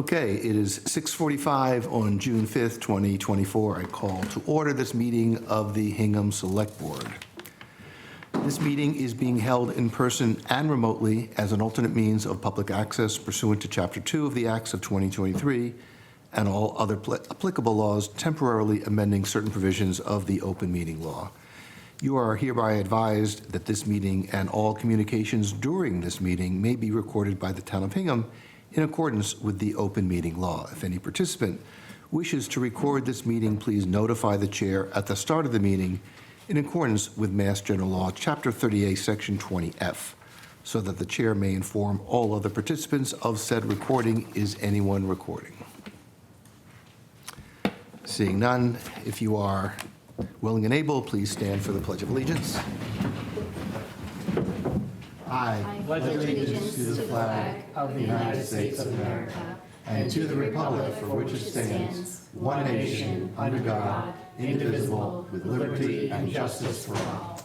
Okay, it is 6:45 on June 5th, 2024. I call to order this meeting of the Hingham Select Board. This meeting is being held in person and remotely as an alternate means of public access pursuant to Chapter 2 of the Acts of 2023 and all other applicable laws temporarily amending certain provisions of the open meeting law. You are hereby advised that this meeting and all communications during this meeting may be recorded by the Town of Hingham in accordance with the open meeting law. If any participant wishes to record this meeting, please notify the chair at the start of the meeting in accordance with Mass General Law, Chapter 38, Section 20F, so that the chair may inform all other participants of said recording. Is anyone recording? Seeing none, if you are willing and able, please stand for the Pledge of Allegiance. I pledge allegiance to the flag of the United States of America and to the republic for which it stands, one nation, under God, indivisible, with liberty and justice for all.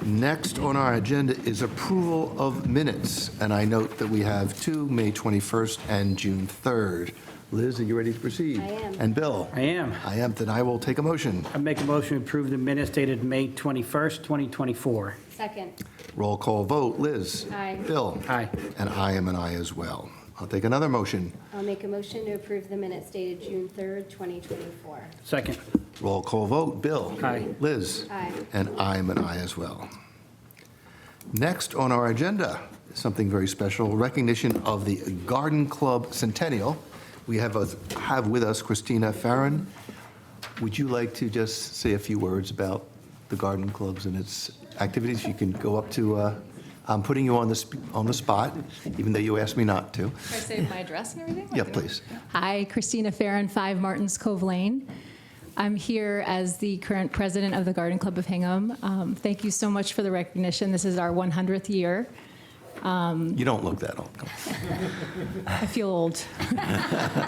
Next on our agenda is approval of minutes, and I note that we have two, May 21st and June 3rd. Liz, are you ready to proceed? I am. And Bill? I am. I am. Then I will take a motion. I make a motion to approve the minutes dated May 21st, 2024. Second. Roll call vote. Liz? Aye. Bill? Aye. And I am an aye as well. I'll take another motion. I'll make a motion to approve the minutes dated June 3rd, 2024. Second. Roll call vote. Bill? Aye. Liz? Aye. And I'm an aye as well. Next on our agenda is something very special, recognition of the Garden Club Centennial. We have with us Christina Farron. Would you like to just say a few words about the Garden Clubs and its activities? You can go up to, I'm putting you on the spot, even though you asked me not to. Can I say my address and everything? Yeah, please. Hi, Christina Farron, 5 Martins Cove Lane. I'm here as the current president of the Garden Club of Hingham. Thank you so much for the recognition. This is our 100th year. You don't look that old. Come on. I feel old.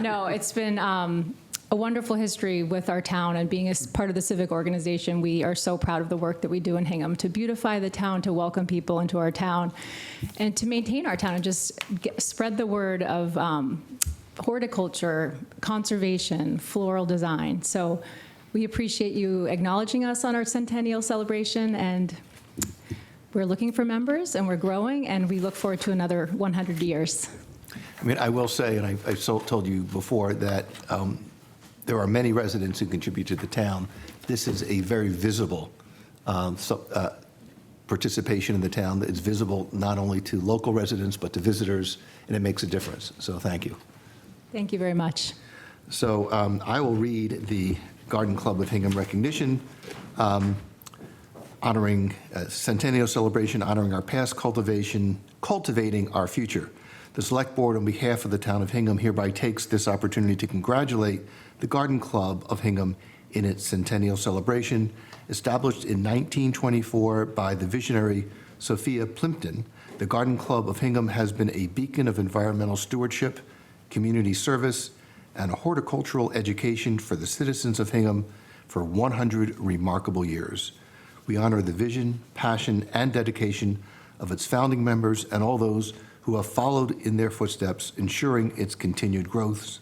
No, it's been a wonderful history with our town, and being a part of the civic organization, we are so proud of the work that we do in Hingham to beautify the town, to welcome people into our town, and to maintain our town and just spread the word of horticulture, conservation, floral design. So we appreciate you acknowledging us on our centennial celebration, and we're looking for members, and we're growing, and we look forward to another 100 years. I mean, I will say, and I told you before, that there are many residents who contribute to the town. This is a very visible participation in the town. It's visible not only to local residents, but to visitors, and it makes a difference. So thank you. Thank you very much. So I will read the Garden Club of Hingham recognition, honoring centennial celebration, honoring our past, cultivating our future. The Select Board, on behalf of the town of Hingham, hereby takes this opportunity to congratulate the Garden Club of Hingham in its centennial celebration. Established in 1924 by the visionary Sophia Plimpton, the Garden Club of Hingham has been a beacon of environmental stewardship, community service, and horticultural education for the citizens of Hingham for 100 remarkable years. We honor the vision, passion, and dedication of its founding members and all those who have followed in their footsteps, ensuring its continued growth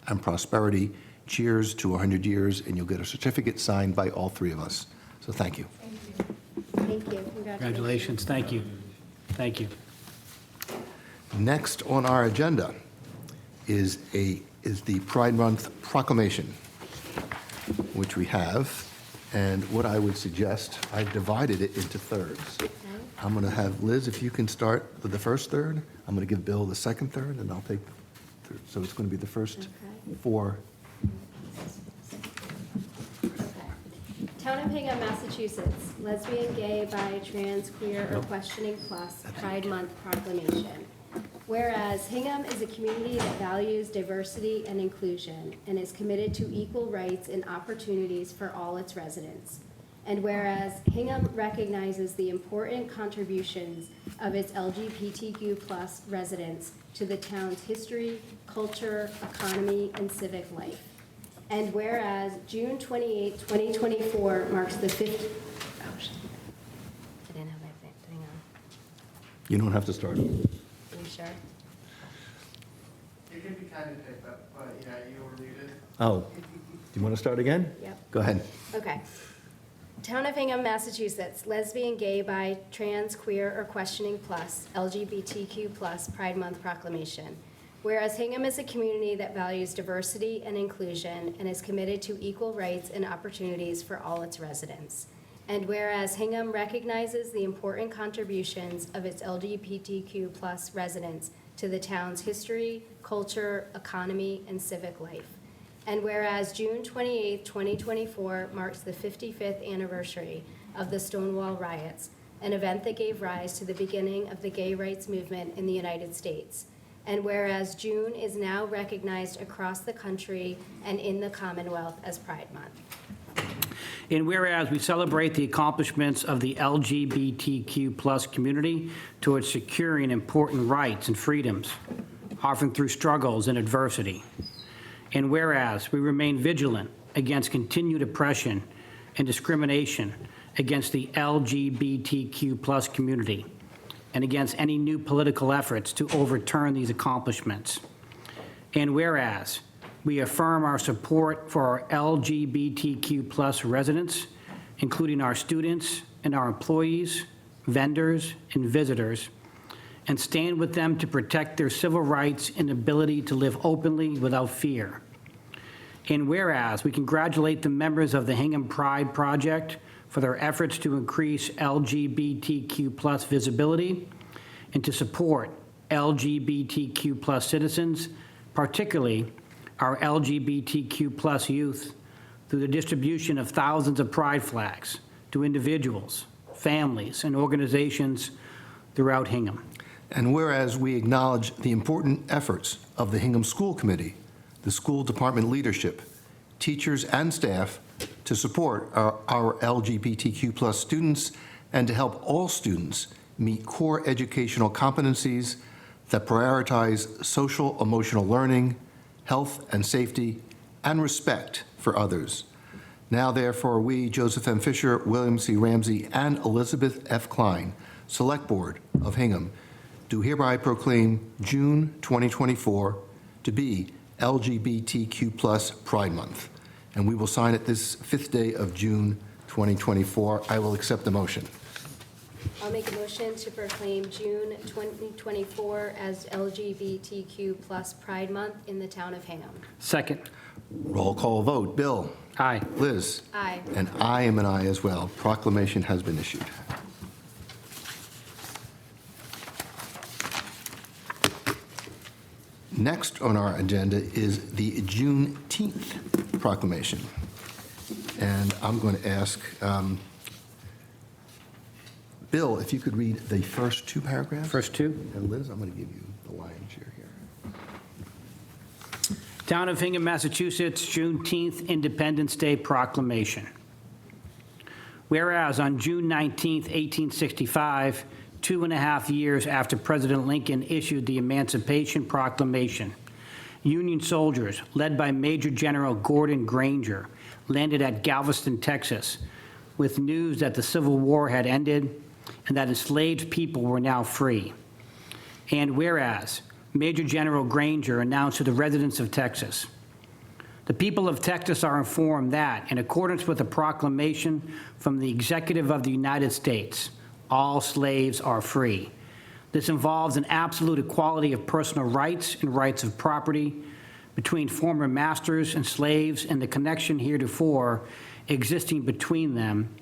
and prosperity. Cheers to 100 years, and you'll get a certificate signed by all three of us. So thank you. Thank you. Congratulations. Thank you. Thank you. Next on our agenda is the Pride Month proclamation, which we have. And what I would suggest, I've divided it into thirds. Okay. I'm going to have Liz, if you can start with the first third. I'm going to give Bill the second third, and I'll take third. So it's going to be the first Okay. 4. Okay. Town of Hingham, Massachusetts, lesbian, gay, bi, trans, queer, or questioning plus Pride Month proclamation. Whereas Hingham is a community that values diversity and inclusion and is committed to equal rights and opportunities for all its residents. And whereas Hingham recognizes the important contributions of its LGBTQ+ residents to the town's history, culture, economy, and civic life. And whereas June 28, 2024 marks the 50th. Oh, shit. I didn't have my thing on. You don't have to start. Are you sure? You can be kind of picked up, but yeah, you were muted. Oh, do you want to start again? Yep. Go ahead. Okay. Town of Hingham, Massachusetts, lesbian, gay, bi, trans, queer, or questioning plus, LGBTQ plus Pride Month proclamation. Whereas Hingham is a community that values diversity and inclusion and is committed to equal rights and opportunities for all its residents. And whereas Hingham recognizes the important contributions of its LGBTQ plus residents to the town's history, culture, economy, and civic life. And whereas June 28, 2024 marks the 55th anniversary of the Stonewall Riots, an event that gave rise to the beginning of the gay rights movement in the United States. And whereas June is now recognized across the country and in the Commonwealth as Pride Month. And whereas we celebrate the accomplishments of the LGBTQ plus community towards securing important rights and freedoms, often through struggles and adversity. And whereas we remain vigilant against continued oppression and discrimination against the LGBTQ plus community and against any new political efforts to overturn these accomplishments. And whereas we affirm our support for our LGBTQ plus residents, including our students and our employees, vendors, and visitors, and stand with them to protect their civil rights and ability to live openly without fear. And whereas we congratulate the members of the Hingham Pride Project for their efforts to increase LGBTQ plus visibility and to support LGBTQ plus citizens, particularly our LGBTQ plus youth, through the distribution of thousands of pride flags to individuals, families, and organizations throughout Hingham. And whereas we acknowledge the important efforts of the Hingham School Committee, the school department leadership, teachers, and staff to support our LGBTQ plus students and to help all students meet core educational competencies that prioritize social emotional learning, health and safety, and respect for others. Now, therefore, we, Joseph M. Fisher, William C. Ramsey, and Elizabeth F. Klein, Select Board of Hingham, do hereby proclaim June 2024 to be LGBTQ plus Pride Month. And we will sign it this 5th day of June 2024. I will accept the motion. I'll make a motion to proclaim June 2024 as LGBTQ plus Pride Month in the town of Hingham. Second. Roll call vote. Bill? Aye. Liz? Aye. And I am an aye as well. Proclamation has been issued. Next on our agenda is the Juneteenth proclamation. And I'm going to ask Bill, if you could read the first two paragraphs. First two. And Liz, I'm going to give you the lion's share here. Town of Hingham, Massachusetts, Juneteenth Independence Day Proclamation. Whereas on June 19th, 1865, 2.5 years after President Lincoln issued the Emancipation Proclamation, Union soldiers, led by Major General Gordon Granger, landed at Galveston, Texas, with news that the Civil War had ended and that enslaved people were now free. And whereas Major General Granger announced to the residents of Texas, the people of Texas are informed that, in accordance with a proclamation from the Executive of the United States, all slaves are free. This involves an absolute equality of personal rights and rights of property between former masters and slaves, and the connection heretofore existing between them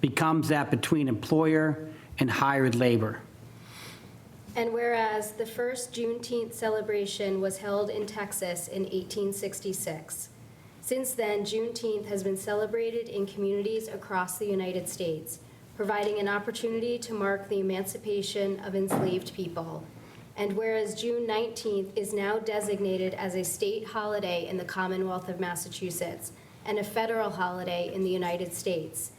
becomes that between employer and hired labor. And whereas the first Juneteenth celebration was held in Texas in 1866, since then Juneteenth has been celebrated in communities across the United States, providing an opportunity to mark the emancipation of enslaved people. And whereas June 19th is now designated as a state holiday in the Commonwealth of Massachusetts and a federal holiday in the United States.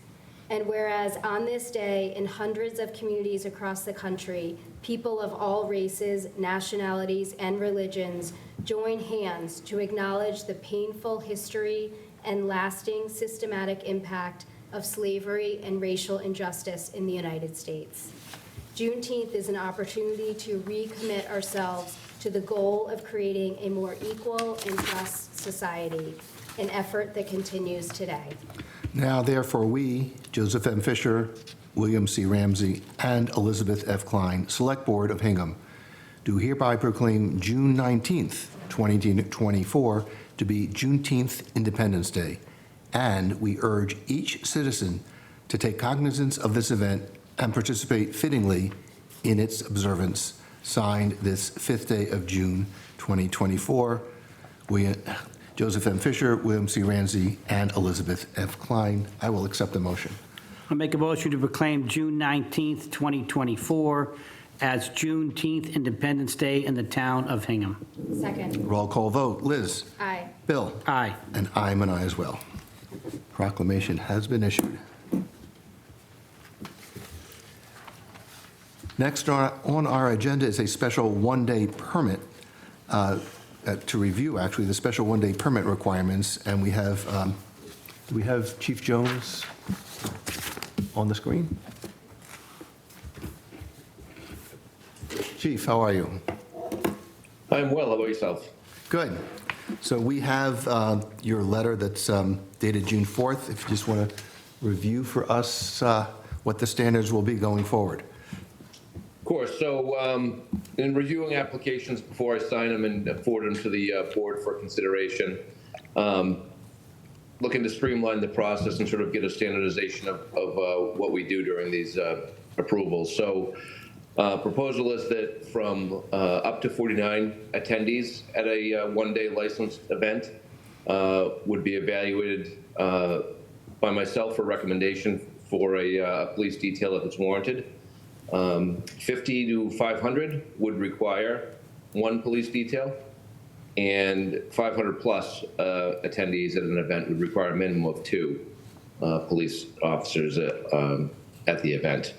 And whereas on this day, in hundreds of communities across the country, people of all races, nationalities, and religions join hands to acknowledge the painful history and lasting systematic impact of slavery and racial injustice in the United States. Juneteenth is an opportunity to recommit ourselves to the goal of creating a more equal and just society, an effort that continues today. Now therefore we, Joseph M. Fisher, William C. Ramsey, and Elizabeth F. Klein, Select Board of Hingham, do hereby proclaim June 19th, 2024 to be Juneteenth Independence Day, and we urge each citizen to take cognizance of this event and participate fittingly in its observance. Signed this 5th day of June, 2024, Joseph M. Fisher, William C. Ramsey, and Elizabeth F. Klein. I will accept the motion. I'll make a motion to proclaim June 19th, 2024 as Juneteenth Independence Day in the town of Hingham. Second. Roll call vote. Liz? Aye. Bill? Aye. And I'm an aye as well. Proclamation has been issued. Next on our agenda is a special one-day permit, to review, actually, the special one-day permit requirements, and we have Chief Jones on the screen? Chief, how are you? I'm well. How about yourself? Good. So we have your letter that's dated June 4th. If you just want to review for us what the standards will be going forward. Of course. So in reviewing applications before I sign them and forward them to the board for consideration, looking to streamline the process and sort of get a standardization of what we do during these approvals. So proposal is that from up to 49 attendees at a one-day licensed event would be evaluated by myself for recommendation for a police detail if it's warranted. 50 to 500 would require one police detail, and 500 plus attendees at an event would require a minimum of 2 police officers at the event.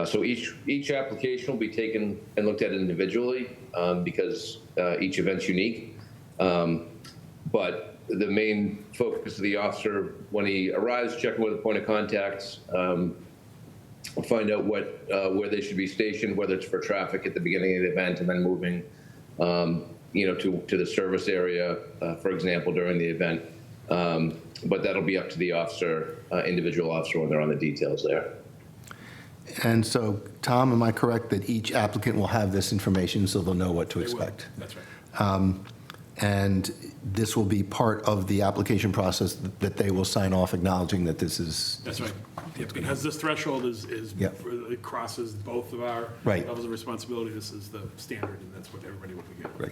So each application will be taken and looked at individually because each event's unique. But the main focus of the officer when he arrives, checking with the point of contacts, find out where they should be stationed, whether it's for traffic at the beginning of the event and then moving, to the service area, for example, during the event. But that'll be up to the officer, individual officer, when they're on the details there. And so, Tom, am I correct that each applicant will have this information so they'll know what to expect? That's right. And this will be part of the application process that they will sign off acknowledging that this is... That's right. Because this threshold is Yep. it crosses both of our Right. levels of responsibility. This is the standard, and that's what everybody will be getting. Great.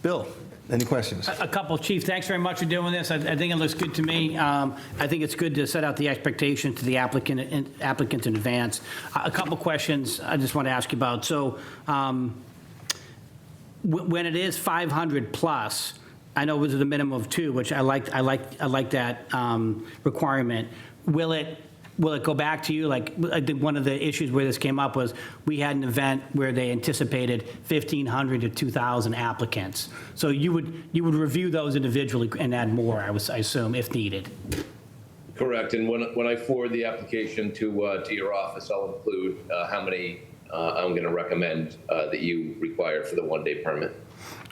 Bill, any questions? A couple, Chief, thanks very much for doing this. I think it looks good to me. I think it's good to set out the expectation to the applicant in advance. A couple questions I just want to ask you about. So when it is 500 plus, I know it was the minimum of 2, which I like that requirement. Will it go back to you? Like, I think one of the issues where this came up was we had an event where they anticipated 1,500 to 2,000 applicants. So you would review those individually and add more, I assume, if needed. Correct. And when I forward the application to your office, I'll include how many I'm going to recommend that you require for the one-day permit.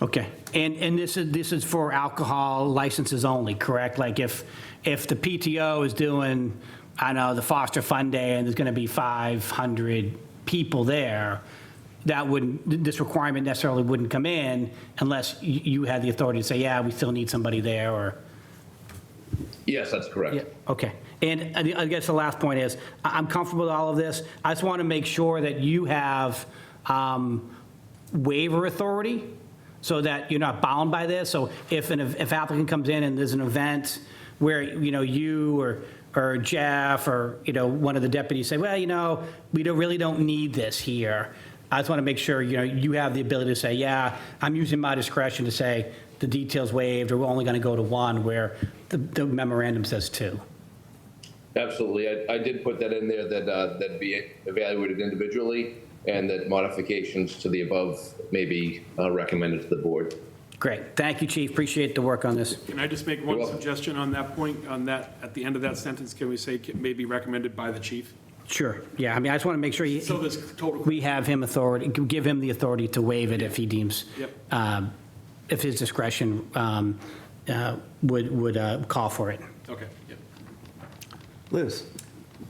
Okay. And this is for alcohol licenses only, correct? Like if the PTO is doing, I don't know, the Foster Fun Day, and there's going to be 500 people there, this requirement necessarily wouldn't come in unless you had the authority to say, yeah, we still need somebody there, or... Yes, that's correct. Yeah, okay. And I guess the last point is, I'm comfortable with all of this. I just want to make sure that you have waiver authority so that you're not bound by this. So if applicant comes in and there's an event where, you or Jeff or, one of the deputies say, well, we really don't need this here. I just want to make sure, you have the ability to say, yeah, I'm using my discretion to say the details waived, or we're only going to go to 1 where the memorandum says 2. Absolutely. I did put that in there that be evaluated individually and that modifications to the above may be recommended to the board. Great. Thank you, Chief. Appreciate the work on this. Can I just make one suggestion on that point? At the end of that sentence, can we say may be recommended by the chief? Sure, yeah, I mean, I just want to make sure So there's total. we have him authority, give him the authority to waive it if he deems, Yep. if his discretion would call for it. Okay, yeah. Liz?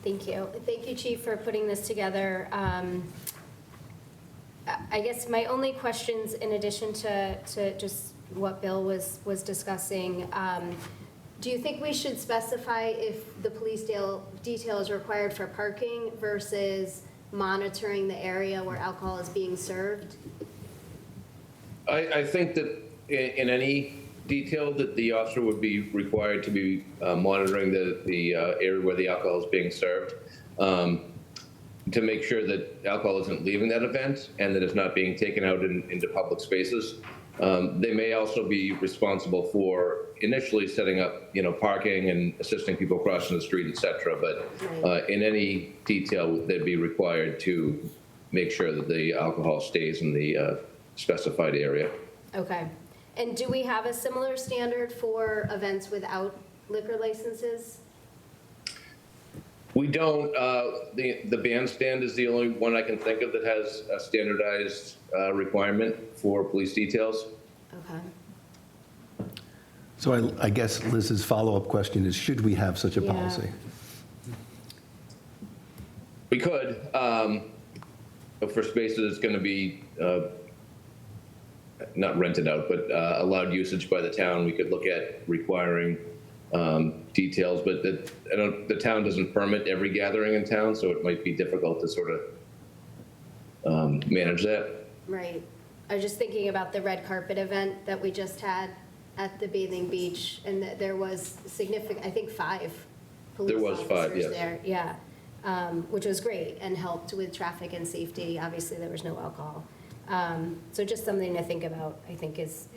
Thank you. Thank you, Chief, for putting this together. I guess my only questions, in addition to just what Bill was discussing, do you think we should specify if the police detail is required for parking versus monitoring the area where alcohol is being served? I think that in any detail that the officer would be required to be monitoring the area where the alcohol is being served to make sure that alcohol isn't leaving that event and that it's not being taken out into public spaces. They may also be responsible for initially setting up, parking and assisting people crossing the street, et cetera. But in any detail, they'd be required to make sure that the alcohol stays in the specified area. Okay. And do we have a similar standard for events without liquor licenses? We don't. The bandstand is the only one I can think of that has a standardized requirement for police details. Okay. So I guess Liz's follow-up question is, should we have such a Yeah. policy? We could. For spaces that's going to be not rented out, but allowed usage by the town, we could look at requiring details. But the town doesn't permit every gathering in town, so it might be difficult to sort of manage that. Right. I was just thinking about the red carpet event that we just had at the bathing beach, and that there was significant, I think 5 police There was 5, officers yes. there. Yeah, which was great and helped with traffic and safety. Obviously, there was no alcohol. So just something to think about, I think, is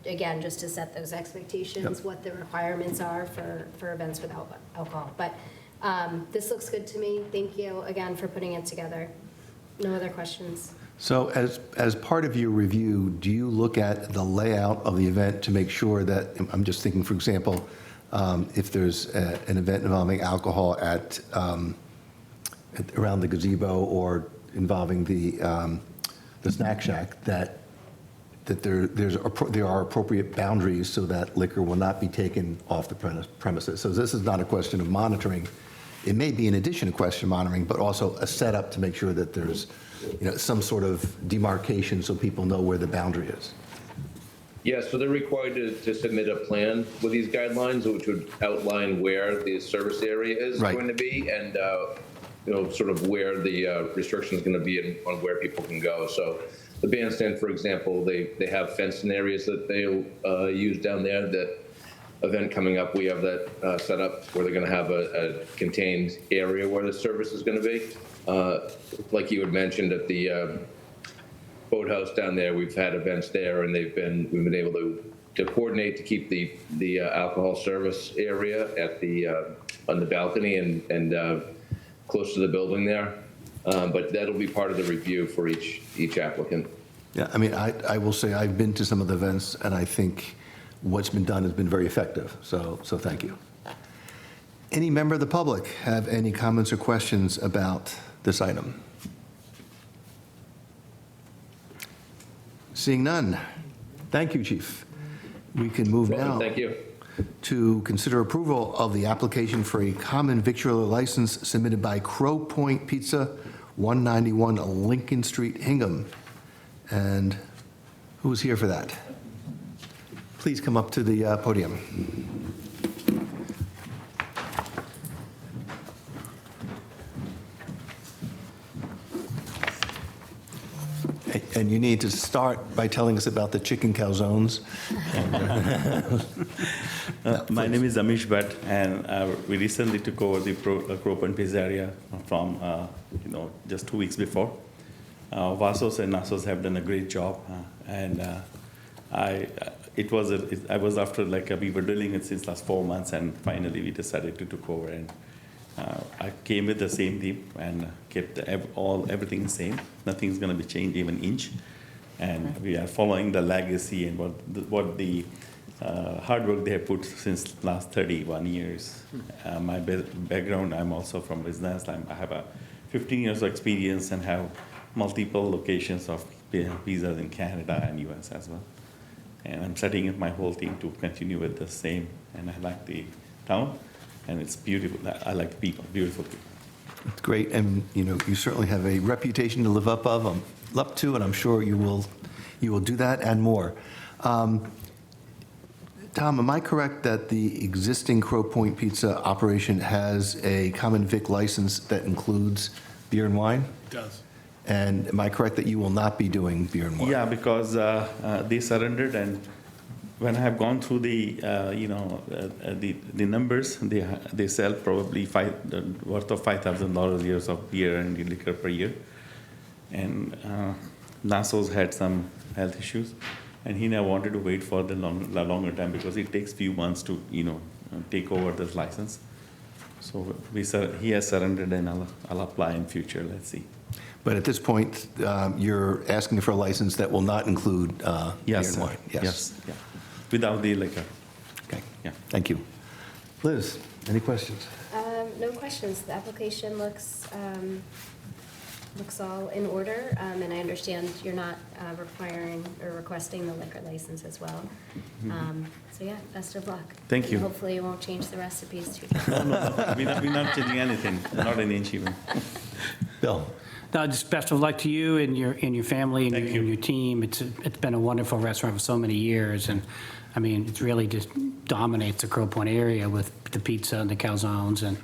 again, just to set those expectations, Yep. what the requirements are for events without alcohol. But this looks good to me. Thank you again for putting it together. No other questions? So as part of your review, do you look at the layout of the event to make sure that, I'm just thinking, for example, if there's an event involving alcohol around the gazebo or involving the snack shack, that there are appropriate boundaries so that liquor will not be taken off the premises. So this is not a question of monitoring. It may be in addition a question of monitoring, but also a setup to make sure that there's some sort of demarcation so people know where the boundary is. Yes, so they're required to submit a plan with these guidelines, which would outline where the service area is Right. going to be and, sort of where the restriction is going to be on where people can go. So the bandstand, for example, they have fenced-in areas that they'll use down there. That event coming up, we have that set up where they're going to have a contained area where the service is going to be. Like you had mentioned at the boathouse down there, we've had events there, and we've been able to coordinate to keep the alcohol service area at on the balcony and close to the building there. But that'll be part of the review for each applicant. Yeah, I mean, I will say I've been to some of the events, and I think what's been done has been very effective, so thank you. Any member of the public have any comments or questions about this item? Seeing none. Thank you, Chief. We can move now Thank you. to consider approval of the application for a common victualler license submitted by Crow Point Pizza, 191 Lincoln Street, Hingham. And who's here for that? Please come up to the podium. And you need to start by telling us about the chicken calzones. My name is Amish Bhatt, and we recently took over the Crow Point Pizzeria from, just 2 weeks before. Vasos and Nasos have done a great job, and I was after we were doing it since last 4 months, and finally we decided to take over. And I came with the same team and kept everything the same. Nothing's going to be changed even inch, and we are following the legacy and what the hard work they have put since last 31 years. My background, I'm also from business. I have a 15 years of experience and have multiple locations of pizzas in Canada and US as well. And I'm setting up my whole team to continue with the same. And I like the town, and it's beautiful. I like the people, beautiful people. It's great, and, you certainly have a reputation to live up to, and I'm sure you will do that and more. Tom, am I correct that the existing Crow Point Pizza operation has a common vic license that includes beer and wine? It does. And am I correct that you will not be doing beer and wine? Yeah, because they surrendered, and when I have gone through the numbers, they sell probably worth of $5,000 years of beer and liquor per year, and Nasso's had some health issues, and he now wanted to wait for the longer time because it takes few months to take over this license. So he has surrendered, and I'll apply in future. Let's see. But at this point, you're asking for a license that will not include beer Yes, and wine? yes, yeah. Without the liquor. Okay, Yeah. thank you. Liz, any questions? No questions. The application looks all in order, and I understand you're not requiring or requesting the liquor license as well. So yeah, best of luck. Thank you. And hopefully you won't change the recipes too. We're not changing anything, not an inch even. Bill? No, just best of luck to you and your family and Thank you. and your team. It's been a wonderful restaurant for so many years, and I mean, it really just dominates the Crow Point area with the pizza and the calzones, and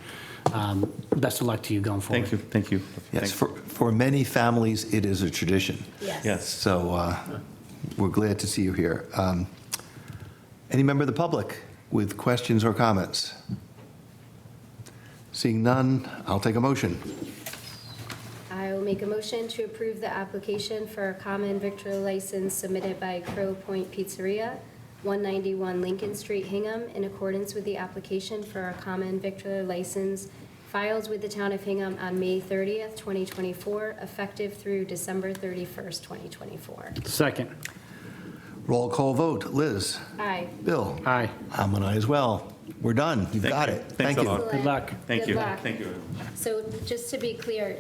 best of luck to you going forward. Thank you. Yes, Thank you. for many families, it is a tradition. Yes. Yes. So we're glad to see you here. Any member of the public with questions or comments? Seeing none, I'll take a motion. I will make a motion to approve the application for a common victual license submitted by Crow Point Pizzeria, 191 Lincoln Street, Hingham, in accordance with the application for a common victual license filed with the town of Hingham on May 30th, 2024, effective through December 31st, 2024. Second. Roll call vote. Liz? Aye. Bill? Aye. I'm an aye as well. We're done. You've got it. Thanks Thank a you. lot. Good luck. Thank you. Good luck. Thank you. So just to be clear,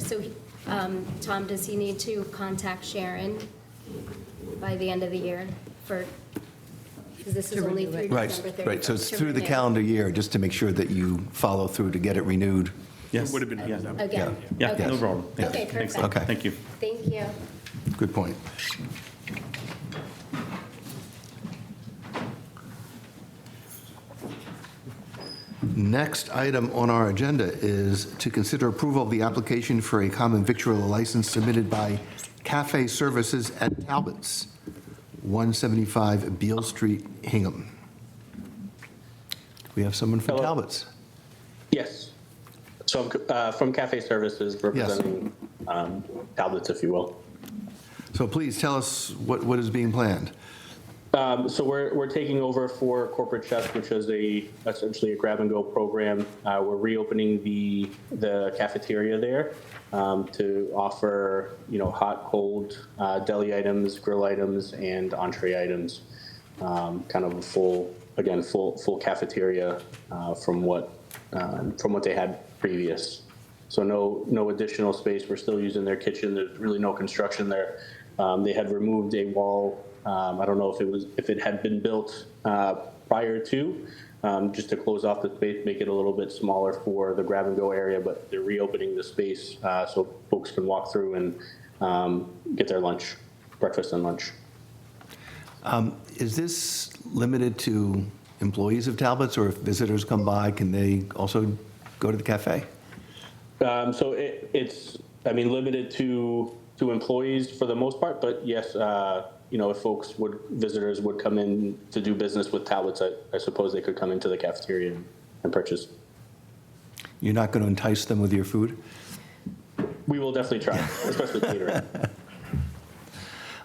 Tom, does he need to contact Sharon by the end of the year because this is only through Right, December 31st? right. So it's to through the renew. calendar year, just to make sure that you follow through to get it renewed. Yes. Would have been Yeah. Again? Yeah, Okay. no problem. Thank Okay, you. Thanks a perfect. lot. Okay. Thank you. Thank you. Good point. Next item on our agenda is to consider approval of the application for a common victualler license submitted by Cafe Services at Talbot's, 175 Beale Street, Hingham. We have someone from Hello. Talbot's. Yes. So I'm from Cafe Services, representing Talbot's, if you will. So please tell us what is being planned. So we're taking over for Corporate Chefs, which is essentially a grab-and-go program. We're reopening the cafeteria there to offer, hot, cold deli items, grill items, and entree items. Kind of a full cafeteria from what they had previous. So no additional space. We're still using their kitchen. There's really no construction there. They had removed a wall. I don't know if it had been built prior to, just to close off the space, make it a little bit smaller for the grab-and-go area, but they're reopening the space so folks can walk through and get their lunch, breakfast and lunch. Is this limited to employees of Talbot's, or if visitors come by, can they also go to the cafe? So it's limited to employees for the most part, but yes, if visitors would come in to do business with Talbot's, I suppose they could come into the cafeteria and purchase. You're not going to entice them with your food? We will definitely try, especially catering.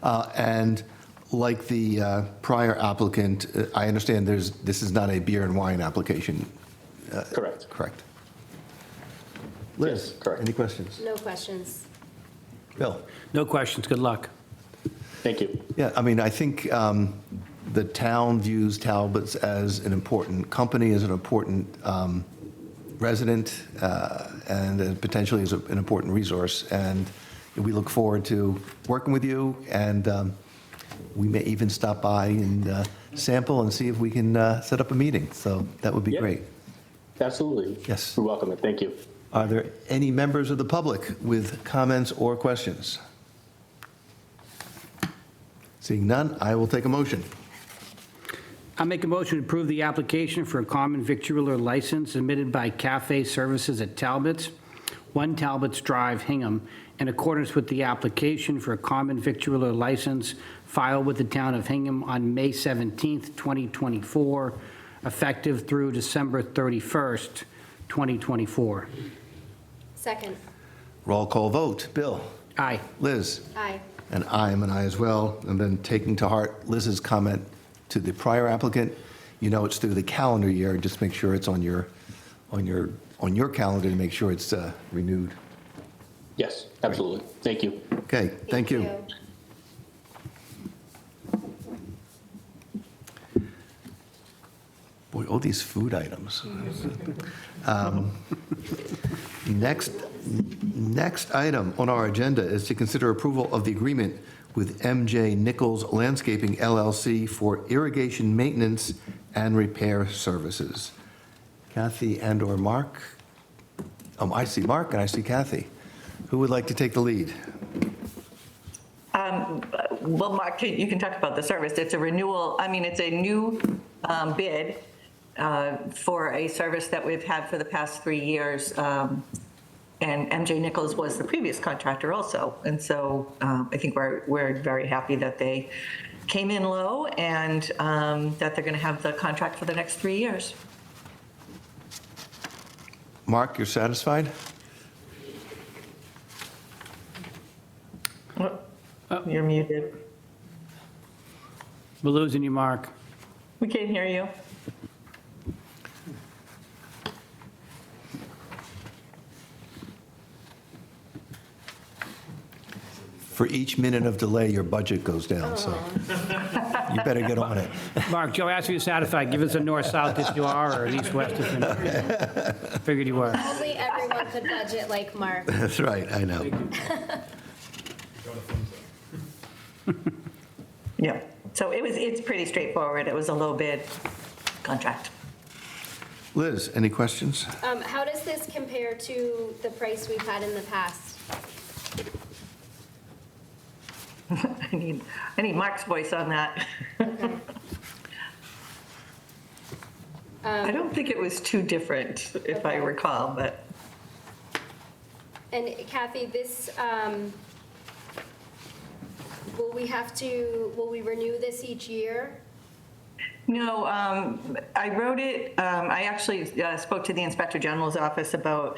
And like the prior applicant, I understand this is not a beer and wine application. Correct. Correct. Liz? Yes, correct. Any questions? No questions. Bill? No questions. Good luck. Thank you. Yeah, I think the town views Talbot's as an important company, as an important resident, and potentially as an important resource. And we look forward to working with you, and we may even stop by and sample and see if we can set up a meeting. So that would be Yeah. great. Absolutely. Yes. You're welcome, and thank you. Are there any members of the public with comments or questions? Seeing none, I will take a motion. I make a motion to approve the application for a common victualler license submitted by Cafe Services at Talbot's, 1 Talbot's Drive, Hingham, in accordance with the application for a common victualler license filed with the town of Hingham on May 17th, 2024, effective through December 31st, 2024. Second. Roll call vote. Bill? Aye. Liz? Aye. And I am an aye as well. And then taking to heart Liz's comment to the prior applicant, you know it's through the calendar year, just make sure it's on your calendar to make sure it's renewed. Yes, absolutely. Thank you. Okay, thank you. Boy, all these food items. Next item on our agenda is to consider approval of the agreement with MJ Nichols Landscaping LLC for irrigation maintenance and repair services. Kathy and/or Mark? I see Mark and I see Kathy. Who would like to take the lead? Well, Mark, you can talk about the service. It's a renewal, it's a new bid for a service that we've had for the past 3 years. And MJ Nichols was the previous contractor also. And so I think we're very happy that they came in low and that they're going to have the contract for the next 3 years. Mark, you're satisfied? You're muted. We're losing you, Mark. We can't hear you. For each minute of delay, your budget goes down, so you better get on it. Mark, Joe asked you to satisfy. Give us a north-south if you are, or an east-west if you're not. Figured you were. Only everyone could budget like Mark. That's right, I know. Yeah. So it's pretty straightforward. It was a low bid contract. Liz, any questions? How does this compare to the price we've had in the past? I need Mark's voice on that. Okay. I don't think it was too different, if I recall, but And Kathy, this, will we renew this each year? no, I wrote it, I actually spoke to the Inspector General's office about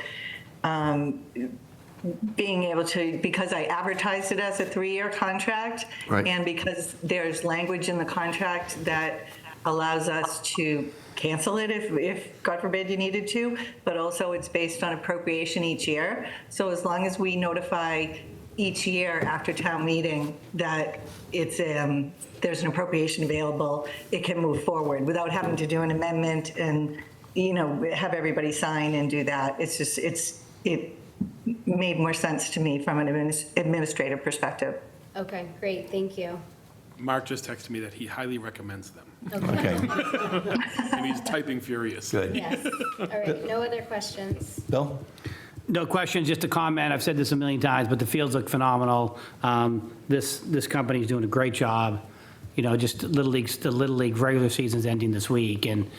being able to, because I advertised it as a 3-year contract. Right. And because there's language in the contract that allows us to cancel it if, God forbid, you needed to, but also it's based on appropriation each year. So as long as we notify each year after town meeting that it's, there's an appropriation available, it can move forward without having to do an amendment and, have everybody sign and do that. It's just, it made more sense to me from an administrative perspective. Okay, great, thank you. Mark just texted me that he highly recommends them, Okay, and he's typing furious. good. Yes, all right, no other questions? Bill? No question, just a comment. I've said this a million times, but the fields look phenomenal. This company's doing a great job. Just the Little League regular season's ending this week, and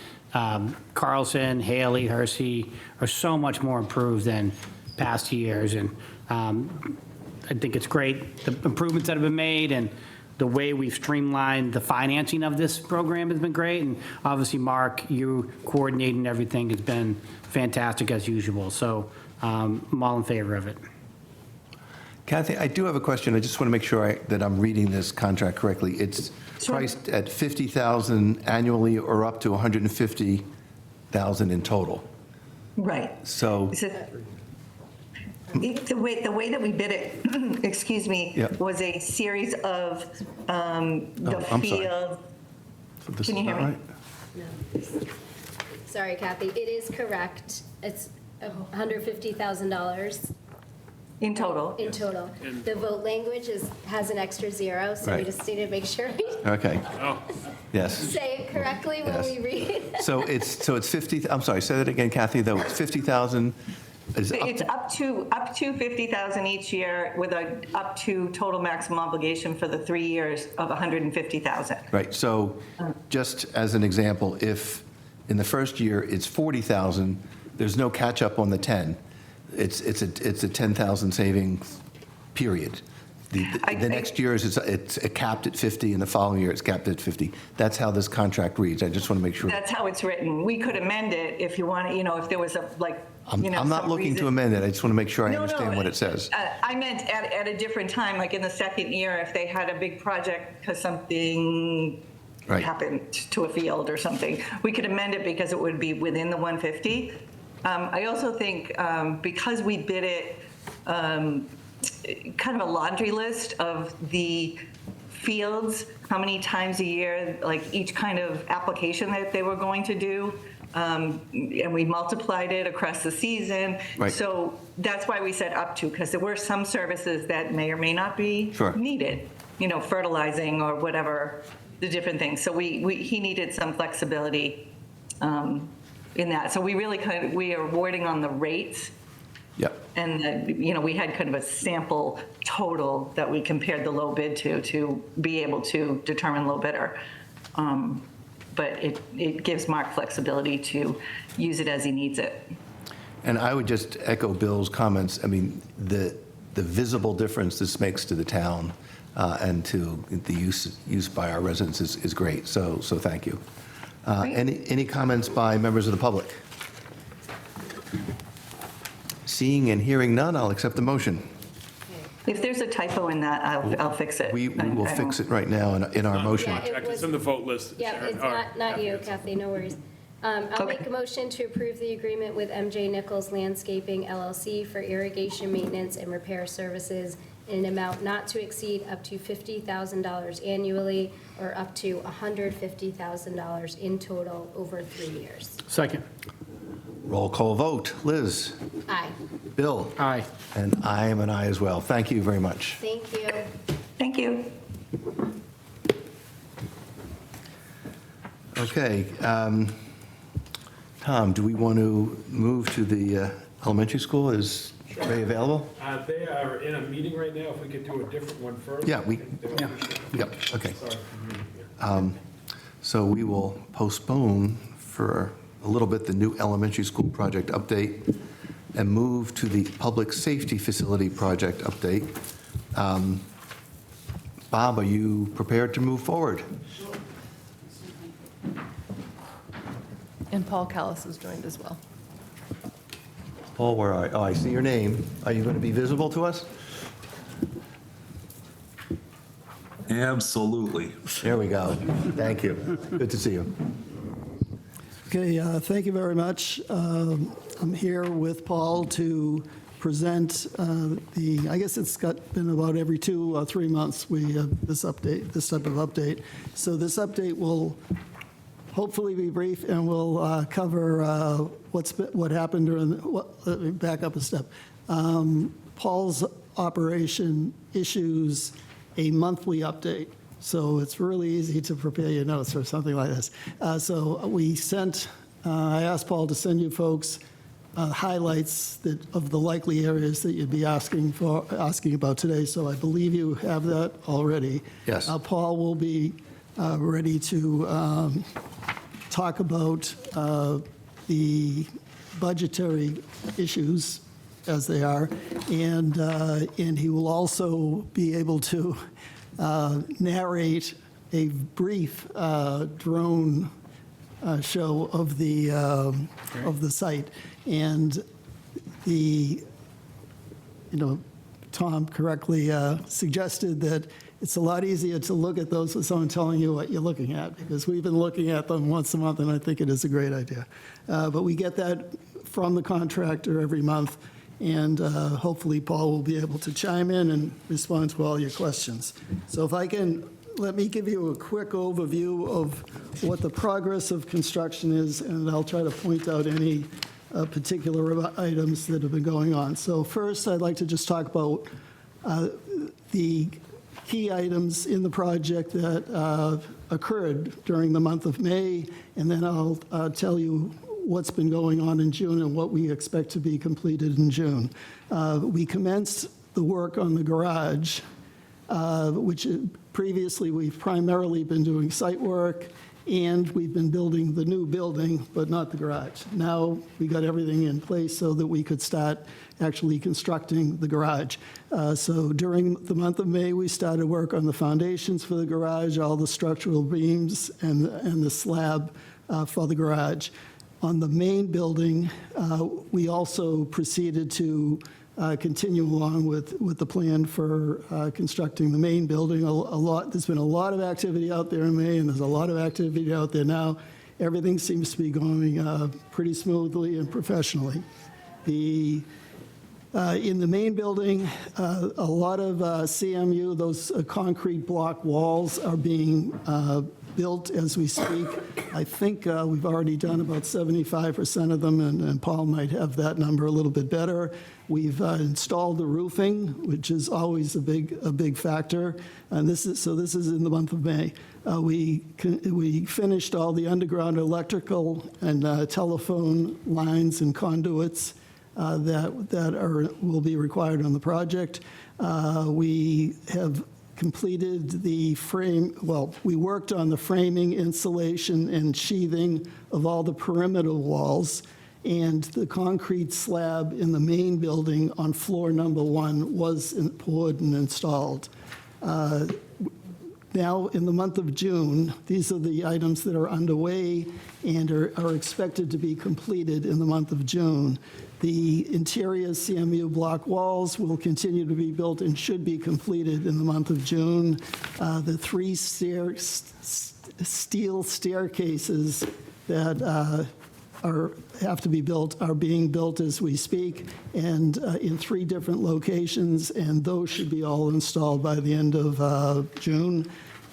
Carlson, Haley, Hersey are so much more improved than past years, and I think it's great. The improvements that have been made and the way we've streamlined the financing of this program has been great, and obviously, Mark, you coordinating everything has been fantastic as usual. So I'm all in favor of it. Kathy, I do have a question. I just want to make sure that I'm reading this contract correctly. It's priced at $50,000 annually or up to $150,000 in total. Right. So, The way that we bid it, excuse me, Yep. was a series of the I'm sorry. field. So this Can is you not hear me? right? No. Sorry, Kathy, it is correct. It's $150,000 In total. in total. The vote language has an extra zero, so we Right. just need to make sure we Okay, Oh, yes. say it correctly when Yes. we read. So it's 50, I'm sorry, say that again, Kathy, though, it's 50,000, is up It's up to 50,000 each year with a up to total maximum obligation for the 3 years of 150,000. right, so just as an example, if in the first year it's 40,000, there's no catch-up on the 10. It's a 10,000 savings, period. The next year it's capped at 50, and the following year it's capped at 50. That's how this contract reads. I just want to make sure. That's how it's written. We could amend it if you want to, if there was I'm not some looking to reason- amend it. I just want to make sure I No, understand what it says. I meant at a different time, like in the second year, if they had a big project because something Right. happened to a field or something, we could amend it because it would be within the 150. I also think because we bid it, kind of a laundry list of the fields, how many times a year, like each kind of application that they were going to do. And we multiplied it across the season. Right. So that's why we said up to, because there were some services that may or may not be Sure. needed, fertilizing or whatever, the different things. So he needed some flexibility in that. So we really we are awarding on the rates. Yep. And, we had kind of a sample total that we compared the low bid to be able to determine low bidder. But it gives Mark flexibility to use it as he needs it. And I would just echo Bill's comments. I mean, the visible difference this makes to the town and to the use by our residents is great. So thank you. Great. Any comments by members of the public? Seeing and hearing none, I'll accept the motion. If there's a typo in that, I'll fix it. We will fix it right now in our motion. Yeah, it it's was, in the vote list. yeah, Sharon. it's All right. not you, Happy. Kathy, no worries. I'll Okay. make a motion to approve the agreement with MJ Nichols Landscaping LLC for irrigation maintenance and repair services in an amount not to exceed up to $50,000 annually or up to $150,000 in total over 3 years. Second. Roll call vote. Liz? Aye. Bill? Aye. And I am an aye as well. Thank you very much. Thank you. Thank you. Okay. Tom, do we want to move to the elementary school? Is Ray available? They are in a meeting right now. If we could do a different one first. Yeah, I think they would yeah. appreciate it. Yep, okay. Sorry for the meeting here. So we will postpone for a little bit the new elementary school project update and move to the public safety facility project update. Bob, are you prepared to move forward? And Paul Callis has joined as well. Paul, where are you? Oh, I see your name. Are you going to be visible to us? Absolutely. There we go. Thank you. Good to see you. Okay, thank you very much. I'm here with Paul to present I guess it's been about every 2 or 3 months we have this type of update. So this update will hopefully be brief and will cover what happened let me back up a step. Paul's operation issues a monthly update. So it's really easy to prepare your notes or something like this. So I asked Paul to send you folks highlights of the likely areas that you'd be asking about today. So I believe you have that already. Yes. Paul will be ready to talk about the budgetary issues as they are, and he will also be able to narrate a brief drone show of the site. And Tom correctly suggested that it's a lot easier to look at those with someone telling you what you're looking at, because we've been looking at them once a month, and I think it is a great idea. But we get that from the contractor every month, and hopefully Paul will be able to chime in and respond to all your questions. So if I can let me give you a quick overview of what the progress of construction is, and I'll try to point out any particular items that have been going on. So first, I'd like to just talk about the key items in the project that occurred during the month of May, and then I'll tell you what's been going on in June and what we expect to be completed in June. We commenced the work on the garage, which previously we've primarily been doing site work, and we've been building the new building, but not the garage. Now we got everything in place so that we could start actually constructing the garage. So during the month of May, we started work on the foundations for the garage, all the structural beams, and the slab for the garage. On the main building, we also proceeded to continue along with the plan for constructing the main building. There's been a lot of activity out there in May, and there's a lot of activity out there now. Everything seems to be going pretty smoothly and professionally. In the main building, a lot of CMU, those concrete block walls are being built as we speak. I think we've already done about 75% of them, and Paul might have that number a little bit better. We've installed the roofing, which is always a big factor, and this is in the month of May. We finished all the underground electrical and telephone lines and conduits that will be required on the project. We have completed the frame, well, we worked on the framing, insulation, and sheathing of all the perimeter walls, and the concrete slab in the main building on floor number 1 was poured and installed. Now, in the month of June, these are the items that are underway and are expected to be completed in the month of June. The interior CMU block walls will continue to be built and should be completed in the month of June. The 3 steel staircases that have to be built are being built as we speak, and in 3 different locations, and those should be all installed by the end of June.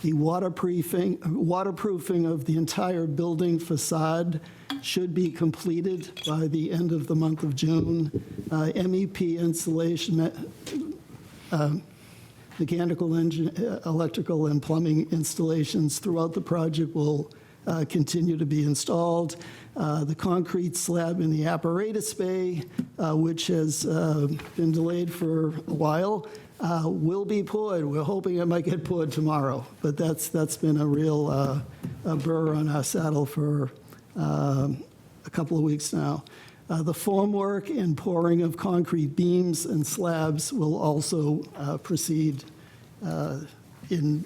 The waterproofing of the entire building facade should be completed by the end of the month of June. MEP installation, mechanical, electrical, and plumbing installations throughout the project will continue to be installed. The concrete slab in the apparatus bay, which has been delayed for a while, will be poured. We're hoping it might get poured tomorrow, but that's been a real burr on our saddle for a couple of weeks now. The formwork and pouring of concrete beams and slabs will also proceed in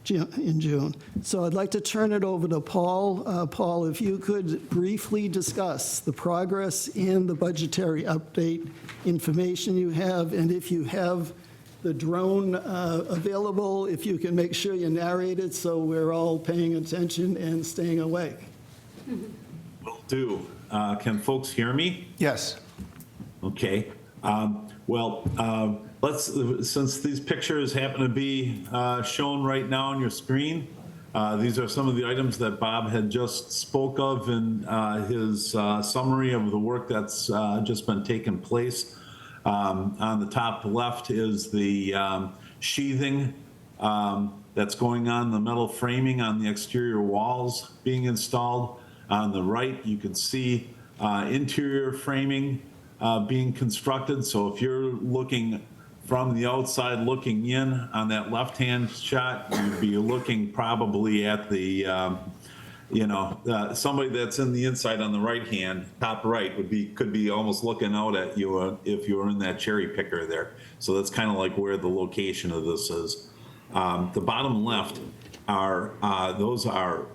June. So I'd like to turn it over to Paul. Paul, if you could briefly discuss the progress and the budgetary update information you have, and if you have the drone available, if you can make sure you narrate it so we're all paying attention and staying awake. Will do. Can folks hear me? Yes. Okay. Since these pictures happen to be shown right now on your screen, these are some of the items that Bob had just spoke of in his summary of the work that's just been taking place. On the top left is the sheathing that's going on, the metal framing on the exterior walls being installed. On the right, you can see interior framing being constructed. So if you're looking from the outside looking in on that left-hand shot, you'd be looking probably at the, somebody that's in the inside on the right hand, top right, could be almost looking out at you if you were in that cherry picker there. So that's kind of like where the location of this is. The bottom left those are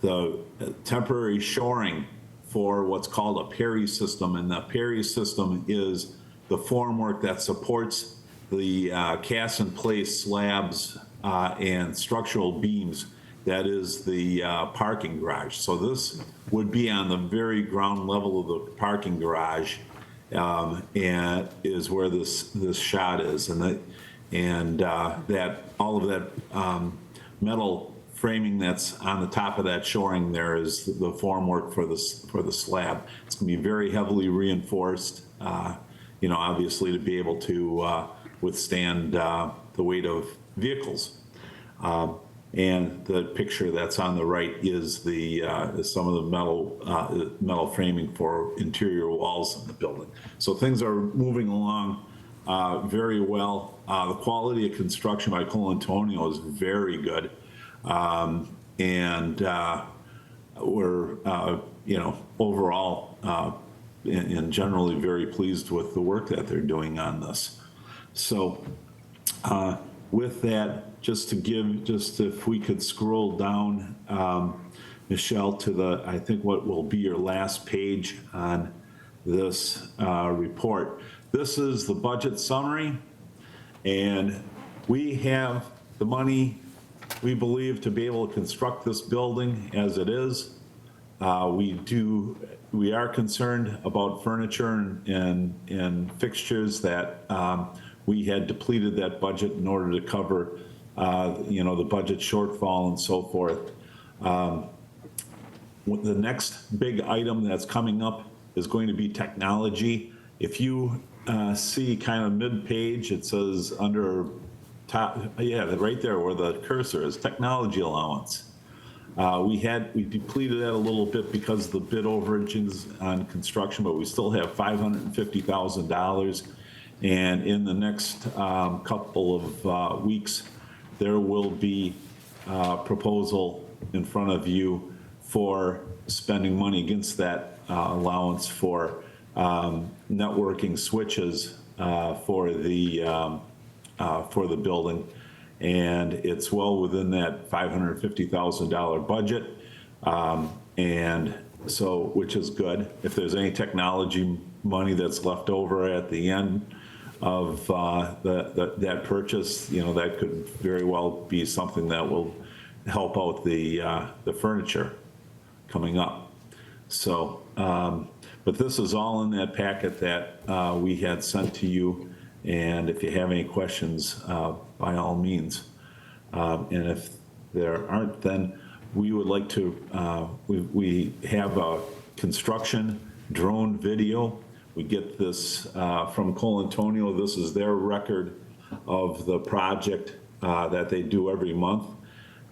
the temporary shoring for what's called a Perry system, and the Perry system is the formwork that supports the cast-in-place slabs and structural beams. That is the parking garage. So this would be on the very ground level of the parking garage, and is where this shot is. And and that, all of that metal framing that's on the top of that shoring there is the formwork for the slab. It's going to be very heavily reinforced, you know, obviously to be able to withstand the weight of vehicles. And the picture that's on the right is some of the metal framing for interior walls in the building. So things are moving along very well. The quality of construction by Colantonio is very good. And we're, you know, overall and generally very pleased with the work that they're doing on this. So with that, just if we could scroll down, Michelle, to I think what will be your last page on this report. This is the budget summary, and we have the money, we believe, to be able to construct this building as it is. We are concerned about furniture and fixtures that we had depleted that budget in order to cover, you know, the budget shortfall and so forth. The next big item that's coming up is going to be technology. If you see kind of mid-page, it says under top, yeah, right there where the cursor is, technology allowance. We depleted that a little bit because of the bid overages on construction, but we still have $550,000. And in the next couple of weeks, there will be a proposal in front of you for spending money against that allowance for networking switches for the building. And it's well within that $550,000 budget. And so, which is good. If there's any technology money that's left over at the end of that purchase, you know, that could very well be something that will help out the furniture coming up. So, but this is all in that packet that we had sent to you. And if you have any questions, by all means. And if there aren't, then we would like to, we have a construction drone video. We get this from Colantonio. This is their record of the project that they do every month.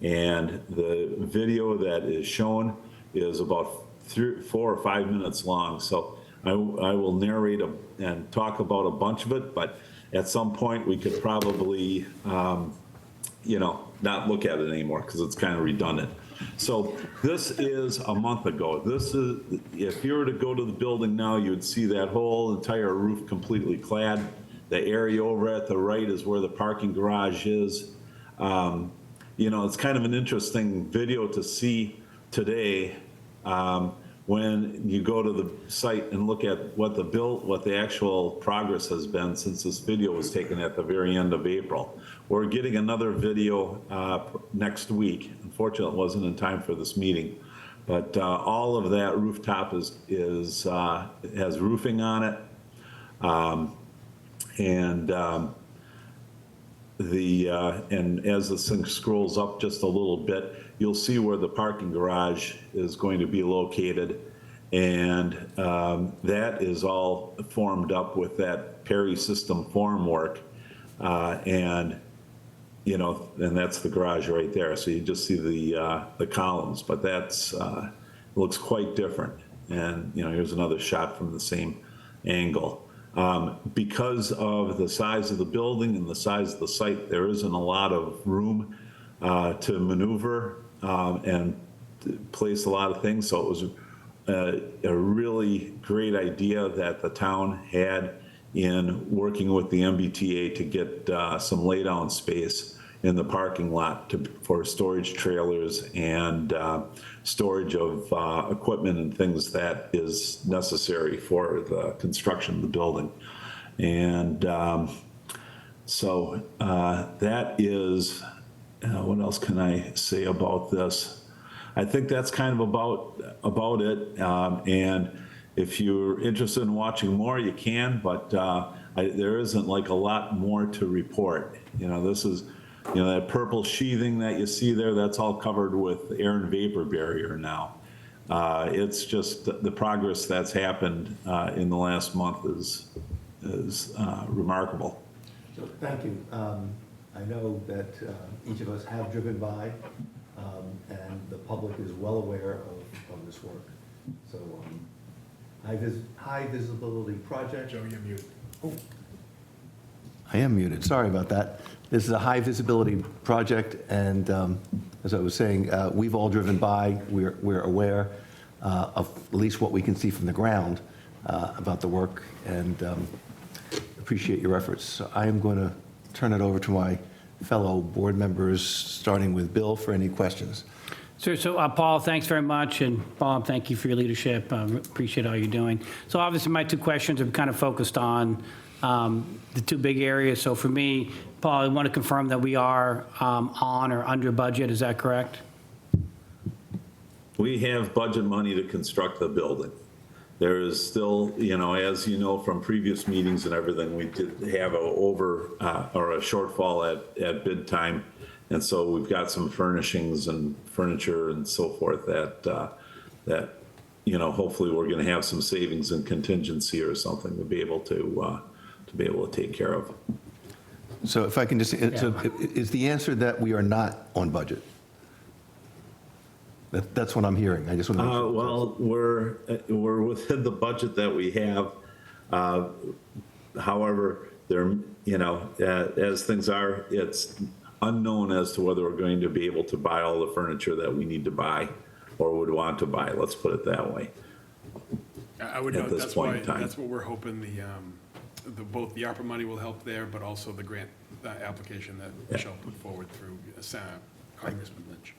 And the video that is shown is about 4 or 5 minutes long. So I will narrate and talk about a bunch of it, but at some point we could probably, you know, not look at it anymore because it's kind of redundant. So this is a month ago. This is, if you were to go to the building now, you would see that whole entire roof completely clad. The area over at the right is where the parking garage is. You know, it's kind of an interesting video to see today when you go to the site and look at what the actual progress has been since this video was taken at the very end of April. We're getting another video next week. Unfortunately, it wasn't in time for this meeting, but all of that rooftop has roofing on it, and as this thing scrolls up just a little bit, you'll see where the parking garage is going to be located, and that is all formed up with that Perry system formwork, and you know, and that's the garage right there. So you just see the columns, but that's looks quite different. And you know, here's another shot from the same angle. Because of the size of the building and the size of the site, there isn't a lot of room to maneuver and place a lot of things. So it was a really great idea that the town had in working with the MBTA to get some laydown space in the parking lot for storage trailers and storage of equipment and things that is necessary for the construction of the building. And so that is, what else can I say about this? I think that's kind of about it. And if you're interested in watching more, you can, but there isn't like a lot more to report. This is, that purple sheathing that you see there, that's all covered with air and vapor barrier now. It's just the progress that's happened in the last month is remarkable. So, thank you. I know that each of us have driven by, and the public is well aware of this work. So, high visibility project. Joe, you're muted. Oh. I am muted, sorry about that. This is a high visibility project, and as I was saying, we've all driven by, we're aware of at least what we can see from the ground about the work, and appreciate your efforts. So I am going to turn it over to my fellow board members, starting with Bill, for any questions. So Paul, thanks very much, and Bob, thank you for your leadership. Appreciate all you're doing. So obviously, my two questions are kind of focused on the two big areas. So for me, Paul, I want to confirm that we are on or under budget. Is that correct? We have budget money to construct the building. There is still, as you know from previous meetings and everything, we did have or a shortfall at bid time. And so we've got some furnishings and furniture and so forth that hopefully we're going to have some savings in contingency or something to be able to take care of. So if I can just, so is the answer that we are not on budget? That's what I'm hearing. I just want to make sure. Well, we're within the budget that we have. However, as things are, it's unknown as to whether we're going to be able to buy all the furniture that we need to buy or would want to buy. Let's put it that way. I would At note this point in time. that's what we're hoping both the ARPA money will help there, but also the grant application that Michelle put forward through Congressman Lynch.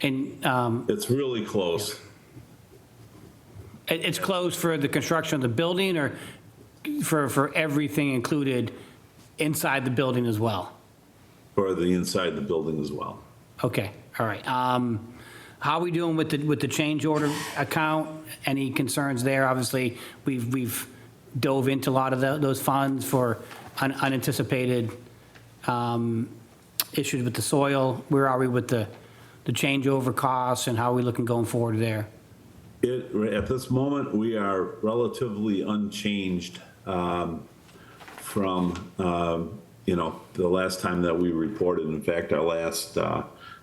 And It's really close. it's closed for the construction of the building, or for everything included inside the building as well? For the inside the building as well. Okay, all right. How are we doing with the change order account? Any concerns there? Obviously, we've dove into a lot of those funds for unanticipated issues with the soil. Where are we with the changeover costs, and how are we looking going forward there? At this moment, we are relatively unchanged from the last time that we reported. In fact, our last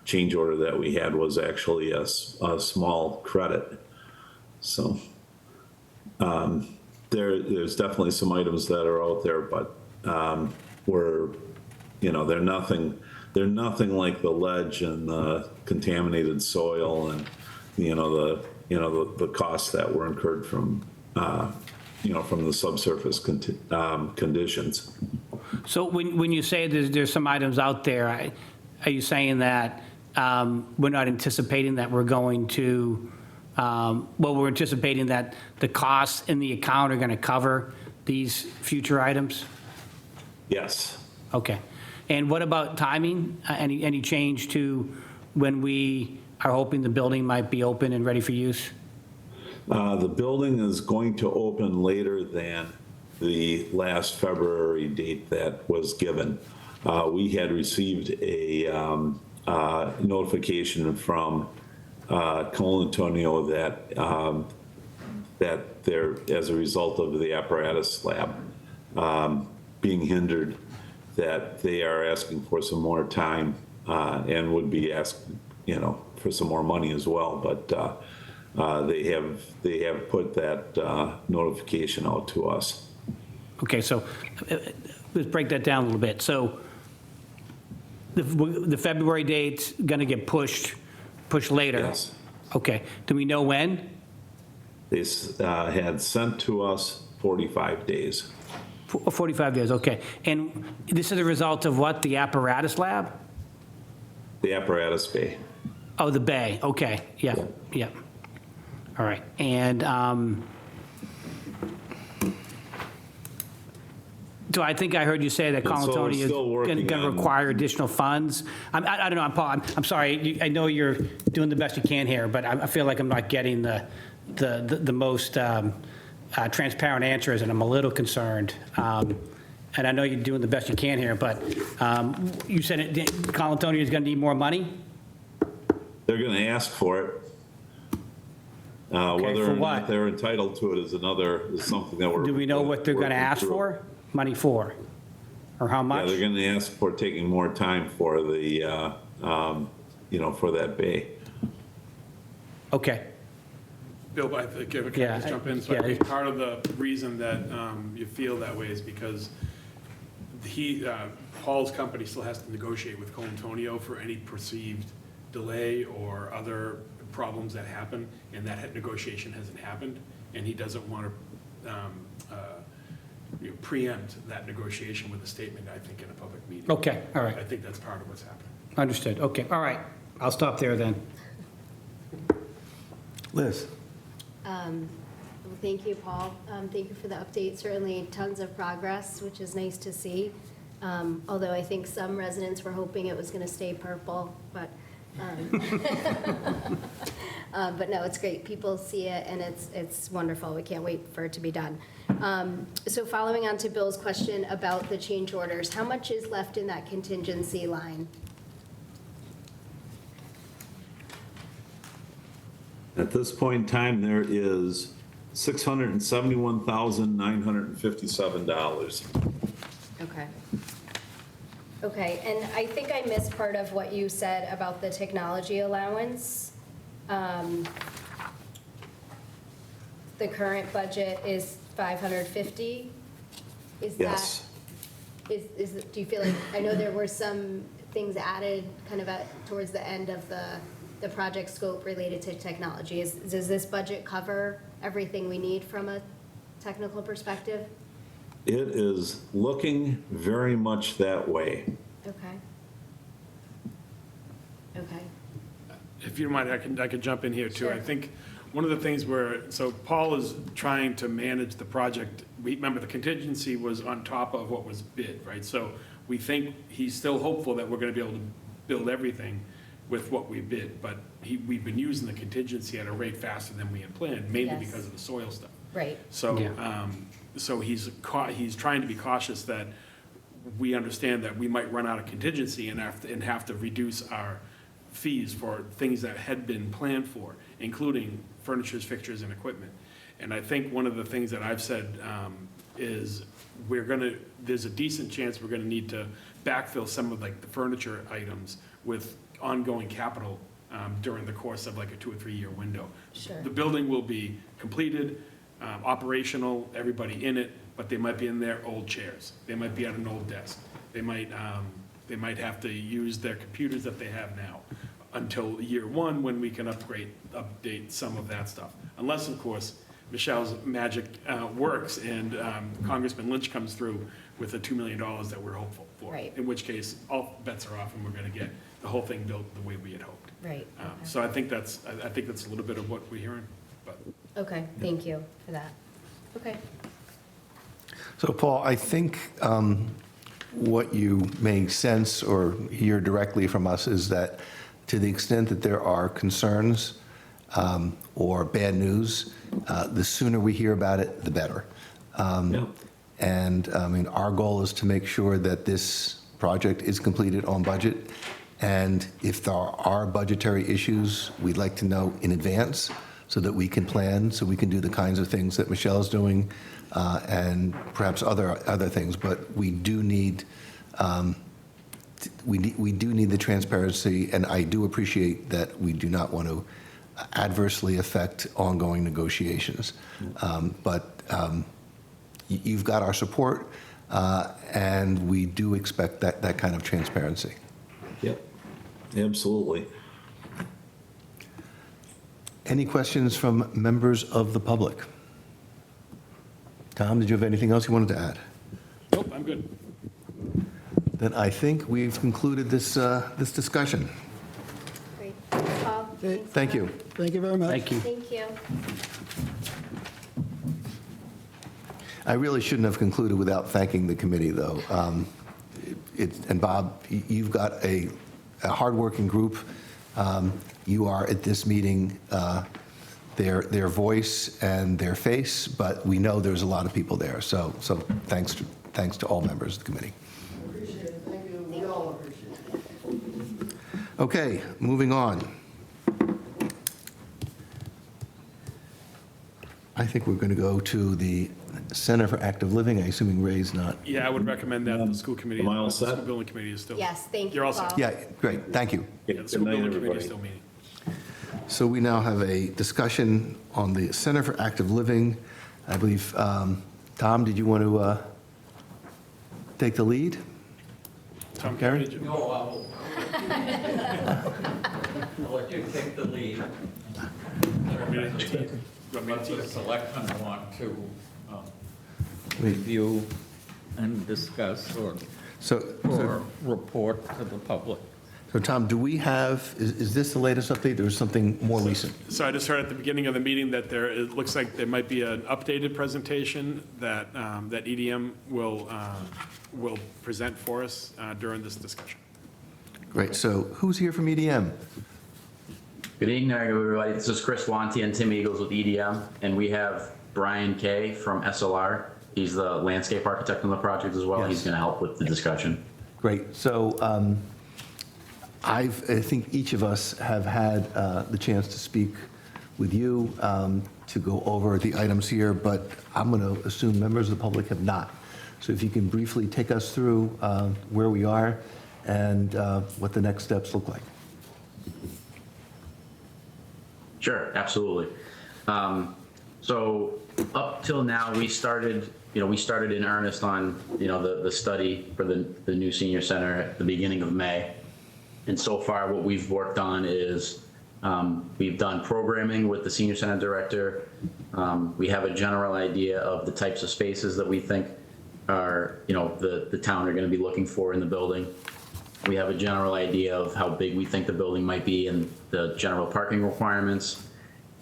change order that we had was actually a small credit. So there's definitely some items that are out there, but they're nothing like the ledge and the contaminated soil and the costs that were incurred from the subsurface conditions. So when you say there's some items out there, are you saying that we're not anticipating that we're going to, we're anticipating that the costs in the account are going to cover these future items? Yes. Okay. And what about timing? Any change to when we are hoping the building might be open and ready for use? The building is going to open later than the last February date that was given. We had received a notification from Colantonio that there, as a result of the apparatus lab being hindered, that they are asking for some more time and would be asking, for some more money as well. But they have put that notification out to us. Okay, so let's break that down a little bit. So the February date's going to get pushed later? Yes. Okay. Do we know when? They had sent to us 45 days. 45 days, okay. And this is a result of what, the apparatus lab? The apparatus bay. Oh, the bay, okay, yeah. All right, and so I think I heard you say that And so we're Colantonio is still working going to on- require additional funds. I don't know, Paul, I'm sorry, I know you're doing the best you can here, but I feel like I'm not getting the most transparent answers, and I'm a little concerned. and I know you're doing the best you can here, but you said Colantonio is going to need more money? They're going to ask for it. Whether for or what? not they're entitled to it is something that we're. Do we know what they're going to working ask through. for? Money for? Or how Yeah, much? they're going to ask for taking more time for the, for that bay. Okay. Bill, I think, can I Yeah, just jump in? So yeah. I think part of the reason that you feel that way is because Paul's company still has to negotiate with Colantonio for any perceived delay or other problems that happen, and that negotiation hasn't happened, and he doesn't want to preempt that negotiation with a statement, I think, in a public meeting. Okay, all right. I think that's part of what's happening. Understood. Okay, all right. I'll stop there then. Liz? Well, thank you, Paul. Thank you for the update. Certainly tons of progress, which is nice to see. Although I think some residents were hoping it was going to stay purple, but but no, it's great. People see it, and it's wonderful. We can't wait for it to be done. So following on to Bill's question about the change orders, how much is left in that contingency line? At this point in time, there is $671,957. Okay. Okay, and I think I missed part of what you said about the technology allowance. The current budget is 550? Is that? Yes. Do you feel like, I know there were some things added kind of towards the end of the project scope related to technology. Does this budget cover everything we need from a technical perspective? It is looking very much that way. Okay. Okay. If you don't mind, I could jump in here too. Sure. I think one of the things so Paul is trying to manage the project. Remember, the contingency was on top of what was bid, right? So we think he's still hopeful that we're gonna be able to build everything with what we bid, but we've been using the contingency at a rate faster than we had planned, mainly Yes. because of the soil stuff. Right. So, Yeah. so he's trying to be cautious that we understand that we might run out of contingency and have to reduce our fees for things that had been planned for, including furnitures, fixtures, and equipment. And I think one of the things that I've said is there's a decent chance we're gonna need to backfill some of like the furniture items with ongoing capital during the course of like a 2 or 3 year window. Sure. The building will be completed, operational, everybody in it, but they might be in their old chairs. They might be at an old desk. They might have to use their computers that they have now until year one, when we can update some of that stuff. Unless, of course, Michelle's magic works and Congressman Lynch comes through with the $2 million that we're hopeful for. Right. In which case, all bets are off and we're gonna get the whole thing built the way we had hoped. Right. Okay. So I think that's a little bit of what we're hearing, but. Okay, thank you for that. Okay. So, Paul, I think what you may sense or hear directly from us is that to the extent that there are concerns or bad news, the sooner we hear about it, the better. Yeah. And, I mean, our goal is to make sure that this project is completed on budget. And if there are budgetary issues, we'd like to know in advance so that we can plan, so we can do the kinds of things that Michelle's doing, and perhaps other things. But we do need, we do need the transparency, and I do appreciate that we do not want to adversely affect ongoing negotiations. But you've got our support, and we do expect that kind of transparency. Yep, absolutely. Any questions from members of the public? Tom, did you have anything else you wanted to add? Nope, I'm good. Then I think we've concluded this discussion. Great. Thanks, Paul. Okay. Thanks, Thank you. Thank you very much. Thank you. Thank you. I really shouldn't have concluded without thanking the committee, though. And Bob, you've got a hardworking group. You are at this meeting their voice and their face, but we know there's a lot of people there. So thanks thanks to all members of the committee. Appreciate it, thank you, we all appreciate it. Okay, moving on. I think we're going to go to the Center for Active Living. I'm assuming Ray's not. Yeah, I would recommend that the school committee, Am I all the set? school building committee is still. Yes, thank you, You're all set. Paul. Yeah, great, thank you. Yeah, the school Good night, building committee is everybody. still meeting. So we now have a discussion on the Center for Active Living. I believe, Tom, did you want to take the lead? Tom Karen? Carey, did you? No, I'll let you take the lead. Want me to- want me But to- the selectmen want to Wait. review and discuss or So, report to the public. so Tom, do we have, is this the latest update, or is something more recent? So I just heard at the beginning of the meeting that it looks like there might be an updated presentation that, that EDM will present for us during this discussion. Great, so who's here from EDM? Good evening, everybody. This is Chris Wanty and Tim Eagles with EDM, and we have Brian Kay from SLR. He's the landscape architect on the project as well. Yes. He's going to help with the discussion. Great, so I think each of us have had the chance to speak with you to go over the items here, but I'm going to assume members of the public have not. So if you can briefly take us through where we are and what the next steps look like. Sure, absolutely. So up till now, we started in earnest on, the study for the new senior center at the beginning of May. And so far, what we've worked on is we've done programming with the senior center director. We have a general idea of the types of spaces that we think are, the town are going to be looking for in the building. We have a general idea of how big we think the building might be and the general parking requirements.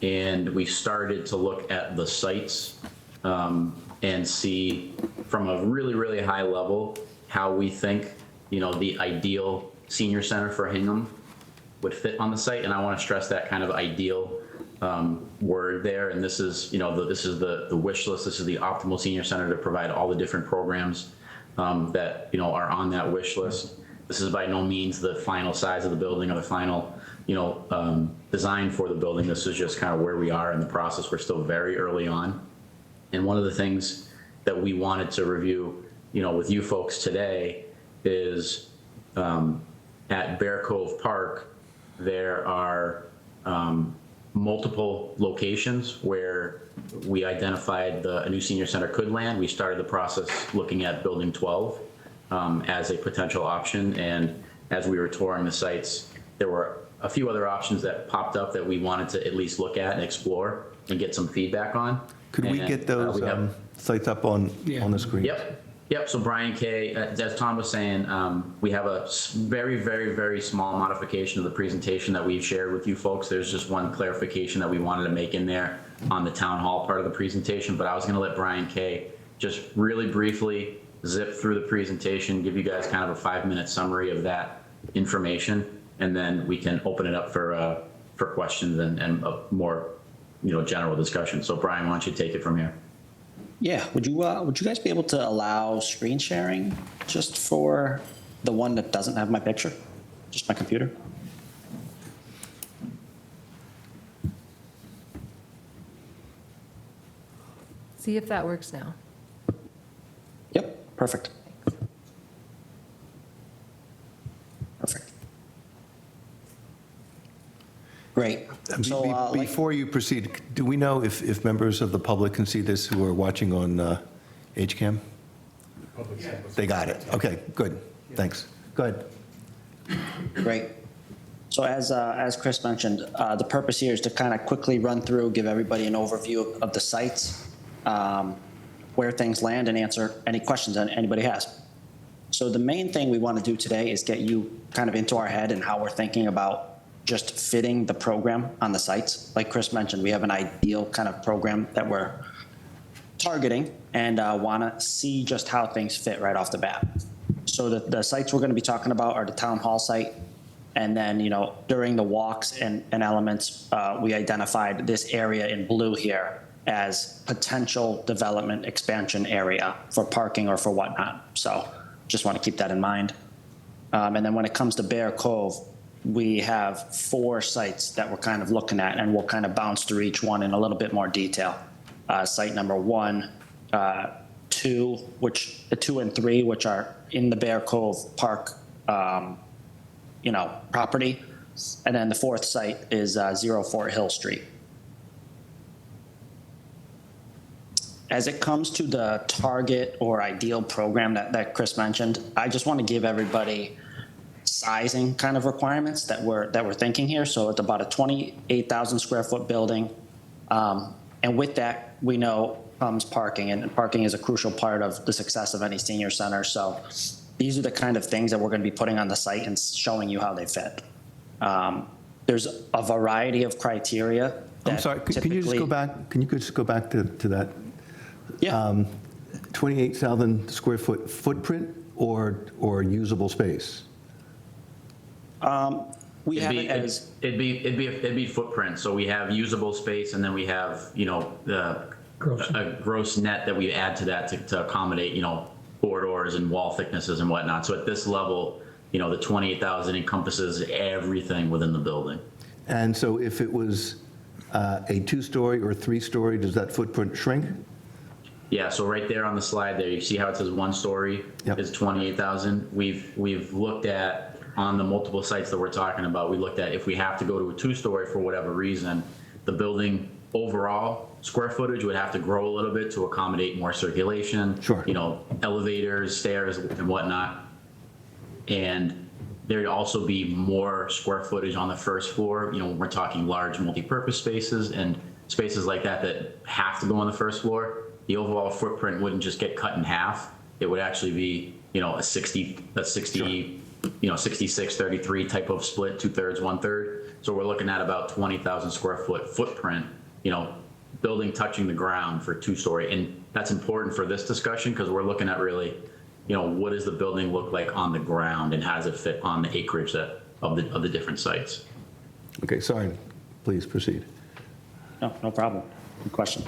And we started to look at the sites and see from a really, really high level how we think, the ideal senior center for Hingham would fit on the site. And I want to stress that kind of ideal word there. And this is, this is the wish list. This is the optimal senior center to provide all the different programs that, are on that wish list. This is by no means the final size of the building or the final, design for the building. This is just kind of where we are in the process. We're still very early on. And one of the things that we wanted to review, with you folks today is at Bear Cove Park, there are multiple locations where we identified a new senior center could land. We started the process looking at Building 12 as a potential option. And as we were touring the sites, there were a few other options that popped up that we wanted to at least look at and explore and get some feedback on. Could we And, get those we have- sites up on the screen? Yep. So Brian Kay, as Tom was saying, we have a very, very, very small modification of the presentation that we've shared with you folks. There's just one clarification that we wanted to make in there on the town hall part of the presentation, but I was going to let Brian Kay just really briefly zip through the presentation, give you guys kind of a 5-minute summary of that information, and then we can open it up for questions and a more general discussion. So Brian, why don't you take it from here? Yeah, would you guys be able to allow screen sharing just for the one that doesn't have my picture, just my computer? See if that works now. Yep, perfect. Perfect. Great. So, Before you proceed, do we know if members of the public can see this who are watching on HCAM? They got it. Okay, good. Thanks. Go ahead. Great. So as Chris mentioned, the purpose here is to kind of quickly run through, give everybody an overview of the sites, where things land, and answer any questions that anybody has. So the main thing we want to do today is get you kind of into our head and how we're thinking about just fitting the program on the sites. Like Chris mentioned, we have an ideal kind of program that we're targeting and want to see just how things fit right off the bat. So the sites we're going to be talking about are the town hall site. And then, during the walks and elements, we identified this area in blue here as potential development expansion area for parking or for whatnot. So just want to keep that in mind. And then when it comes to Bear Cove, we have 4 sites that we're kind of looking at, and we'll kind of bounce through each one in a little bit more detail. Site number 1, 2, 2 and 3, which are in the Bear Cove Park, property. And then the 4th site is 04 Hill Street. As it comes to the target or ideal program that Chris mentioned, I just want to give everybody sizing kind of requirements that we're thinking here. So it's about a 28,000 square foot building. And with that, we know comes parking, and parking is a crucial part of the success of any senior center. So these are the kind of things that we're going to be putting on the site and showing you how they fit. There's a variety of criteria. I'm sorry, can you just go back? Can you just go back to that? Yeah. 28,000 square foot footprint or usable space? We have it as it'd be footprint. So we have usable space, and then we have a gross net that we add to that to accommodate corridors and wall thicknesses and whatnot. So at this level, the 28,000 encompasses everything within the building. And so if it was a 2-story or 3-story, does that footprint shrink? Yeah, so right there on the slide there, you see how it says 1 story is 28,000. We've looked at, on the multiple sites that we're talking about, we looked at if we have to go to a 2-story for whatever reason, the building overall square footage would have to grow a little bit to accommodate more circulation. Sure. Elevators, stairs, and whatnot. And there'd also be more square footage on the first floor. When we're talking large multi-purpose spaces and spaces like that have to go on the first floor. The overall footprint wouldn't just get cut in half. It would actually be, a 66-33 type of split, 2/3, 1/3. So we're looking at about 20,000 square foot footprint, building touching the ground for 2-story. And that's important for this discussion because we're looking at really, what does the building look like on the ground and how does it fit on the acreage of the different sites? Okay, sorry. Please proceed. No problem. Good question.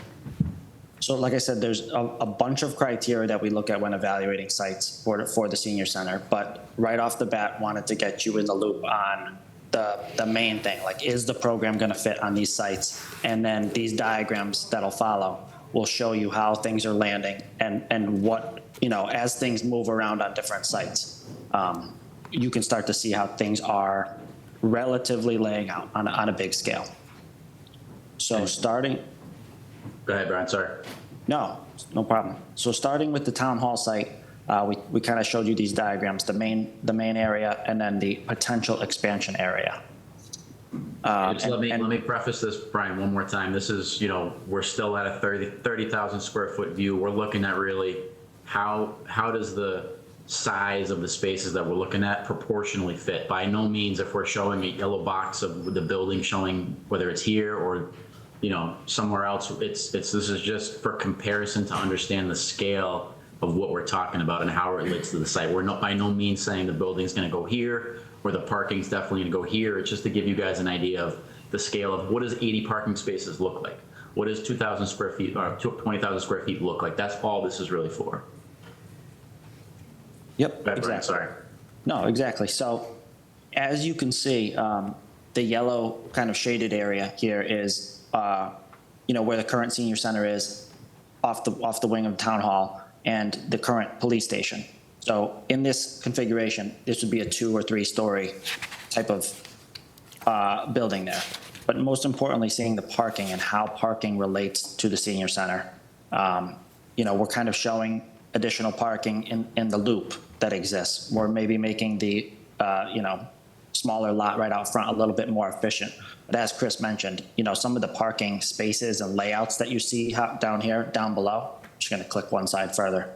So like I said, there's a bunch of criteria that we look at when evaluating sites for the senior center, but right off the bat, wanted to get you in the loop on the main thing, like is the program going to fit on these sites? And then these diagrams that'll follow will show you how things are landing and what, as things move around on different sites, you can start to see how things are relatively laying out on a big scale. So starting... Go ahead, Brian, sorry. No problem. So starting with the town hall site, we kind of showed you these diagrams, the main area and then the potential expansion area. Let me preface this, Brian, one more time. This is, we're still at a 30,000 square foot view. We're looking at really how does the size of the spaces that we're looking at proportionally fit. By no means, if we're showing a yellow box of the building showing whether it's here or somewhere else, this is just for comparison to understand the scale of what we're talking about and how it relates to the site. We're not by no means saying the building's going to go here or the parking's definitely going to go here. It's just to give you guys an idea of the scale of what does 80 parking spaces look like? What does 2,000 square feet or 20,000 square feet look like? That's all this is really for. Yep, exactly. Sorry. No, exactly. So as you can see, the yellow kind of shaded area here is where the current senior center is off the wing of town hall and the current police station. So in this configuration, this would be a 2 or 3-story type of building there. But most importantly, seeing the parking and how parking relates to the senior center. We're kind of showing additional parking in the loop that exists. We're maybe making the, smaller lot right out front a little bit more efficient. But as Chris mentioned, some of the parking spaces and layouts that you see down below, I'm just going to click one side further.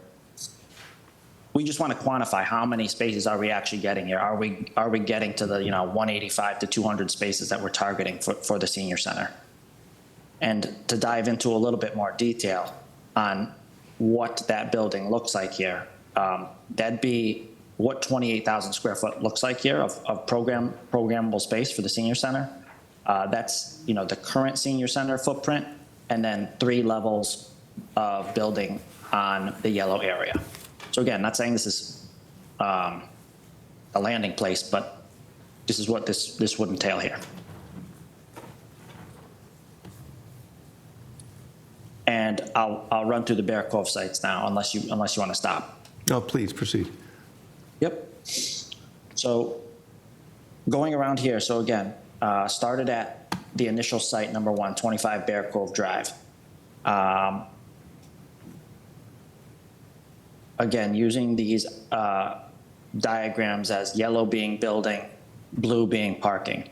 We just want to quantify how many spaces are we actually getting here. Are we getting to the 185 to 200 spaces that we're targeting for the senior center? And to dive into a little bit more detail on what that building looks like here, that'd be what 28,000 square foot looks like here of programmable space for the senior center. That's the current senior center footprint and then 3 levels of building on the yellow area. So again, not saying this is a landing place, but this is what this would entail here. And I'll run through the Bear Cove sites now, unless you want to stop. No, please proceed. Yep. So going around here, so again, started at the initial site, number 1, 25 Bear Cove Drive. Again, using these diagrams as yellow being building, blue being parking.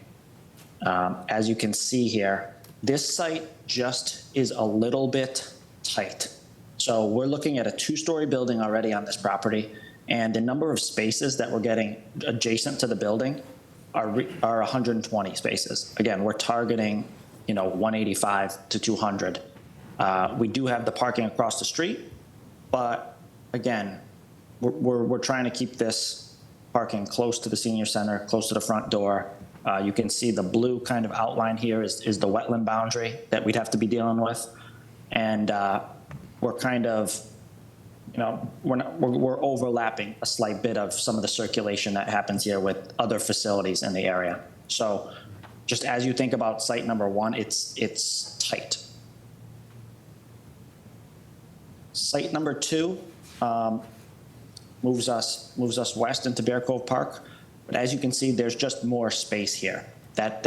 As you can see here, this site just is a little bit tight. So we're looking at a 2-story building already on this property, and the number of spaces that we're getting adjacent to the building are 120 spaces. Again, we're targeting, 185 to 200. We do have the parking across the street, but again, we're trying to keep this parking close to the senior center, close to the front door. You can see the blue kind of outline here is the wetland boundary that we'd have to be dealing with. And we're kind of, we're overlapping a slight bit of some of the circulation that happens here with other facilities in the area. So just as you think about site number 1, it's tight. Site number 2 moves us west into Bear Cove Park. But as you can see, there's just more space here. That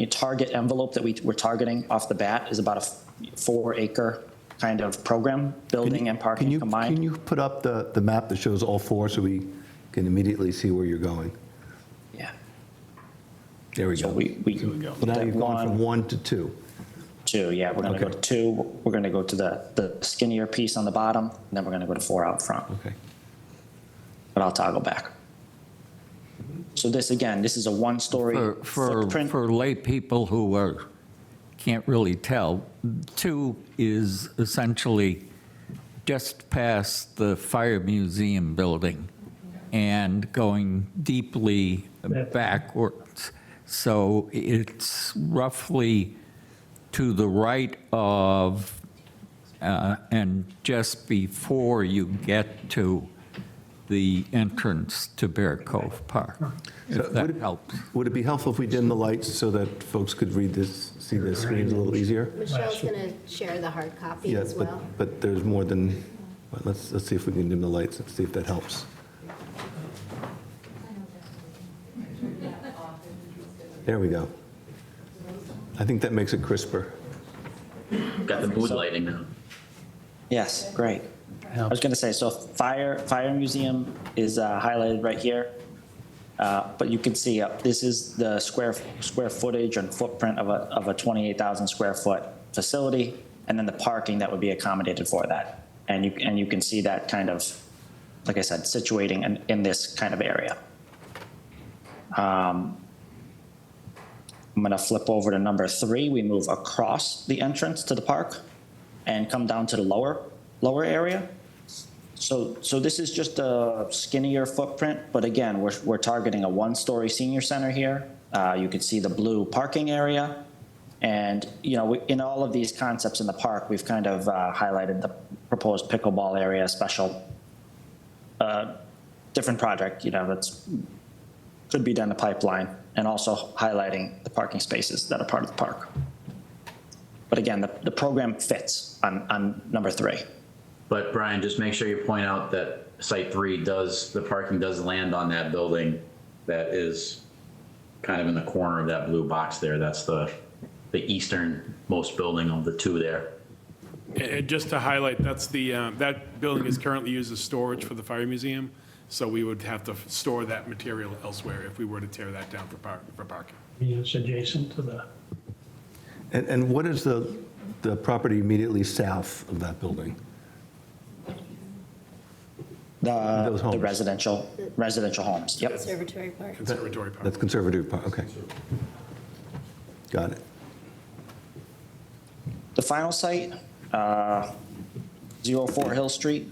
target envelope that we're targeting off the bat is about a 4-acre kind of program, building and parking combined. Can you put up the map that shows all 4 so we can immediately see where you're going? Yeah. There we go. So we Well, now you've gone from 1 to 2. 2, yeah. We're going to go to 2. We're going to go to the skinnier piece on the bottom, and then we're going to go to 4 out front. Okay. But I'll toggle back. So this, again, this is a 1-story footprint. For lay people who can't really tell, 2 is essentially just past the Fire Museum building and going deeply backwards. So it's roughly to the right of and just before you get to the entrance to Bear Cove Park, if that helps. Would it be helpful if we dim the lights so that folks could read this, see the screens a little easier? Michelle's going to share the hard copy as Yes, well. but there's more than, well, let's see if we can dim the lights and see if that helps. There we go. I think that makes it crisper. Got the mood lighting now. Yes, great. I was going to say, so Fire Museum is highlighted right here. But you can see this is the square footage and footprint of a 28,000 square foot facility, and then the parking that would be accommodated for that. And you can see that kind of, like I said, situating in this kind of area. I'm going to flip over to number 3. We move across the entrance to the park and come down to the lower area. So this is just a skinnier footprint, but again, we're targeting a 1-story senior center here. You can see the blue parking area. And, in all of these concepts in the park, we've kind of highlighted the proposed pickleball area, special, different project, that's could be down the pipeline, and also highlighting the parking spaces that are part of the park. But again, the program fits on number 3. But Brian, just make sure you point out that Site 3 the parking does land on that building that is kind of in the corner of that blue box there. That's the easternmost building of the 2 there. And just to highlight, that's that building is currently used as storage for the Fire Museum, so we would have to store that material elsewhere if we were to tear that down for parking. It's adjacent to the... And what is the property immediately south of that building? The residential homes. Yep. Conservatory Park. Conservatory Park. That's Conservatory Park, okay. Got it. The final site, 04 Hill Street.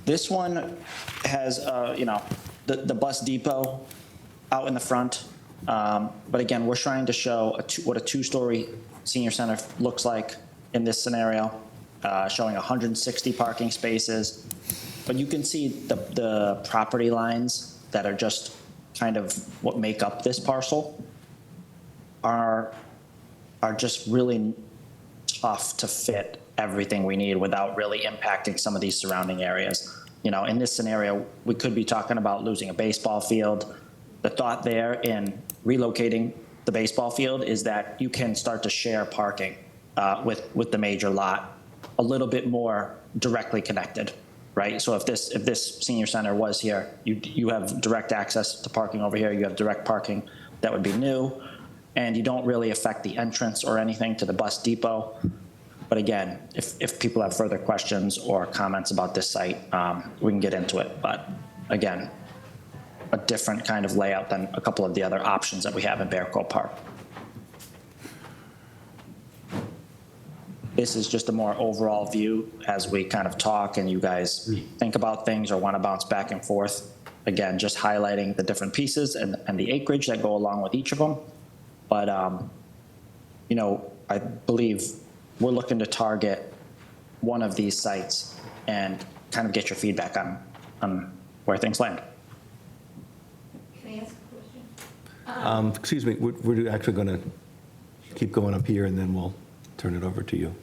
This one has, the bus depot out in the front. But again, we're trying to show what a 2-story senior center looks like. in this scenario, showing 160 parking spaces. But you can see the property lines that are just kind of what make up this parcel are just really tough to fit everything we need without really impacting some of these surrounding areas. You know, in this scenario, we could be talking about losing a baseball field. The thought there in relocating the baseball field is that you can start to share parking with the major lot a little bit more directly connected, right? So if this senior center was here, you have direct access to parking over here. You have direct parking that would be new, and you don't really affect the entrance or anything to the bus depot. But again, if people have further questions or comments about this site, we can get into it. But again, a different kind of layout than a couple of the other options that we have in Bear Cove Park. This is just a more overall view as we kind of talk and you guys think about things or want to bounce back and forth. Again, just highlighting the different pieces and the acreage that go along with each of them. But, you know, I believe we're looking to target one of these sites and kind of get your feedback on where things land. Can I ask a question? Excuse me, we're actually going to keep going up here, and then we'll turn it over to you.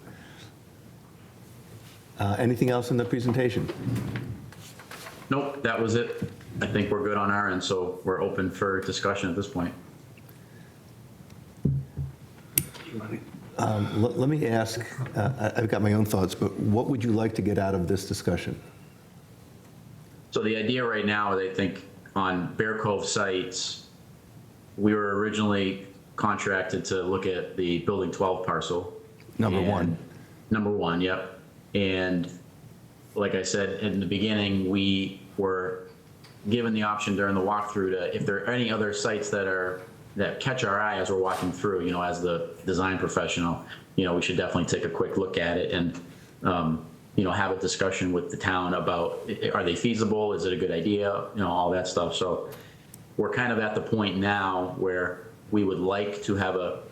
Anything else in the presentation? Nope, that was it. I think we're good on our end, so we're open for discussion at this point. Let me ask, I've got my own thoughts, but what would you like to get out of this discussion? So the idea right now, I think, on Bear Cove sites, we were originally contracted to look at the Building 12 parcel. Number one. Number one, yep. And like I said in the beginning, we were given the option during the walkthrough to, if there are any other sites that catch our eye as we're walking through, you know, as the design professional, you know, we should definitely take a quick look at it and, you know, have a discussion with the town about, are they feasible? Is it a good idea? You know, all that stuff. So we're kind of at the point now where we would like to have a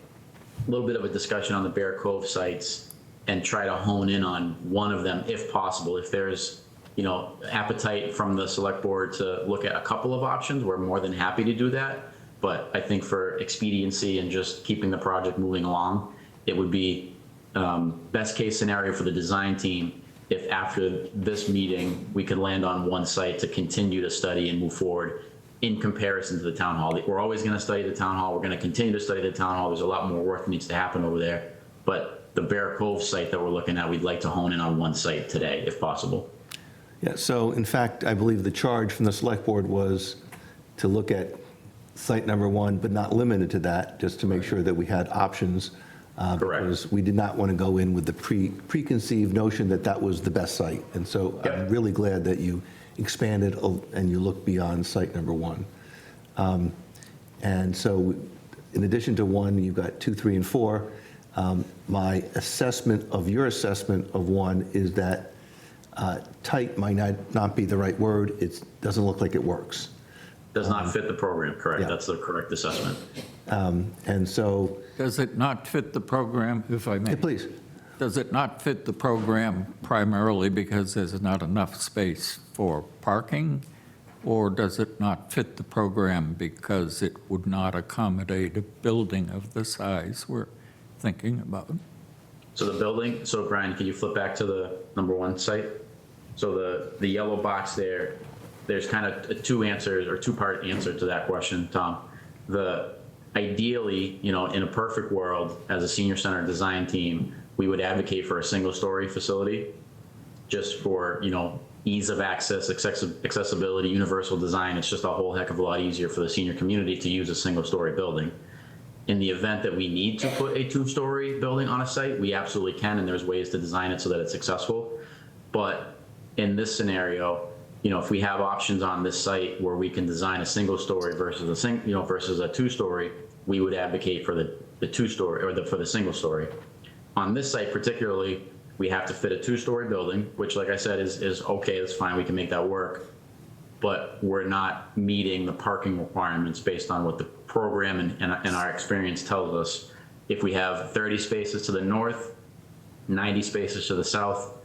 little bit of a discussion on the Bear Cove sites and try to hone in on one of them if possible. If there's, you know, appetite from the select board to look at a couple of options, we're more than happy to do that. But I think for expediency and just keeping the project moving along, it would be best case scenario for the design team if after this meeting, we could land on one site to continue to study and move forward in comparison to the town hall. We're always going to study the town hall. We're going to continue to study the town hall. There's a lot more work that needs to happen over there. But the Bear Cove site that we're looking at, we'd like to hone in on one site today, if possible. Yeah, so in fact, I believe the charge from the select board was to look at site number one, but not limited to that, just to make sure that we had options. Because we did not want to go in with the preconceived notion that that was the best site. And so I'm really glad that you expanded and you looked beyond site number one. And so in addition to one, you've got 2, 3, and 4. My assessment of your assessment of one is that tight might not be the right word. It doesn't look like it works. Does not fit the program, correct. Yeah. That's the correct assessment. And so... Does it not fit the program, if I may? Yeah, please. Does it not fit the program primarily because there's not enough space for parking? Or does it not fit the program because it would not accommodate a building of the size we're thinking about? So the building, so Brian, can you flip back to the number one site? So the yellow box there, there's kind of a two-part answer to that question, Tom. Ideally, you know, in a perfect world, as a senior center design team, we would advocate for a single-story facility just for, you know, ease of access, accessibility, universal design. It's just a whole heck of a lot easier for the senior community to use a single-story building. In the event that we need to put a two-story building on a site, we absolutely can, and there's ways to design it so that it's successful. But in this scenario, you know, if we have options on this site where we can design a single-story versus a two-story, we would advocate for the two-story or for the single-story. On this site particularly, we have to fit a two-story building, which, like I said, is okay. That's fine. We can make that work. But we're not meeting the parking requirements based on what the program and our experience tells us. If we have 30 spaces to the north 90 spaces to the south.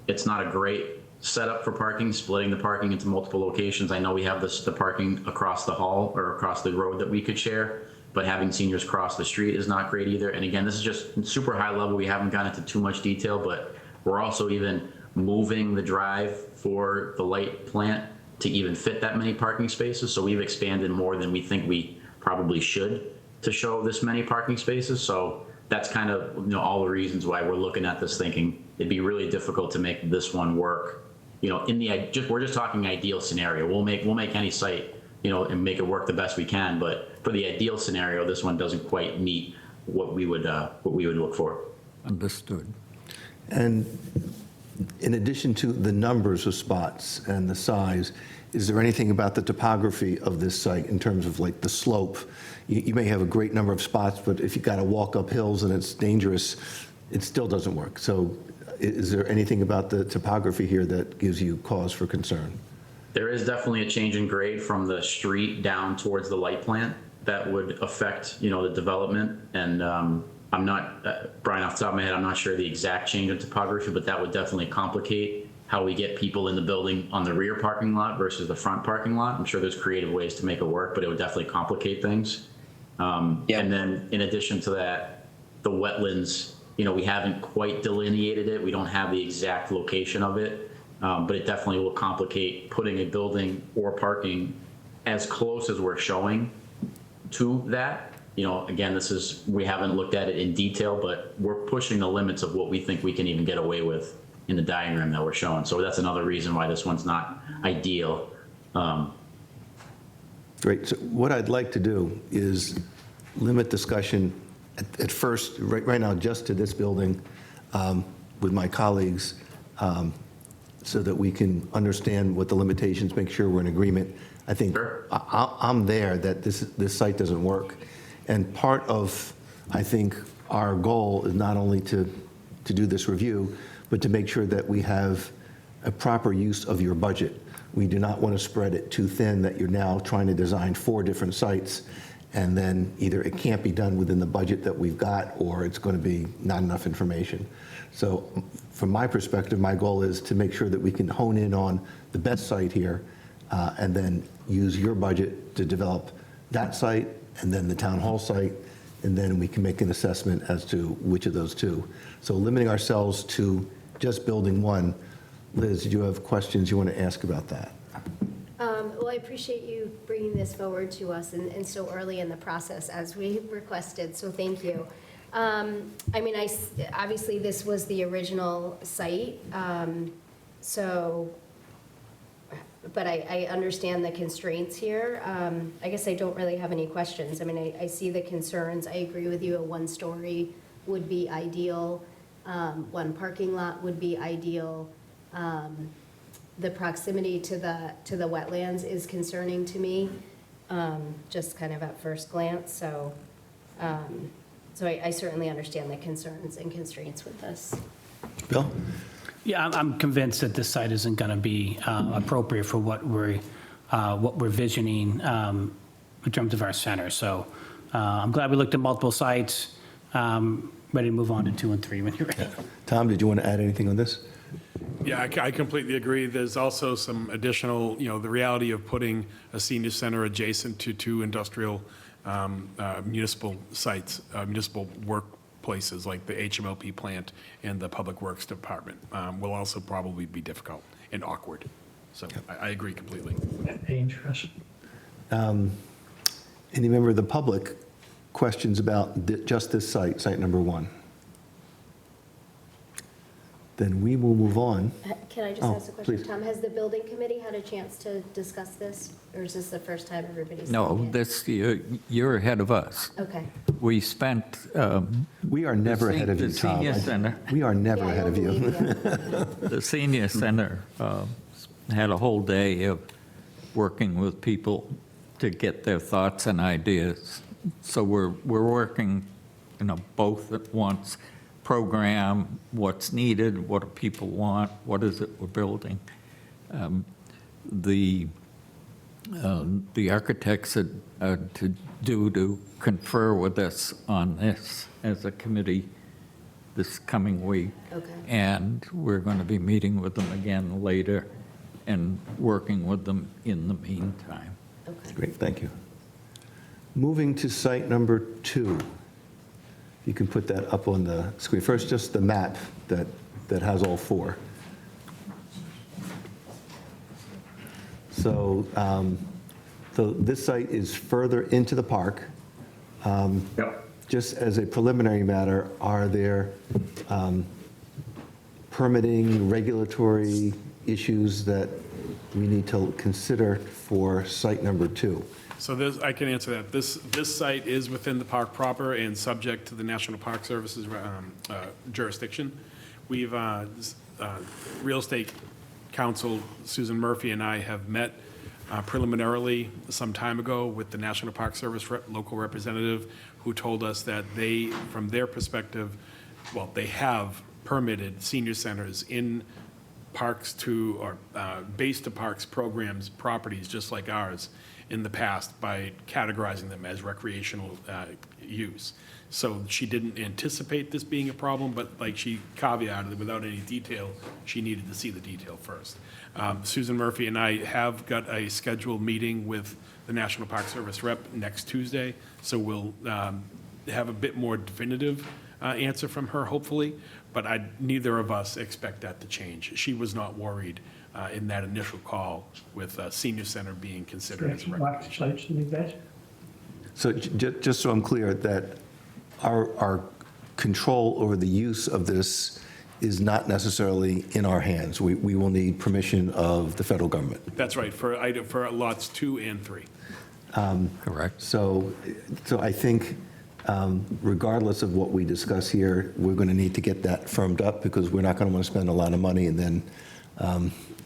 It's not a great setup for parking, splitting the parking into multiple locations. I know we have the parking across the hall or across the road that we could share, but having seniors cross the street is not great either. And again, this is just super high level. We haven't gone into too much detail, but we're also even moving the drive for the light plant to even fit that many parking spaces. So we've expanded more than we think we probably should to show this many parking spaces. So that's kind of, all the reasons why we're looking at this thinking it'd be really difficult to make this one work. We're just talking ideal scenario. We'll make any site, and make it work the best we can. But for the ideal scenario, this one doesn't quite meet what we would look for. Understood. And in addition to the numbers of spots and the size, is there anything about the topography of this site in terms of like the slope? You may have a great number of spots, but if you got to walk up hills and it's dangerous, it still doesn't work. So is there anything about the topography here that gives you cause for concern? There is definitely a change in grade from the street down towards the light plant that would affect, the development. And I'm not, Brian, off the top of my head, I'm not sure the exact change in topography, but that would definitely complicate how we get people in the building on the rear parking lot versus the front parking lot. I'm sure there's creative ways to make it work, but it would definitely complicate things. And then in addition to that, the wetlands, we haven't quite delineated it. We don't have the exact location of it, but it definitely will complicate putting a building or parking as close as we're showing to that. Again, we haven't looked at it in detail, but we're pushing the limits of what we think we can even get away with in the diagram that we're showing. So that's another reason why this one's not ideal. Great. So what I'd like to do is limit discussion at first, right now, just to this building with my colleagues so that we can understand what the limitations, make sure we're in agreement. I think I'm there that this site doesn't work. And part of, I think, our goal is not only to do this review, but to make sure that we have a proper use of your budget. We do not want to spread it too thin that you're now trying to design 4 different sites, and then either it can't be done within the budget that we've got, or it's going to be not enough information. So from my perspective, my goal is to make sure that we can hone in on the best site here, and then use your budget to develop that site, and then the town hall site, and then we can make an assessment as to which of those two. So limiting ourselves to just building one. Liz, did you have questions you want to ask about that? Well, I appreciate you bringing this forward to us and so early in the process as we requested, so thank you. Obviously, this was the original site, but I understand the constraints here. I guess I don't really have any questions. I see the concerns. I agree with you, a 1-story would be ideal. 1 parking lot would be ideal. The proximity to the wetlands is concerning to me, just kind of at first glance. So I certainly understand the concerns and constraints with this. Bill? Yeah, I'm convinced that this site isn't going to be appropriate for what we're visioning in terms of our center. So I'm glad we looked at multiple sites. Ready to move on to 2 and 3 when you're ready. Tom, did you want to add anything on this? Yeah, I completely agree. There's also some additional, the reality of putting a senior center adjacent to 2 industrial municipal sites, municipal workplaces like the HMLP plant and the Public Works Department will also probably be difficult and awkward. So I agree completely. Dangerous. Any member of the public questions about just this site, site number 1? Then we will move on. Can I just ask a question, Tom? Has the building committee had a chance to discuss this, or is this the first time everybody's seen it? You're ahead of us. Okay. We spent. We are never ahead of you, Tom. Senior center. We are never ahead of you. The senior center had a whole day of working with people to get their thoughts and ideas. So we're working, both at once. Program, what's needed, what do people want, what is it we're building. The architects had to confer with us on this as a committee this coming week. Okay. And we're going to be meeting with them again later and working with them in the meantime. Okay. Great, thank you. Moving to site number 2. You can put that up on the screen. First, just the map that has all 4. So, so this site is further into the park. Yep. Just as a preliminary matter, are there permitting, regulatory issues that we need to consider for site number 2? So this, I can answer that. This site is within the park proper and subject to the National Park Service's jurisdiction. We've, Real Estate Council, Susan Murphy and I have met preliminarily some time ago with the National Park Service local representative, who told us that they, from their perspective, well, they have permitted senior centers in parks to, or base to parks programs, properties just like ours in the past by categorizing them as recreational use. So she didn't anticipate this being a problem, but like she caveated, without any detail, she needed to see the detail first. Susan Murphy and I have got a scheduled meeting with the National Park Service rep next Tuesday, so we'll have a bit more definitive answer from her, hopefully, but neither of us expect that to change. She was not worried in that initial call with senior center being considered as a recreation. So just so I'm clear, that our control over the use of this is not necessarily in our hands. We will need permission of the federal government. That's right, for lots 2 and 3. Correct. So I think regardless of what we discuss here, we're going to need to get that firmed up, because we're not going to want to spend a lot of money and then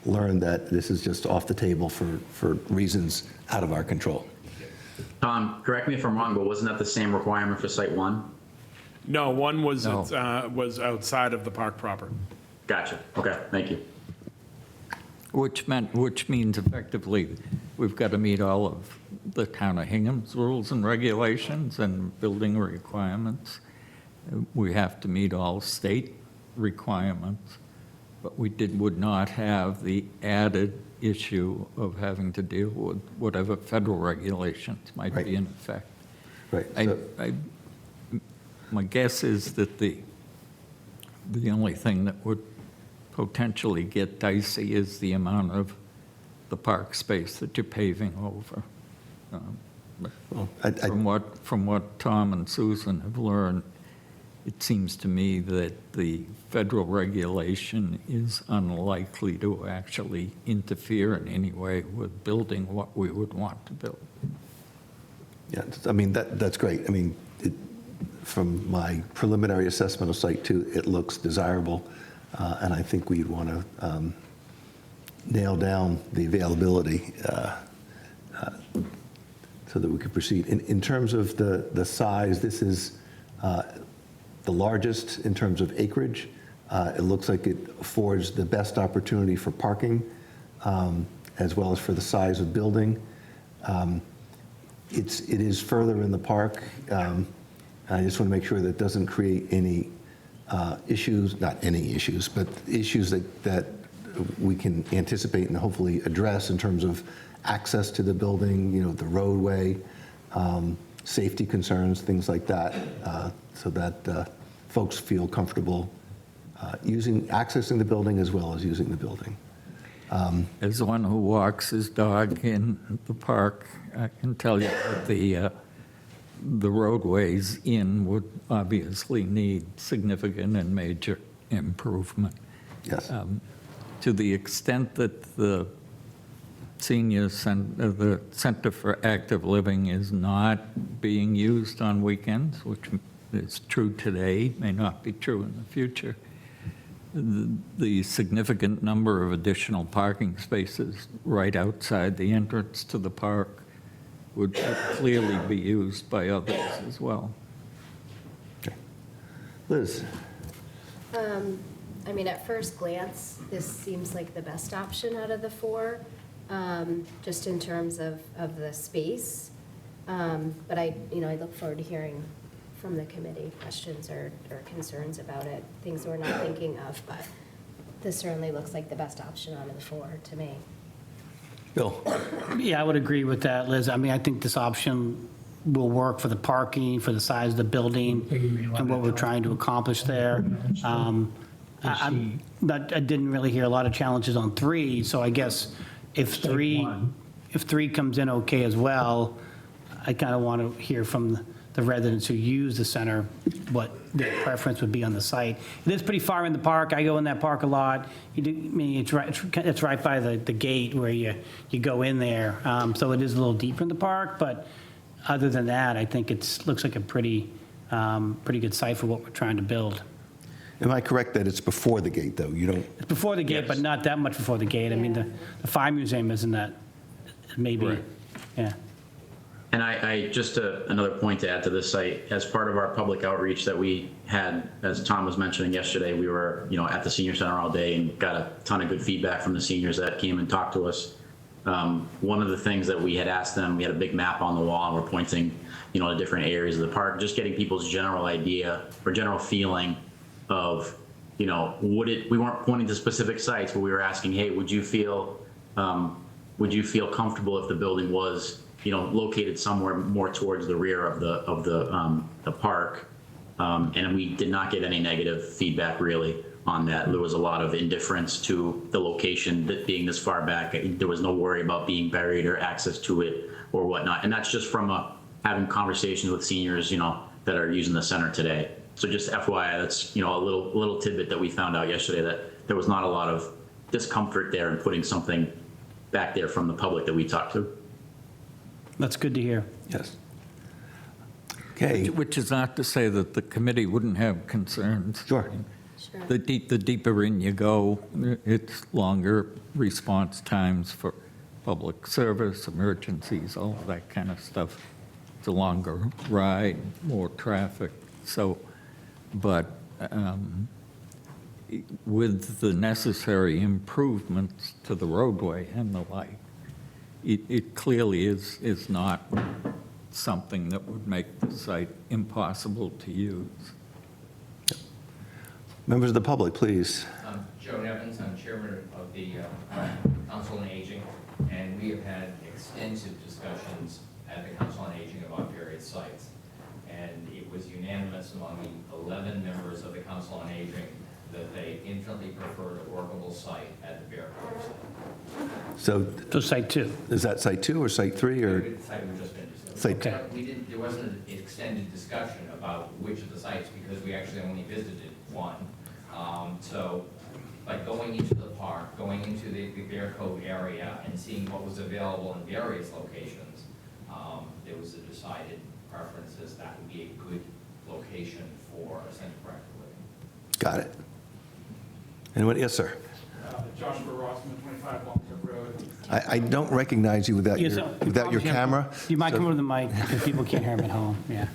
learn that this is just off the table for reasons out of our control. Tom, correct me if I'm wrong, but wasn't that the same requirement for Site 1? No, one was No. was outside of the park proper. Gotcha. Okay, thank you. Which means effectively, we've got to meet all of the town of Hingham's rules and regulations and building requirements. We have to meet all state requirements, but we would not have the added issue of having to deal with whatever federal regulations might be in effect. Right. My guess is that the only thing that would potentially get dicey is the amount of the park space that you're paving over. From what Tom and Susan have learned, it seems to me that the federal regulation is unlikely to actually interfere in any way with building what we would want to build. Yeah, I mean, that's great. I mean, from my preliminary assessment of Site 2, it looks desirable, and I think we'd want to nail down the availability so that we could proceed. In terms of the size, this is the largest in terms of acreage. It looks like it affords the best opportunity for parking, as well as for the size of building. It is further in the park. I just want to make sure that it doesn't create any issues, not any issues, but issues that we can anticipate and hopefully address in terms of access to the building, the roadway, safety concerns, things like that, so that folks feel comfortable accessing the building as well as using the building. As one who walks his dog in the park, I can tell you that the roadways in would obviously need significant and major improvement. Yes. To the extent that the the Center for Active Living is not being used on weekends, which is true today, may not be true in the future, the significant number of additional parking spaces right outside the entrance to the park would clearly be used by others as well. Okay. Liz? I mean, at first glance, this seems like the best option out of the 4, just in terms of the space. But I look forward to hearing from the committee, questions or concerns about it, things we're not thinking of, but this certainly looks like the best option out of the four to me. Bill? Yeah, I would agree with that, Liz. I mean, I think this option will work for the parking, for the size of the building, and what we're trying to accomplish there. I didn't really hear a lot of challenges on 3, so I guess if 3 comes in okay as well, I kind of want to hear from the residents who use the center what their preference would be on the site. It is pretty far in the park. I go in that park a lot. It's right by the gate where you go in there. So it is a little deeper in the park, but other than that, I think it looks like a pretty good site for what we're trying to build. Am I correct that it's before the gate, though? You don't? It's before the gate, but not that much before the gate. I mean, the Fire Museum isn't that, maybe, yeah. And I just another point to add to this site, as part of our public outreach that we had, as Tom was mentioning yesterday, we were at the senior center all day and got a ton of good feedback from the seniors that came and talked to us. One of the things that we had asked them, we had a big map on the wall and we're pointing to different areas of the park, just getting people's general idea or general feeling of we weren't pointing to specific sites, but we were asking, hey, would you feel comfortable if the building was located somewhere more towards the rear of the park, and we did not get any negative feedback really on that. There was a lot of indifference to the location that being this far back. There was no worry about being buried or access to it or whatnot, and that's just from having conversations with seniors that are using the center today. So just FYI, that's a little tidbit that we found out yesterday, that there was not a lot of discomfort there in putting something back there from the public that we talked to. That's good to hear. Yes. Okay. Which is not to say that the committee wouldn't have concerns. Sure. The deeper in you go, it's longer response times for public service, emergencies, all of that kind of stuff. It's a longer ride, more traffic. So, but with the necessary improvements to the roadway and the like, it clearly is not something that would make the site impossible to use. Members of the public, please. I'm Joe Nevins. I'm chairman of the Council on Aging, and we have had extensive discussions at the Council on Aging about various sites. And it was unanimous among the 11 members of the Council on Aging that they infinitely preferred a workable site at the Bear Cove site. So site 2. Is that site 2 or site 3 or? The site we just finished. Site 2. There wasn't an extended discussion about which of the sites because we actually only visited one. So, like going into the park, going into the Bear Cove area and seeing what was available in various locations, there was a decided preference as that would be a good location for a center for active living. Got it. Anyone? Yes, sir. Joshua Rossman, 25 Longcliff Road. I don't recognize you without your camera. You might come over the mic because people can't hear him at home, yeah.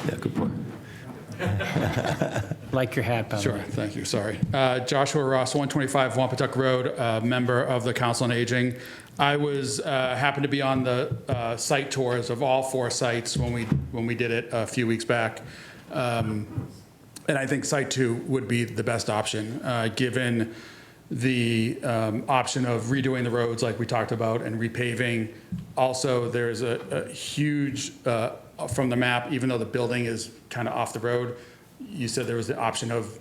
Yeah, good point. Like your hat, by the Sure, way. thank you, sorry. Joshua Ross, 125 Wampatuck Road, member of the Council on Aging. I was happened to be on the site tours of all 4 sites when we did it a few weeks back. And I think Site 2 would be the best option, given the option of redoing the roads like we talked about and repaving. Also, there's a huge, from the map, even though the building is kind of off the road, you said there was the option of,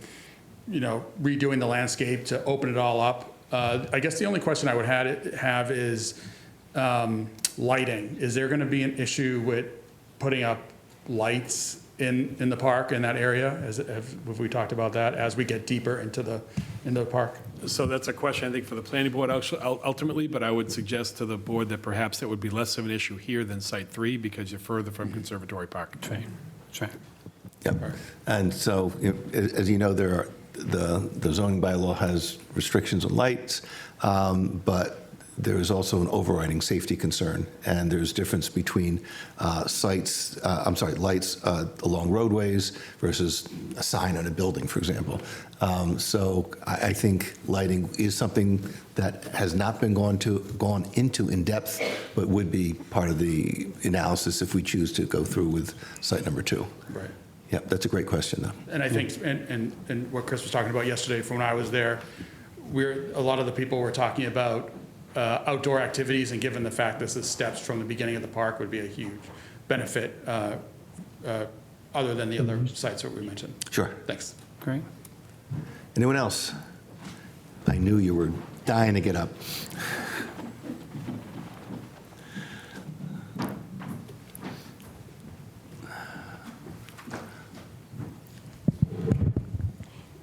redoing the landscape to open it all up. I guess the only question I would have is lighting. Is there going to be an issue with putting up lights in the park in that area? Have we talked about that as we get deeper into the park? So that's a question, I think, for the planning board ultimately, but I would suggest to the board that perhaps that would be less of an issue here than Site 3 because you're further from Conservatory Park. That's right. Yep. And so, as you know, there are the zoning bylaw has restrictions on lights, but there is also an overriding safety concern, and there's difference between lights along roadways versus a sign on a building, for example. So I think lighting is something that has not been gone into in depth, but would be part of the analysis if we choose to go through with site number 2. Right. Yep, that's a great question, though. And I think, and what Chris was talking about yesterday from when I was there, a lot of the people were talking about outdoor activities, and given the fact this is steps from the beginning of the park would be a huge benefit other than the other sites that we mentioned. Sure. Thanks. Great. Anyone else? I knew you were dying to get up.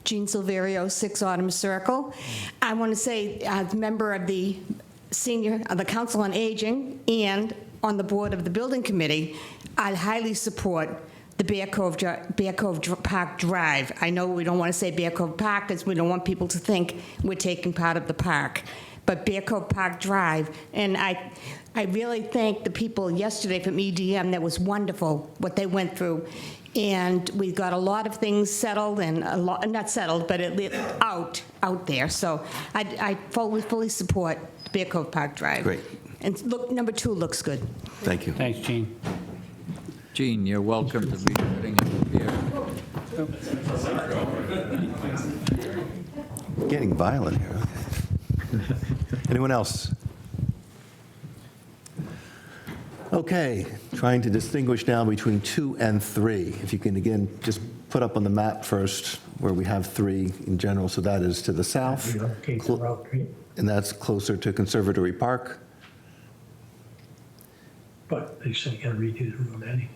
Jean Silverio, 6 Autumn Circle. I want to say, as a member of the Council on Aging and on the board of the Building Committee, I highly support the Bear Cove Park Drive. I know we don't want to say Bear Cove Park because we don't want people to think we're taking part of the park, but Bear Cove Park Drive. And I really thank the people yesterday from EDM. That was wonderful what they went through. And we got a lot of things settled, and not settled, but out there. So I fully support Bear Cove Park Drive. Great. And look, number 2 looks good. Thank you. Thanks, Gene. Gene, you're welcome to be sitting in here. Getting violent here. Anyone else? Okay, trying to distinguish now between 2 and 3. If you can, again, just put up on the map first where we have 3 in general. So that is to the south, and that's closer to Conservatory Park. But they say you gotta redo the road anyway.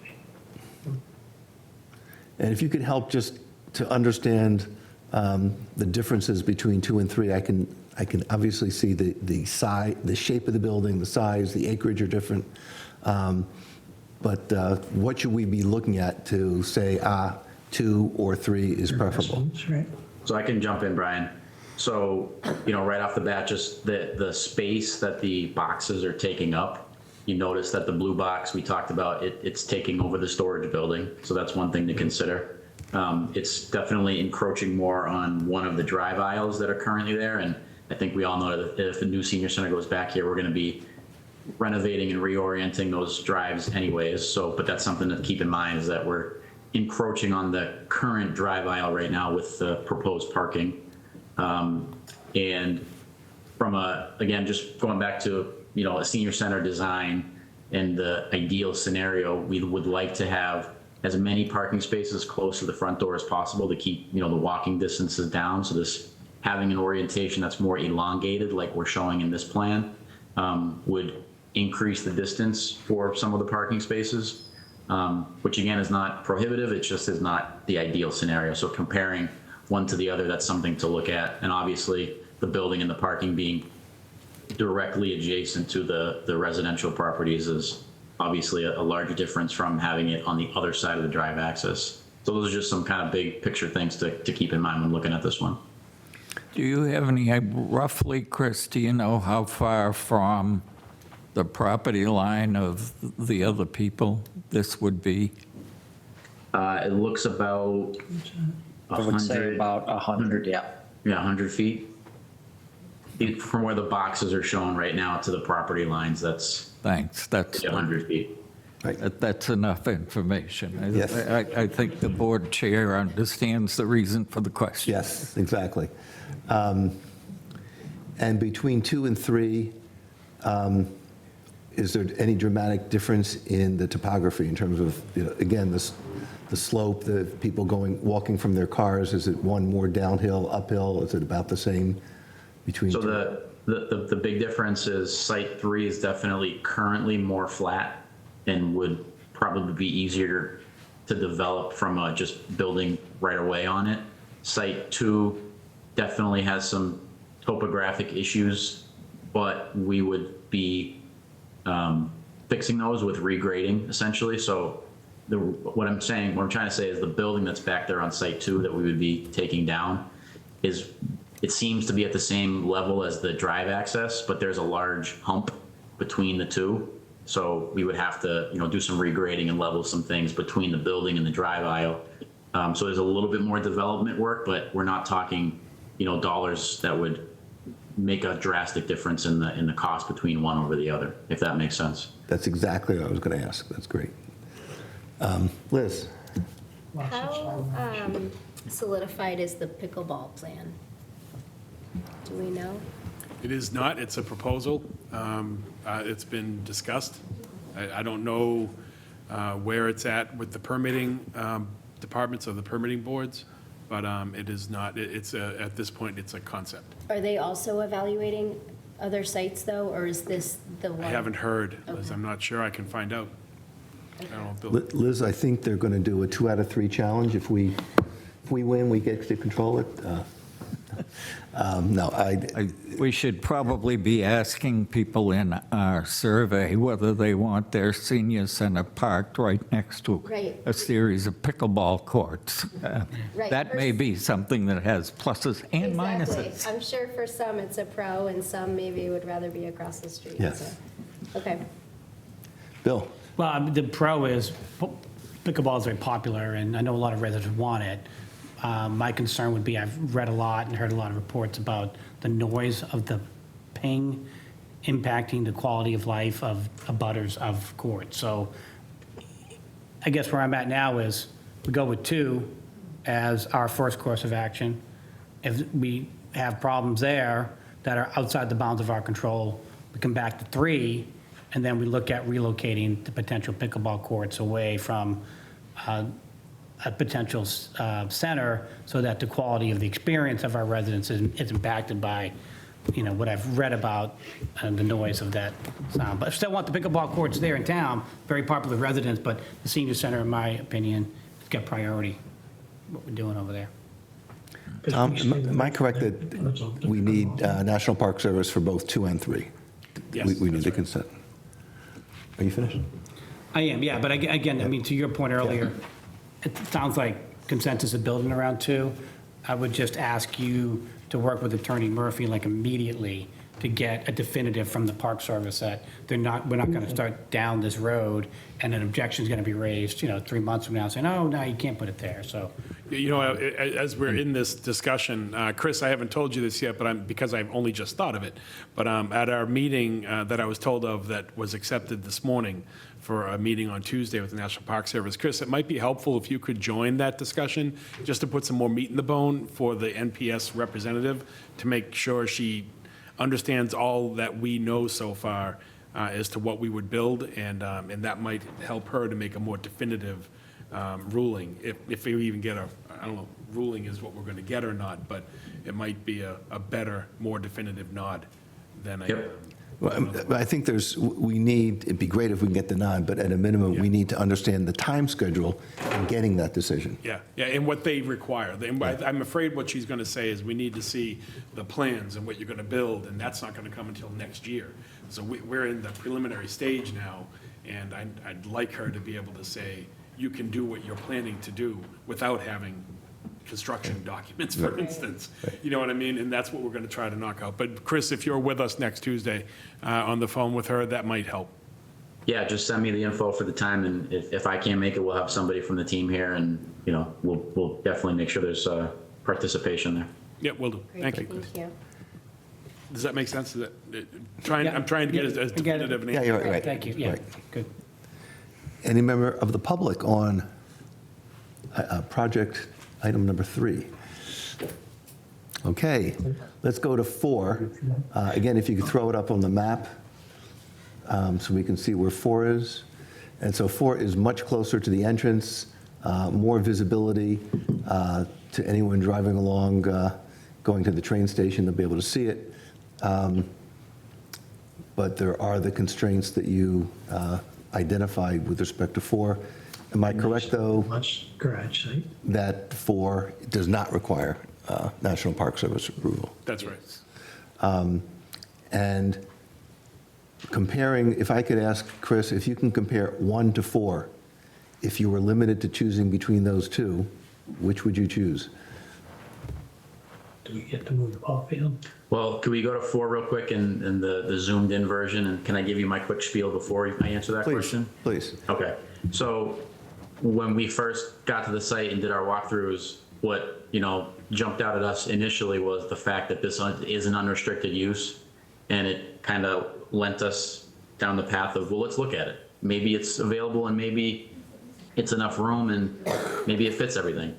And if you could help just to understand the differences between 2 and 3, I can obviously see the size, the shape of the building, the size, the acreage are different. But what should we be looking at to say, 2 or 3 is preferable? So I can jump in, Brian. So, right off the bat, just the space that the boxes are taking up, you notice that the blue box we talked about, it's taking over the storage building. So that's one thing to consider. It's definitely encroaching more on one of the drive aisles that are currently there. And I think we all know that if a new senior center goes back here, we're going to be renovating and reorienting those drives anyways. So, but that's something to keep in mind, is that we're encroaching on the current drive aisle right now with the proposed parking. And from again, just going back to, a senior center design and the ideal scenario, we would like to have as many parking spaces close to the front door as possible to keep, the walking distances down. So this having an orientation that's more elongated, like we're showing in this plan, would increase the distance for some of the parking spaces, which again is not prohibitive. It just is not the ideal scenario. So comparing one to the other, that's something to look at. And obviously the building and the parking being directly adjacent to the residential properties is obviously a large difference from having it on the other side of the drive access. So those are just some kind of big picture things to keep in mind when looking at this one. Do you have any, roughly, Chris, do you know how far from the property line of the other people this would be? It looks about I would say about 100, yeah. Yeah, 100 feet. From where the boxes are shown right now to the property lines, that's... Thanks. That's 100 feet. That's enough information. Yes. I think the board chair understands the reason for the question. Yes, exactly. And between 2 and 3, is there any dramatic difference in the topography in terms of, again, the slope, the people walking from their cars? Is it one more downhill, uphill? Is it about the same between? So 2? the big difference is Site 3 is definitely currently more flat and would probably be easier to develop from just building right away on it. Site 2 definitely has some topographic issues, but we would be fixing those with regrading essentially. So what I'm trying to say is the building that's back there on Site 2 that we would be taking down is it seems to be at the same level as the drive access, but there's a large hump between the two. So we would have to, do some regrading and level some things between the building and the drive aisle. So there's a little bit more development work, but we're not talking, dollars that would make a drastic difference in the cost between one over the other, if that makes sense. That's exactly what I was going to ask. That's great. Liz? How solidified is the pickleball plan? Do we know? It is not, it's a proposal. It's been discussed. I don't know where it's at with the permitting departments or the permitting boards, but it is not, at this point, it's a concept. Are they also evaluating other sites, though, or is this the one? I haven't heard, Liz. Okay. I'm not sure. I can find out. I don't know, Bill. Liz, I think they're going to do a 2 out of 3 challenge. If we win, we get to control it. No, We should probably be asking people in our survey whether they want their senior center parked right next to Right. a series of pickleball courts. Right. That may be something that has pluses and Exactly. minuses. I'm sure for some it's a pro, and some maybe would rather be across the street. Yes. So, okay. Bill? Well, the pro is pickleball is very popular, and I know a lot of residents want it. My concern would be, I've read a lot and heard a lot of reports about the noise of the ping impacting the quality of life of abutters of courts. So I guess where I'm at now is we go with 2 as our first course of action. If we have problems there that are outside the bounds of our control, we come back to 3, and then we look at relocating the potential pickleball courts away from a potential center so that the quality of the experience of our residents is impacted by, what I've read about the noise of that sound. But I still want the pickleball courts there in town, very popular residents, but the senior center, in my opinion, has got priority, what we're doing over there. Am I correct that we need National Park Service for both 2 and 3? Yes, We need the consent. Are you finished? I am, yeah, but again, I mean, to your point earlier, it sounds like consensus is building around 2. I would just ask you to work with Attorney Murphy like immediately to get a definitive from the Park Service that we're not going to start down this road and an objection is going to be raised, 3 months from now saying, oh, no, you can't put it there, so. As we're in this discussion, Chris, I haven't told you this yet, but because I've only just thought of it, but at our meeting that I was told of that was accepted this morning for a meeting on Tuesday with the National Park Service, Chris, it might be helpful if you could join that discussion, just to put some more meat in the bone for the NPS representative, to make sure she understands all that we know so far as to what we would build, and that might help her to make a more definitive ruling, if we even get I don't know, ruling is what we're going to get or not, but it might be a better, more definitive nod than Well, I think it'd be great if we can get the nod, but at a minimum, we need to understand the time schedule in getting that decision. Yeah, and what they require. I'm afraid what she's going to say is we need to see the plans and what you're going to build, and that's not going to come until next year. So we're in the preliminary stage now, and I'd like her to be able to say, you can do what you're planning to do without having construction documents, for instance. You know what I mean? And that's what we're going to try to knock out. But Chris, if you're with us next Tuesday on the phone with her, that might help. Yeah, just send me the info for the time, and if I can't make it, we'll have somebody from the team here, and we'll definitely make sure there's participation there. Yeah, we'll do. Great, Thank you. Thank you. Does that make sense? I'm trying to get as definitive an answer. Yeah, you're right. Thank you, yeah, Right. good. Any member of the public on project item number 3? Okay, let's go to 4. Again, if you could throw it up on the map so we can see where 4 is. And so 4 is much closer to the entrance, more visibility to anyone driving along, going to the train station, they'll be able to see it. But there are the constraints that you identified with respect to 4. Am I correct, though? Much garage site. That 4 does not require National Park Service approval. That's right. And comparing, if I could ask Chris, if you can compare 1 to 4, if you were limited to choosing between those two, which would you choose? Do we get to move the ball field? Well, could we go to 4 real quick in the zoomed in version? And can I give you my quick spiel before I answer that question? Please. Okay. So when we first got to the site and did our walkthroughs, what, jumped out at us initially was the fact that this is an unrestricted use. And it kind of lent us down the path of, well, let's look at it. Maybe it's available and maybe it's enough room and maybe it fits everything.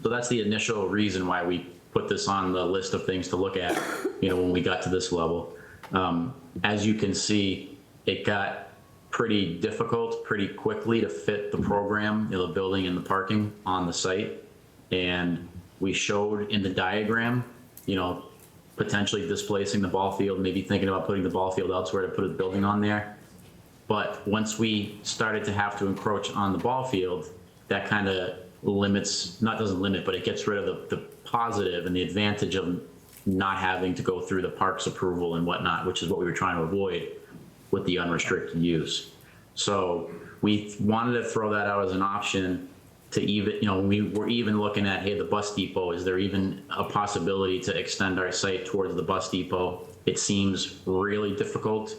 So that's the initial reason why we put this on the list of things to look at, when we got to this level. As you can see, it got pretty difficult pretty quickly to fit the program, the building and the parking on the site. And we showed in the diagram, potentially displacing the ball field, maybe thinking about putting the ball field elsewhere to put a building on there. But once we started to have to encroach on the ball field, that kind of doesn't limit, but it gets rid of the positive and the advantage of not having to go through the park's approval and whatnot, which is what we were trying to avoid with the unrestricted use. So we wanted to throw that out as an option to even, we were even looking at, hey, the bus depot, is there even a possibility to extend our site towards the bus depot? It seems really difficult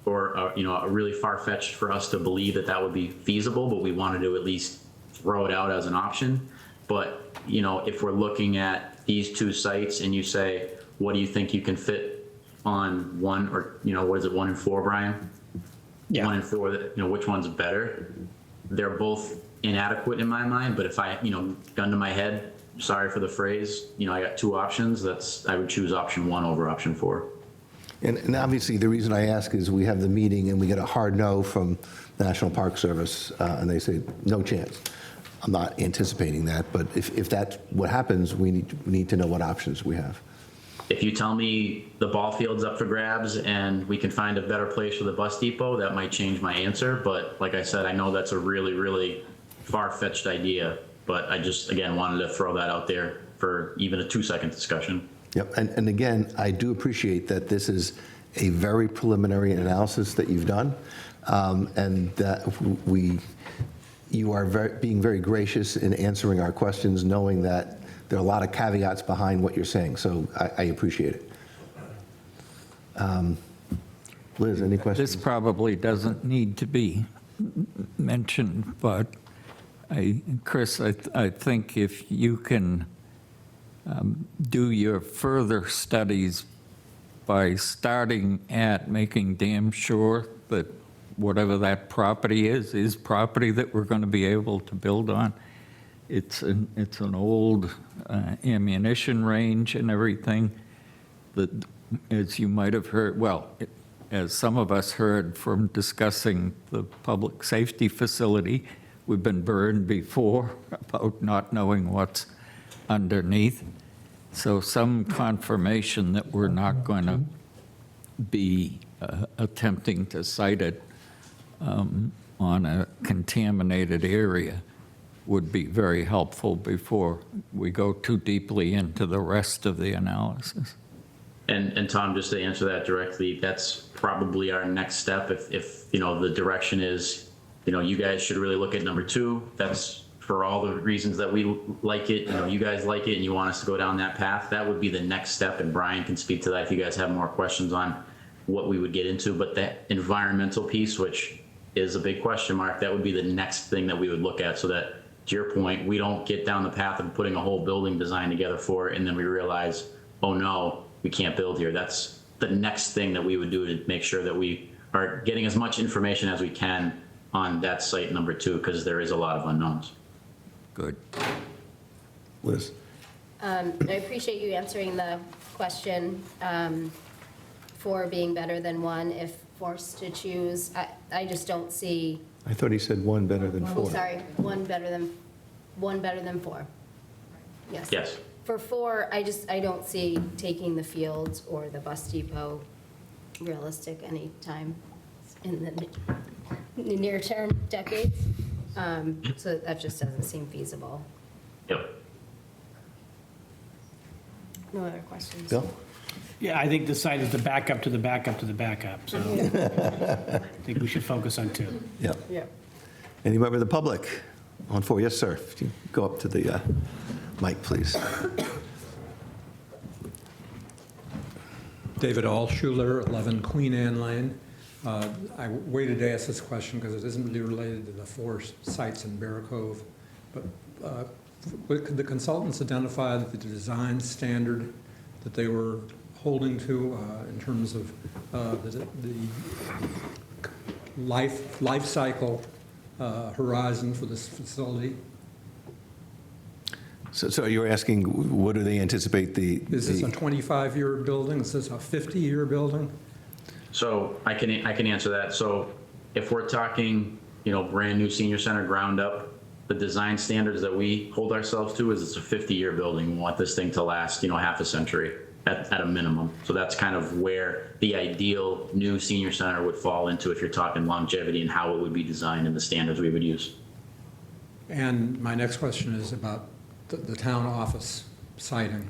or, really far-fetched for us to believe that that would be feasible, but we wanted to at least throw it out as an option. But, if we're looking at these 2 sites and you say, what do you think you can fit on one, or, what is it, 1 and 4, Brian? Yeah. 1 and 4, which one's better? They're both inadequate in my mind, but if I, gun to my head, sorry for the phrase, I got 2 options, I would choose option 1 over option 4. And obviously, the reason I ask is we have the meeting and we get a hard no from the National Park Service, and they say, no chance. I'm not anticipating that, but if that's what happens, we need to know what options we have. If you tell me the ball field's up for grabs and we can find a better place for the bus depot, that might change my answer. But like I said, I know that's a really, really far-fetched idea, but I just, again, wanted to throw that out there for even a 2-second discussion. Yep, and again, I do appreciate that this is a very preliminary analysis that you've done, and that you are being very gracious in answering our questions, knowing that there are a lot of caveats behind what you're saying, so I appreciate it. Liz, any questions? This probably doesn't need to be mentioned, but Chris, I think if you can do your further studies by starting at making damn sure that whatever that property is property that we're going to be able to build on. It's an old ammunition range and everything that, as you might have heard, as some of us heard from discussing the public safety facility, we've been burned before about not knowing what's underneath. So some confirmation that we're not going to be attempting to site it on a contaminated area would be very helpful before we go too deeply into the rest of the analysis. And Tom, just to answer that directly, that's probably our next step. If the direction is, you guys should really look at number 2. That's for all the reasons that we like it, you guys like it and you want us to go down that path. That would be the next step, and Brian can speak to that if you guys have more questions on what we would get into. But that environmental piece, which is a big question mark, that would be the next thing that we would look at, so that, to your point, we don't get down the path of putting a whole building design together for it and then we realize, oh no, we can't build here. That's the next thing that we would do to make sure that we are getting as much information as we can on that site number 2, because there is a lot of unknowns. Good. Liz? I appreciate you answering the question, 4 being better than 1 if forced to choose. I just don't see. I thought he said 1 better than 4. Oh, sorry, 1 better than 4. Yes. Yes. For 4, I don't see taking the fields or the bus depot realistic anytime in the near term decades. So that just doesn't seem feasible. Yep. No other questions? Bill? Yeah, I think the site is the backup to the backup to the backup, so I think we should focus on 2. Yeah. Yeah. Any member of the public on 4? Yes, sir. If you go up to the mic, please. David Alschuler, 11 Queen Anne Lane. I waited to ask this question because it isn't really related to the 4 sites in Bear Cove. But could the consultants identify the design standard that they were holding to in terms of the life cycle horizon for this facility? So you're asking, what do they anticipate Is this a 25-year building? Is this a 50-year building? So I can answer that. So if we're talking, brand new senior center ground up, the design standards that we hold ourselves to is it's a 50-year building. We want this thing to last, half a century at a minimum. So that's kind of where the ideal new senior center would fall into if you're talking longevity and how it would be designed and the standards we would use. And my next question is about the town office siting.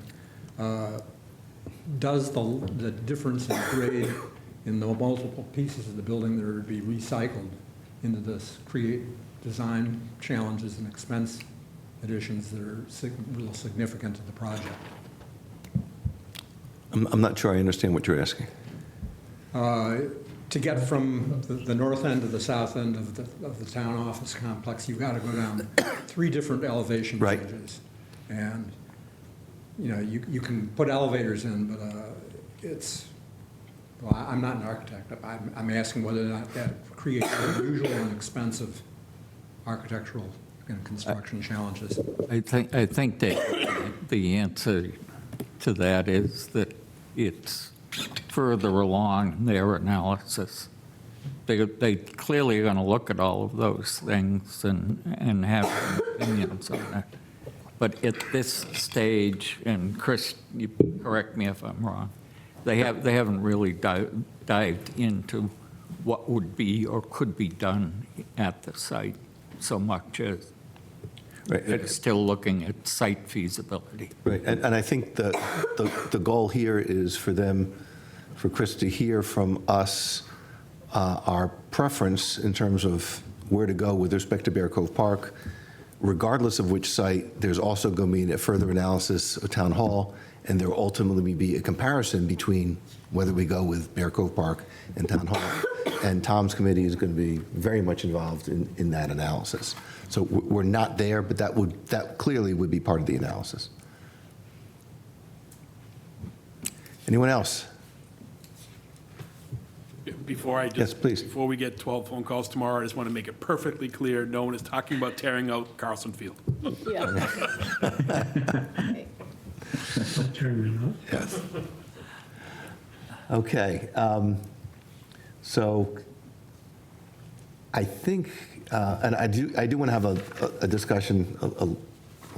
Does the difference in grade in the multiple pieces of the building that are to be recycled into this create design challenges and expense additions that are real significant to the project? I'm not sure I understand what you're asking. To get from the north end to the south end of the town office complex, you've got to go down 3 different elevation changes. And, you can put elevators in, but well, I'm not an architect. I'm asking whether or not that creates unusual and expensive architectural and construction challenges. I think that the answer to that is that it's further along in their analysis. They clearly are going to look at all of those things and have opinions on it. But at this stage, and Chris, you correct me if I'm wrong, they haven't really dived into what would be or could be done at the site so much as they're still looking at site feasibility. Right, and I think the goal here is for Chris to hear from us our preference in terms of where to go with respect to Bear Cove Park. Regardless of which site, there's also going to be a further analysis of Town Hall, and there will ultimately be a comparison between whether we go with Bear Cove Park and Town Hall. And Tom's committee is going to be very much involved in that analysis. So we're not there, but that clearly would be part of the analysis. Anyone else? Yes, please. Before we get 12 phone calls tomorrow, I just want to make it perfectly clear, no one is talking about tearing out Carlson Field. Yes. Okay. So I think, and I do want to have a discussion, a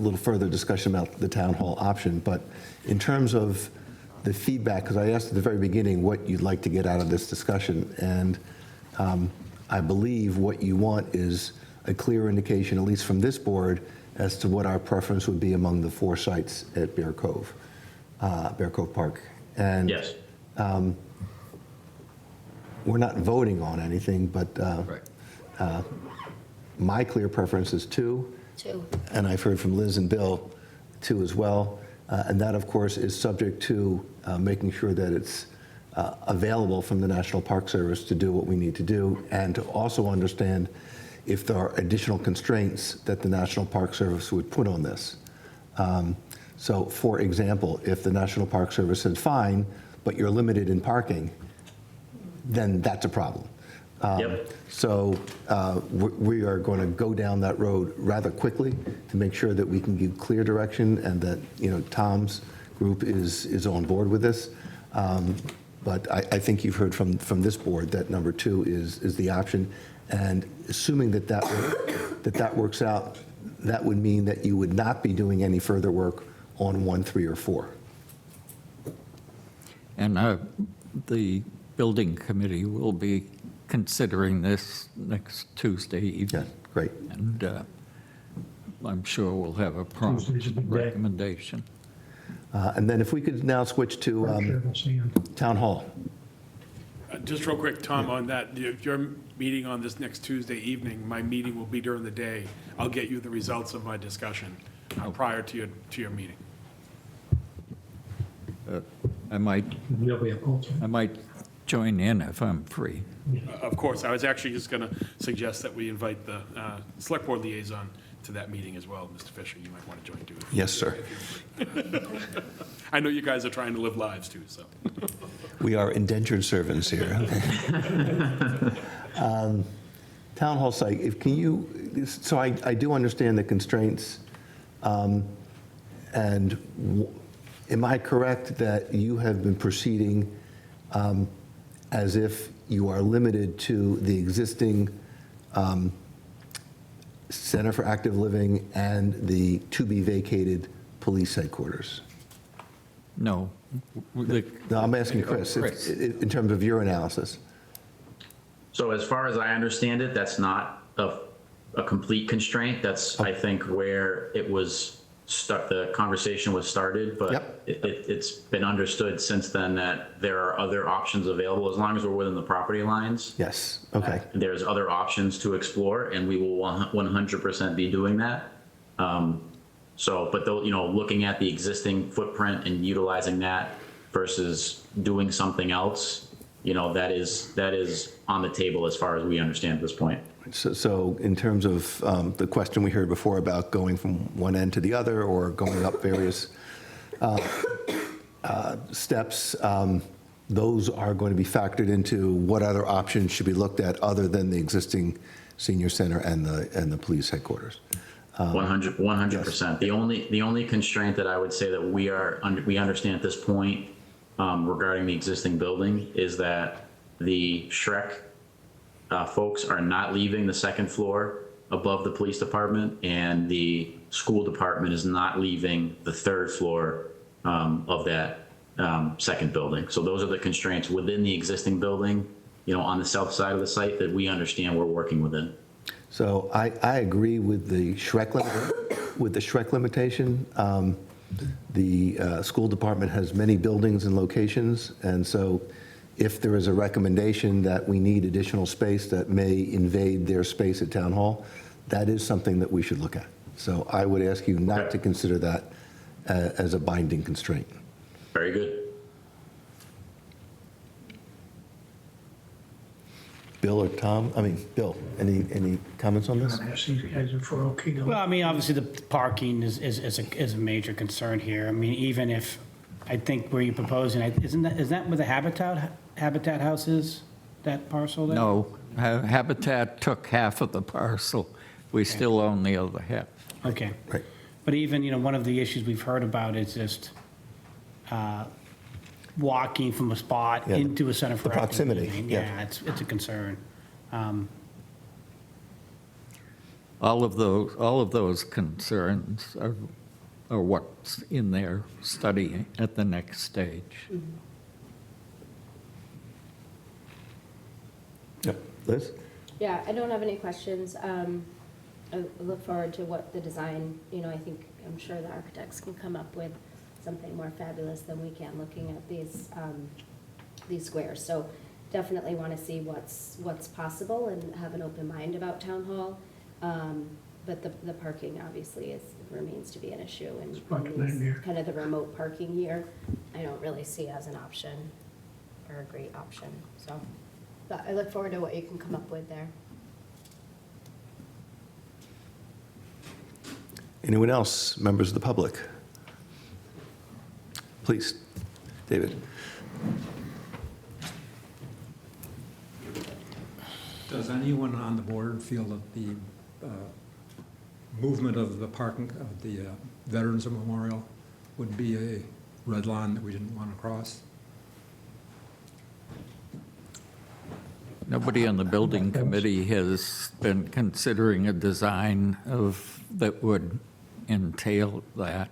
little further discussion about the town hall option, but in terms of the feedback, because I asked at the very beginning what you'd like to get out of this discussion, and I believe what you want is a clear indication, at least from this board, as to what our preference would be among the 4 sites at Bear Cove Park. And yes. We're not voting on anything, but my clear preference is 2. 2. And I've heard from Liz and Bill 2 as well. And that, of course, is subject to making sure that it's available from the National Park Service to do what we need to do, and to also understand if there are additional constraints that the National Park Service would put on this. So, for example, if the National Park Service said, fine, but you're limited in parking, then that's a problem. So we are going to go down that road rather quickly to make sure that we can give clear direction and that, Tom's group is on board with this. But I think you've heard from this board that number 2 is the option. And assuming that works out, that would mean that you would not be doing any further work on 1, 3, or 4. And the building committee will be considering this next Tuesday evening. Yeah, great. And I'm sure we'll have a prompt recommendation. And then if we could now switch to Town Hall. Just real quick, Tom, on that, if you're meeting on this next Tuesday evening, my meeting will be during the day. I'll get you the results of my discussion prior to your meeting. I might You'll be able to. I might join in if I'm free. Of course, I was actually just going to suggest that we invite the select board liaison to that meeting as well. Mr. Fisher, you might want to join too. Yes, sir. I know you guys are trying to live lives too, so. We are indentured servants here. Town hall site, can you, so I do understand the constraints, and am I correct that you have been proceeding as if you are limited to the existing Center for Active Living and the to-be-vacated police headquarters? No. No, I'm asking Chris, in terms of your analysis. So as far as I understand it, that's not a complete constraint. That's, I think, where it was the conversation was started, but it's been understood since then that there are other options available as long as we're within the property lines. Yes, okay. There's other options to explore, and we will 100% be doing that. But though, looking at the existing footprint and utilizing that versus doing something else, that is on the table as far as we understand at this point. So in terms of the question we heard before about going from one end to the other or going up various steps, those are going to be factored into what other options should be looked at other than the existing senior center and the police headquarters. 100%. The only constraint that I would say that we understand at this point regarding the existing building is that the Shrek folks are not leaving the second floor above the police department, and the school department is not leaving the third floor of that second building. So those are the constraints within the existing building, on the south side of the site that we understand we're working within. So I agree with the Shrek limitation. The school department has many buildings and locations, and so if there is a recommendation that we need additional space that may invade their space at Town Hall, that is something that we should look at. So I would ask you not to consider that as a binding constraint. Very good. Bill or Tom? Bill, any comments on this? I'm asking you guys for okay. Well, obviously the parking is a major concern here. Even if, I think where you're proposing, is that where the Habitat House is, that parcel there? No, Habitat took half of the parcel. We still own the other half. Okay. Right. But even, one of the issues we've heard about is just walking from a spot into a center for the proximity. active living. Yeah, it's a concern. All of those concerns are what's in their study at the next stage. Yep. Liz? Yeah, I don't have any questions. I look forward to what the design, I'm sure the architects can come up with something more fabulous than we can looking at these squares. So definitely want to see what's possible and have an open mind about Town Hall. But the parking obviously remains to be an issue, and kind of the remote parking here, I don't really see as an option or a great option. So, but I look forward to what you can come up with there. Anyone else, members of the public? Please, David. Does anyone on the board feel that the movement of the parking of the Veterans Memorial would be a red line that we didn't want to cross? Nobody on the building committee has been considering a design that would entail that,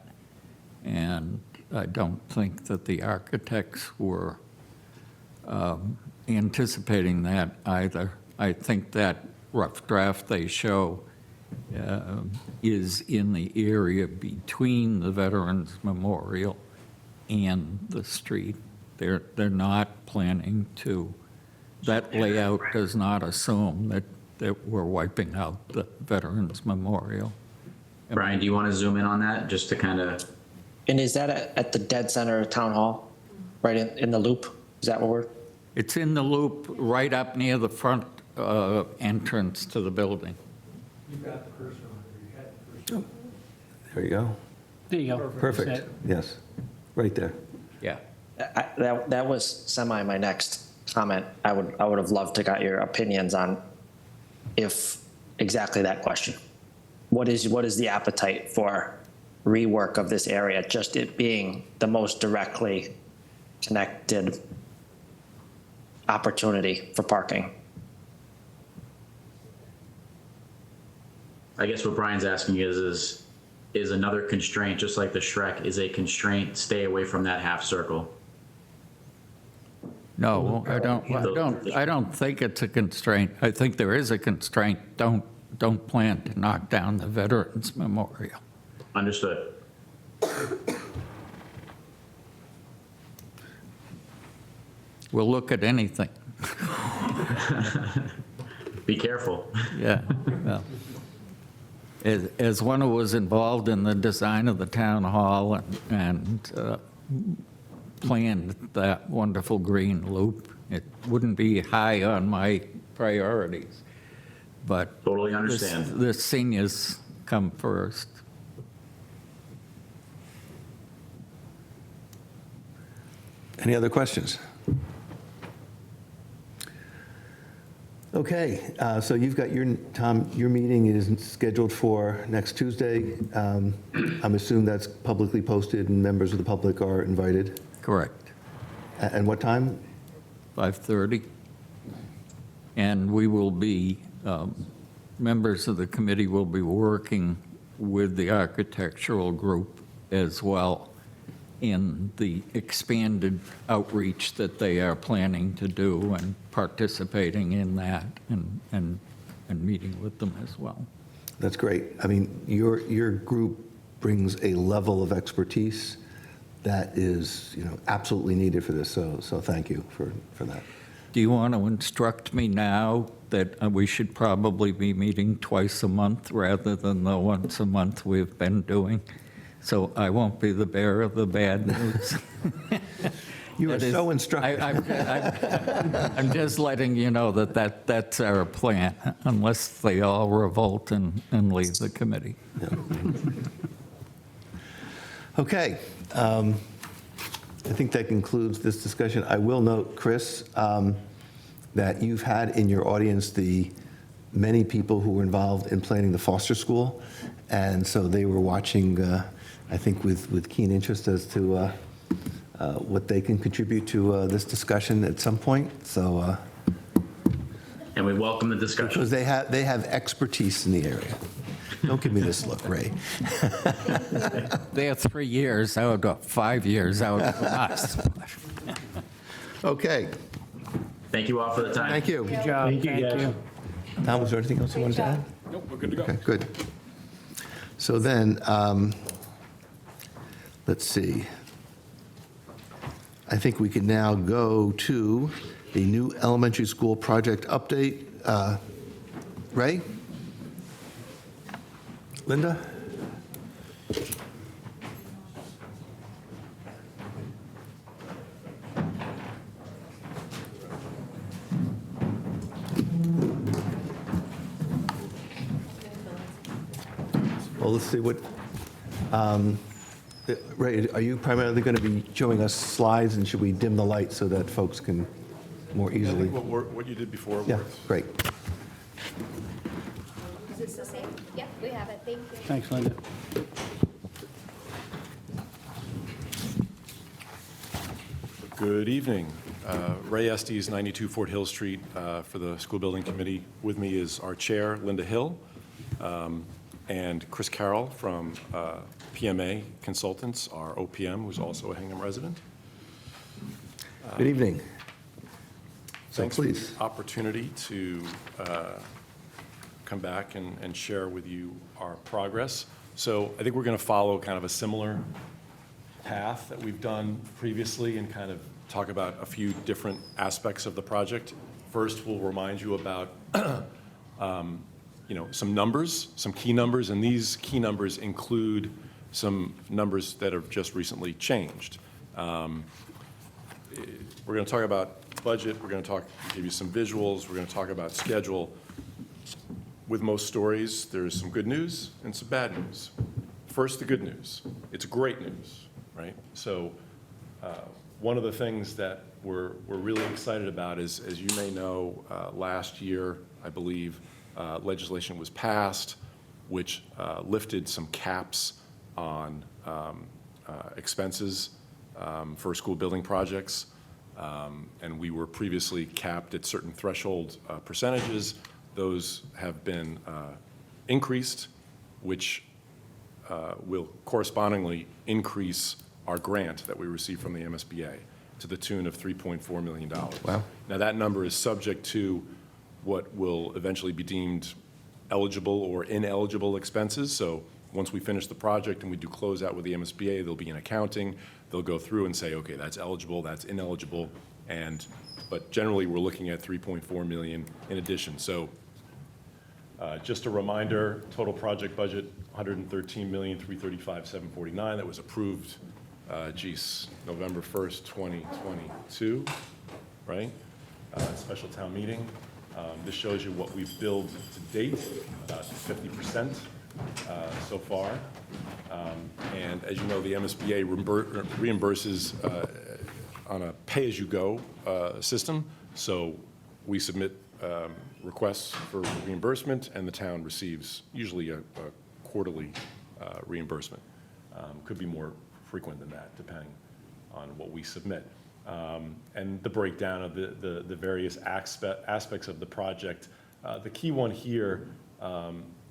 and I don't think that the architects were anticipating that either. I think that rough draft they show is in the area between the Veterans Memorial and the street. They're not planning to. That layout does not assume that we're wiping out the Veterans Memorial. Brian, do you want to zoom in on that just to kind of? And is that at the dead center of Town Hall? right in the loop? Is that what we're? It's in the loop right up near the front entrance to the building. You've got the cursor on there. You had the cursor. There you go. There you go. Perfect. Yes, right there. Yeah. That was semi my next comment. I would have loved to got your opinions on if exactly that question. What is the appetite for rework of this area, just it being the most directly connected opportunity for parking? I guess what Brian's asking is another constraint, just like the Shrek, is a constraint, stay away from that half circle. No, I don't think it's a constraint. I think there is a constraint. Don't plan to knock down the Veterans Memorial. Understood. We'll look at anything. Be careful. Yeah. Well, as one who was involved in the design of the town hall and planned that wonderful green loop, it wouldn't be high on my priorities. But totally understand. The seniors come first. Any other questions? Okay, so you've got Tom, your meeting is scheduled for next Tuesday. I'm assuming that's publicly posted and members of the public are invited? Correct. And what time? 5:30. And we will be, members of the committee will be working with the architectural group as well in the expanded outreach that they are planning to do and participating in that and meeting with them as well. That's great. I mean, your group brings a level of expertise that is, absolutely needed for this, so thank you for that. Do you want to instruct me now that we should probably be meeting twice a month rather than the once a month we've been doing? So I won't be the bearer of the bad news. You are so instructive. I'm just letting you know that's our plan, unless they all revolt and leave the committee. Yeah. Okay. I think that concludes this discussion. I will note, Chris, that you've had in your audience the many people who were involved in planning the Foster School, and so they were watching, I think, with keen interest as to what they can contribute to this discussion at some point. So, and we welcome the discussion because they have expertise in the area. Don't give me this look, Ray. They're 3 years out, 5 years out from us. Okay. Thank you all for the time. Thank you. Good job. Thank you. Tom, was there anything else you wanted to add? Nope, we're good to go. Okay, good. So then, let's see. I think we can now go to the new elementary school project update. Ray? Linda? Well, let's see what, Ray, are you primarily going to be showing us slides, and should we dim the light so that folks can more easily? I think what you did before Yeah, works. great. Is this the same? Yep, we have it. Thank you. Thanks, Linda. Good evening. Ray Estes, 92 Fort Hill Street, for the School Building Committee. With me is our chair, Linda Hill, and Chris Carroll from PMA Consultants, our OPM, who's also a Hingham resident. Good evening. So Thanks for please. the opportunity to come back and share with you our progress. So I think we're going to follow kind of a similar path that we've done previously and kind of talk about a few different aspects of the project. First, we'll remind you about some numbers, some key numbers, and these key numbers include some numbers that have just recently changed. we're going to talk about budget, we're going to give you some visuals, we're going to talk about schedule. With most stories, there's some good news and some bad news. First, the good news. It's great news, right? So one of the things that we're really excited about is, as you may know, last year, I believe, legislation was passed which lifted some caps on expenses for school building projects. And we were previously capped at certain threshold percentages. Those have been increased, which will correspondingly increase our grant that we receive from the MSBA to the tune of $3.4 million. Wow. Now, that number is subject to what will eventually be deemed eligible or ineligible expenses. So once we finish the project and we do close out with the MSBA, there'll be an accounting. They'll go through and say, okay, that's eligible, that's ineligible. But generally, we're looking at $3.4 million in addition. So just a reminder, total project budget, $113,335,749. That was approved, November 1st, 2022, right? Special town meeting. This shows you what we've billed to date, about 50% so far. And as you know, the MSBA reimburses on a pay-as-you-go system. So we submit requests for reimbursement, and the town receives usually a quarterly reimbursement. Could be more frequent than that, depending on what we submit. And the breakdown of the various aspects of the project. The key one here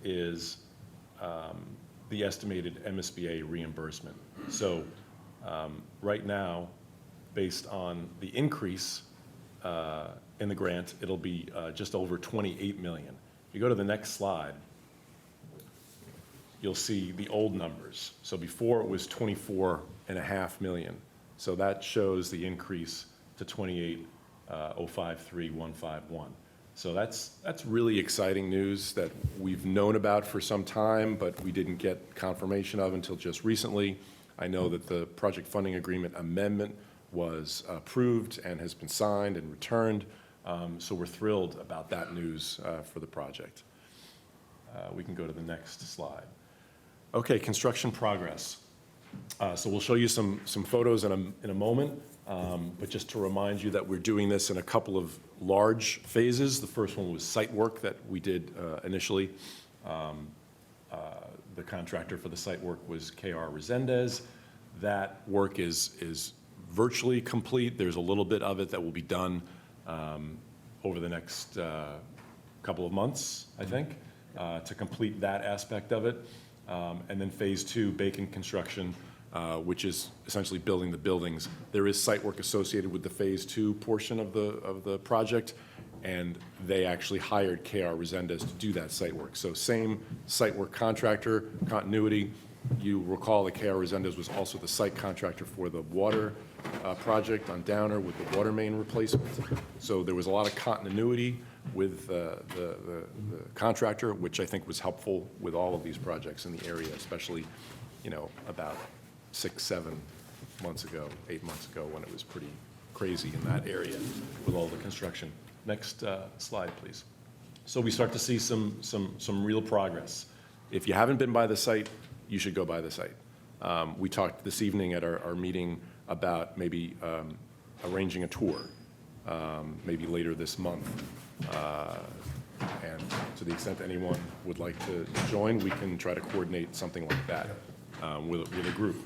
is the estimated MSBA reimbursement. So right now, based on the increase in the grant, it'll be just over $28 million. If you go to the next slide, you'll see the old numbers. So before it was $24.5 million. So that shows the increase to $28,053,151. So that's really exciting news that we've known about for some time, but we didn't get confirmation of until just recently. I know that the project funding agreement amendment was approved and has been signed and returned. So we're thrilled about that news for the project. We can go to the next slide. Okay, construction progress. So we'll show you some photos in a moment, but just to remind you that we're doing this in a couple of large phases. The first one was site work that we did initially. The contractor for the site work was K.R. Resendez. That work is virtually complete. There's a little bit of it that will be done over the next couple of months, I think, to complete that aspect of it. And then phase 2, Bacon construction, which is essentially building the buildings. There is site work associated with the phase 2 portion of the project, and they actually hired K.R. Resendez to do that site work. So same site work contractor, continuity. You recall that K.R. Resendez was also the site contractor for the water project on Downer with the water main replacement. So there was a lot of continuity with the contractor, which I think was helpful with all of these projects in the area, especially, about 6-7 months ago, 8 months ago, when it was pretty crazy in that area with all the construction. Next slide, please. So we start to see some real progress. If you haven't been by the site, you should go by the site. We talked this evening at our meeting about maybe arranging a tour, maybe later this month. And to the extent anyone would like to join, we can try to coordinate something like that with a group.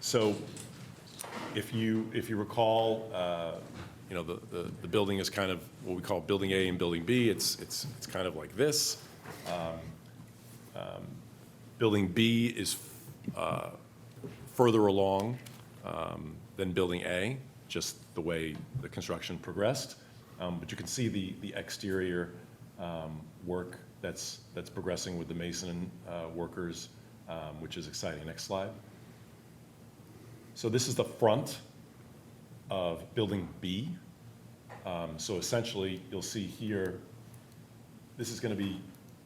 So if you recall, the building is kind of what we call Building A and Building B. It's kind of like this. Building B is further along than Building A, just the way the construction progressed. But you can see the exterior work that's progressing with the mason workers, which is exciting. Next slide. So this is the front of Building B. So essentially, you'll see here, this is going to be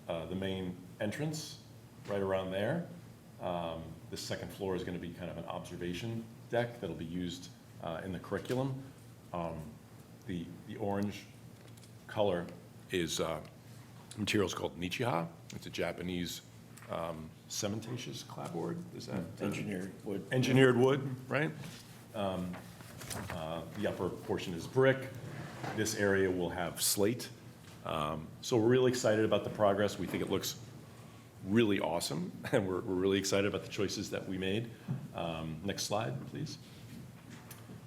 the main entrance right around there. The second floor is going to be kind of an observation deck that'll be used in the curriculum. The orange color is materials called Nichiha. It's a Japanese cementitious clapboard. Is that Engineered wood. Engineered wood, right? The upper portion is brick. This area will have slate. So we're really excited about the progress. We think it looks really awesome, and we're really excited about the choices that we made. Next slide, please.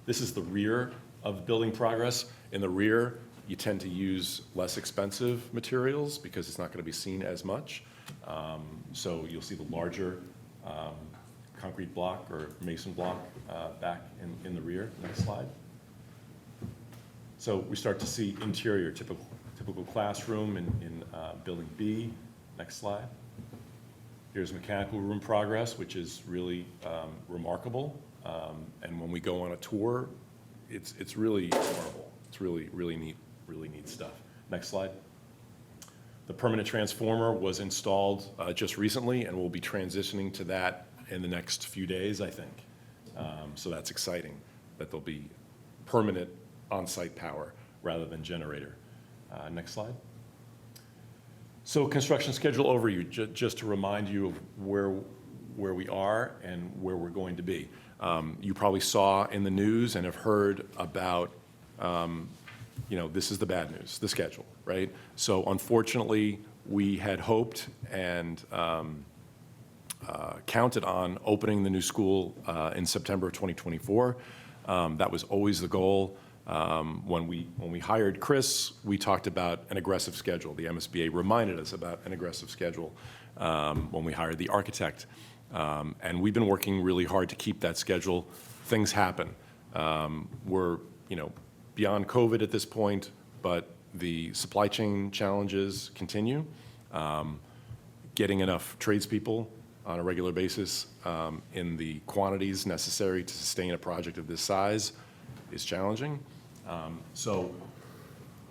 This is the rear of the building progress. In the rear, you tend to use less expensive materials because it's not going to be seen as much. So you'll see the larger concrete block or mason block back in the rear. Next slide. So we start to see interior, typical classroom in building B. Next slide. Here's mechanical room progress, which is really remarkable. And when we go on a tour, it's really remarkable. It's really neat stuff. Next slide. The permanent transformer was installed just recently, and we'll be transitioning to that in the next few days, I think. So that's exciting, that there'll be permanent on-site power rather than generator. Next slide. So construction schedule overview, just to remind you of where we are and where we're going to be. You probably saw in the news and have heard about, this is the bad news, the schedule, right? So unfortunately, we had hoped and counted on opening the new school in September of 2024. That was always the goal. When we hired Chris, we talked about an aggressive schedule. The MSBA reminded us about an aggressive schedule when we hired the architect. And we've been working really hard to keep that schedule. Things happen. We're, beyond COVID at this point, but the supply chain challenges continue. Getting enough tradespeople on a regular basis in the quantities necessary to sustain a project of this size is challenging. So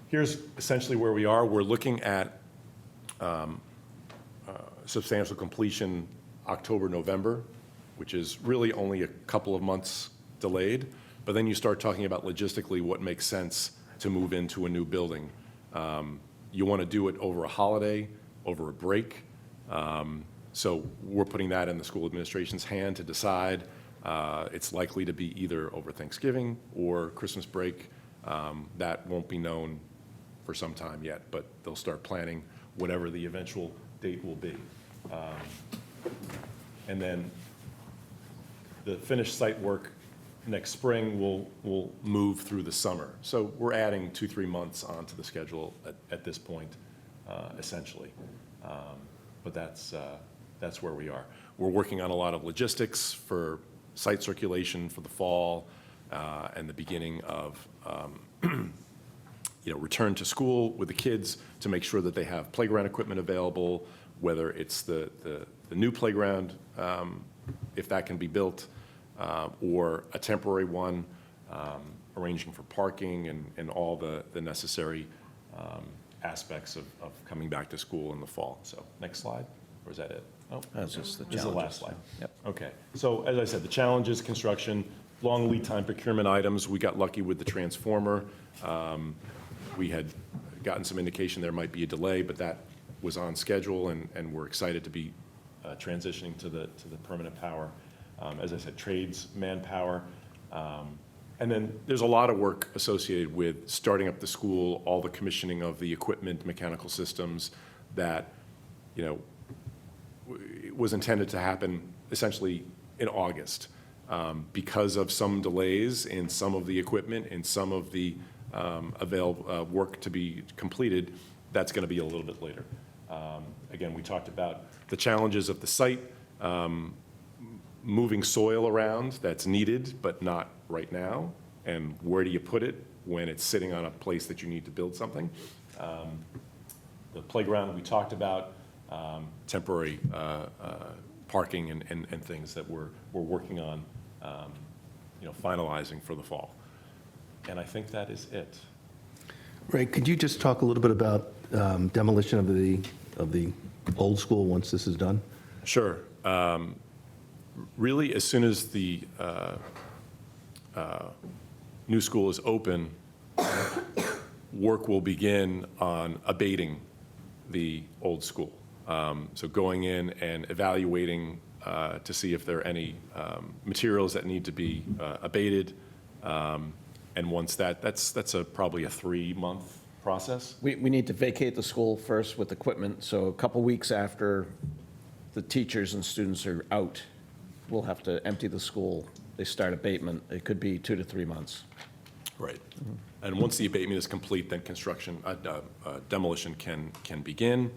here's essentially where we are. We're looking at substantial completion October, November, which is really only a couple of months delayed. But then you start talking about logistically what makes sense to move into a new building. You want to do it over a holiday, over a break. So we're putting that in the school administration's hand to decide. It's likely to be either over Thanksgiving or Christmas break. That won't be known for some time yet, but they'll start planning whatever the eventual date will be. And then the finished site work next spring will move through the summer. So we're adding 2-3 months onto the schedule at this point, essentially. But that's where we are. We're working on a lot of logistics for site circulation for the fall and the beginning of return to school with the kids to make sure that they have playground equipment available, whether it's the new playground, if that can be built, or a temporary one, arranging for parking and all the necessary aspects of coming back to school in the fall. So next slide, or is that it? Oh, That's just the this is the last challenges. slide. Yep. Okay, so as I said, the challenges, construction, long lead time procurement items. We got lucky with the transformer. We had gotten some indication there might be a delay, but that was on schedule, and we're excited to be transitioning to the permanent power. As I said, trades, manpower. And then there's a lot of work associated with starting up the school, all the commissioning of the equipment, mechanical systems that, was intended to happen essentially in August. Because of some delays in some of the equipment and some of the work to be completed, that's going to be a little bit later. Again, we talked about the challenges of the site, moving soil around that's needed but not right now, and where do you put it when it's sitting on a place that you need to build something. The playground we talked about, temporary parking and things that we're working on, finalizing for the fall. And I think that is it. Ray, could you just talk a little bit about demolition of the old school once this is done? Sure. Really, as soon as the new school is open, work will begin on abating the old school. So going in and evaluating to see if there are any materials that need to be abated. And once that's probably a 3-month process. We need to vacate the school first with equipment, so a couple weeks after the teachers and students are out, we'll have to empty the school. They start abatement. It could be 2 to 3 months. Right. And once the abatement is complete, then construction, demolition can begin.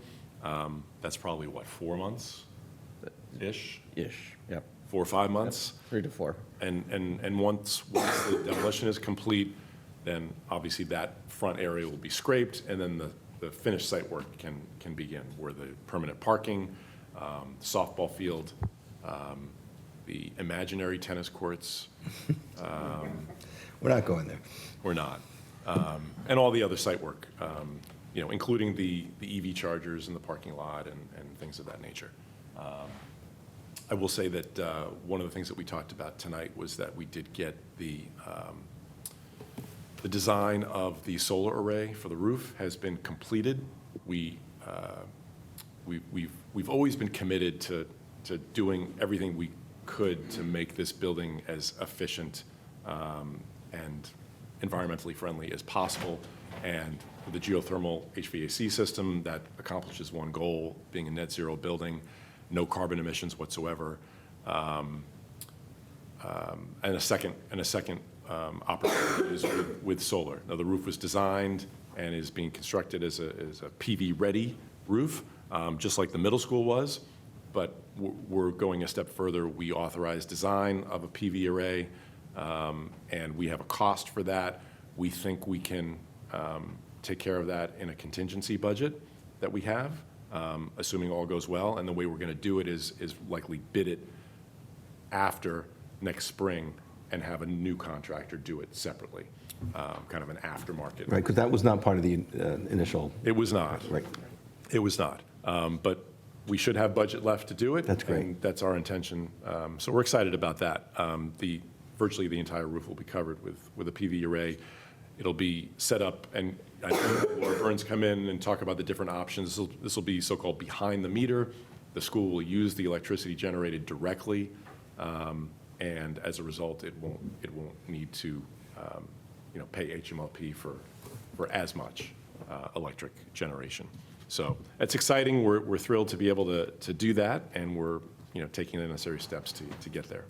That's probably, what, 4 months-ish? Ish, yep. 4 or 5 months? Yep, 3 to 4. And once the demolition is complete, then obviously that front area will be scraped, and then the finished site work can begin, where the permanent parking, softball field, the imaginary tennis courts. We're not going there. We're not. And all the other site work, including the EV chargers in the parking lot and things of that nature. I will say that one of the things that we talked about tonight was that we did get the design of the solar array for the roof has been completed. We've always been committed to doing everything we could to make this building as efficient and environmentally friendly as possible. And with the geothermal HVAC system, that accomplishes one goal, being a net zero building, no carbon emissions whatsoever. And a second opportunity is with solar. Now, the roof was designed and is being constructed as a PV-ready roof, just like the middle school was, but we're going a step further. We authorized design of a PV array, and we have a cost for that. We think we can take care of that in a contingency budget that we have, assuming all goes well. And the way we're going to do it is likely bid it after next spring and have a new contractor do it separately, kind of an aftermarket. Right, because that was not part of the initial. It was not. Right. It was not. But we should have budget left to do it. That's great. And that's our intention. So we're excited about that. Virtually the entire roof will be covered with a PV array. It'll be set up, and I know Laura Burns come in and talk about the different options. This will be so-called behind the meter. The school will use the electricity generated directly, and as a result, it won't need to pay HMLP for as much electric generation. So it's exciting. We're thrilled to be able to do that, and we're taking the necessary steps to get there.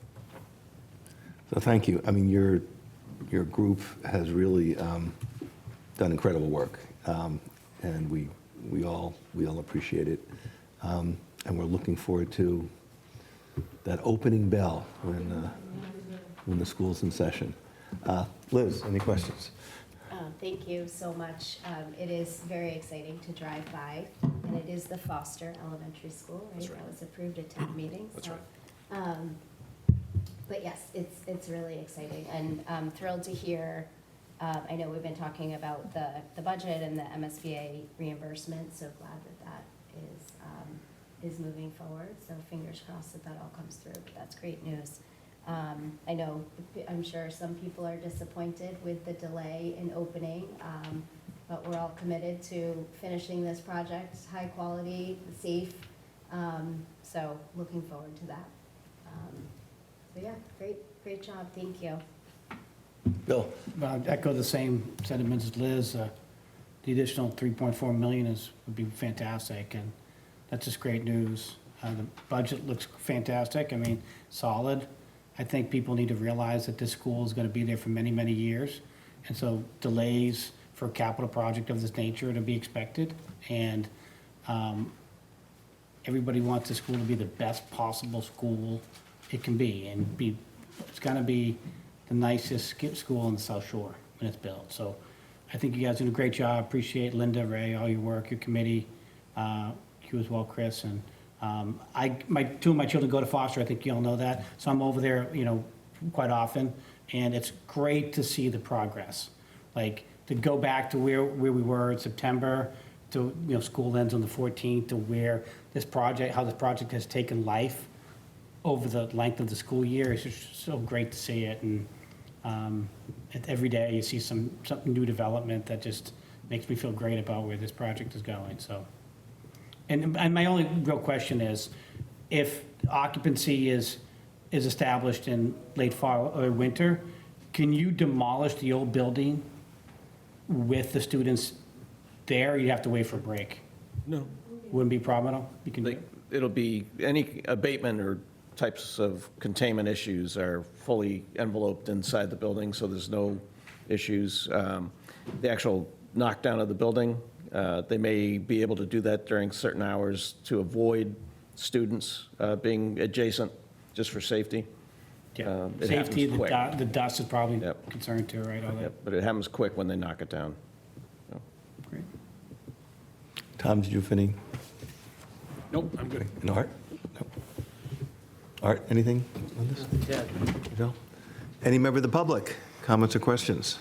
So thank you. I mean, your group has really done incredible work, and we all appreciate it. And we're looking forward to that opening bell when the school's in session. Liz, any questions? Thank you so much. It is very exciting to drive by, and it is the Foster Elementary School, right? That was approved at town meeting. That's so, right. But yes, it's really exciting, and I'm thrilled to hear. I know we've been talking about the budget and the MSBA reimbursement, so glad that is moving forward. So fingers crossed that all comes through, but that's great news. I'm sure some people are disappointed with the delay in opening, but we're all committed to finishing this project, high quality, safe. So looking forward to that. So yeah, great job, thank you. Bill? I'd echo the same sentiments as Liz. The additional $3.4 million would be fantastic, and that's just great news. The budget looks fantastic. I mean, solid. I think people need to realize that this school is going to be there for many, many years, and so delays for a capital project of this nature are to be expected. And everybody wants the school to be the best possible school it can be, and it's going to be the nicest school in the South Shore when it's built. So I think you guys did a great job. Appreciate Linda, Ray, all your work, your committee, you as well, Chris. And two of my children go to Foster. I think you all know that. So I'm over there, quite often, and it's great to see the progress. Like to go back to where we were in September, to school ends on the 14th, to where how this project has taken life over the length of the school year. It's just so great to see it, and Every day you see something new development that just makes me feel great about where this project is going, so. And my only real question is, if occupancy is established in late fall or winter, can you demolish the old building with the students there? You have to wait for a break? No. Wouldn't be a problem at all? You can do it? It'll be, any abatement or types of containment issues are fully enveloped inside the building, so there's no issues. The actual knockdown of the building, they may be able to do that during certain hours to avoid students being adjacent, just for safety. Yeah. It Safety, happens quick. the dust is probably a concern too, right? All that. Yep, but it happens quick when they knock it down. Great. Tom, did you have any? Nope, I'm good. And Art? No. Art, anything on this? No? Any member of the public, comments or questions?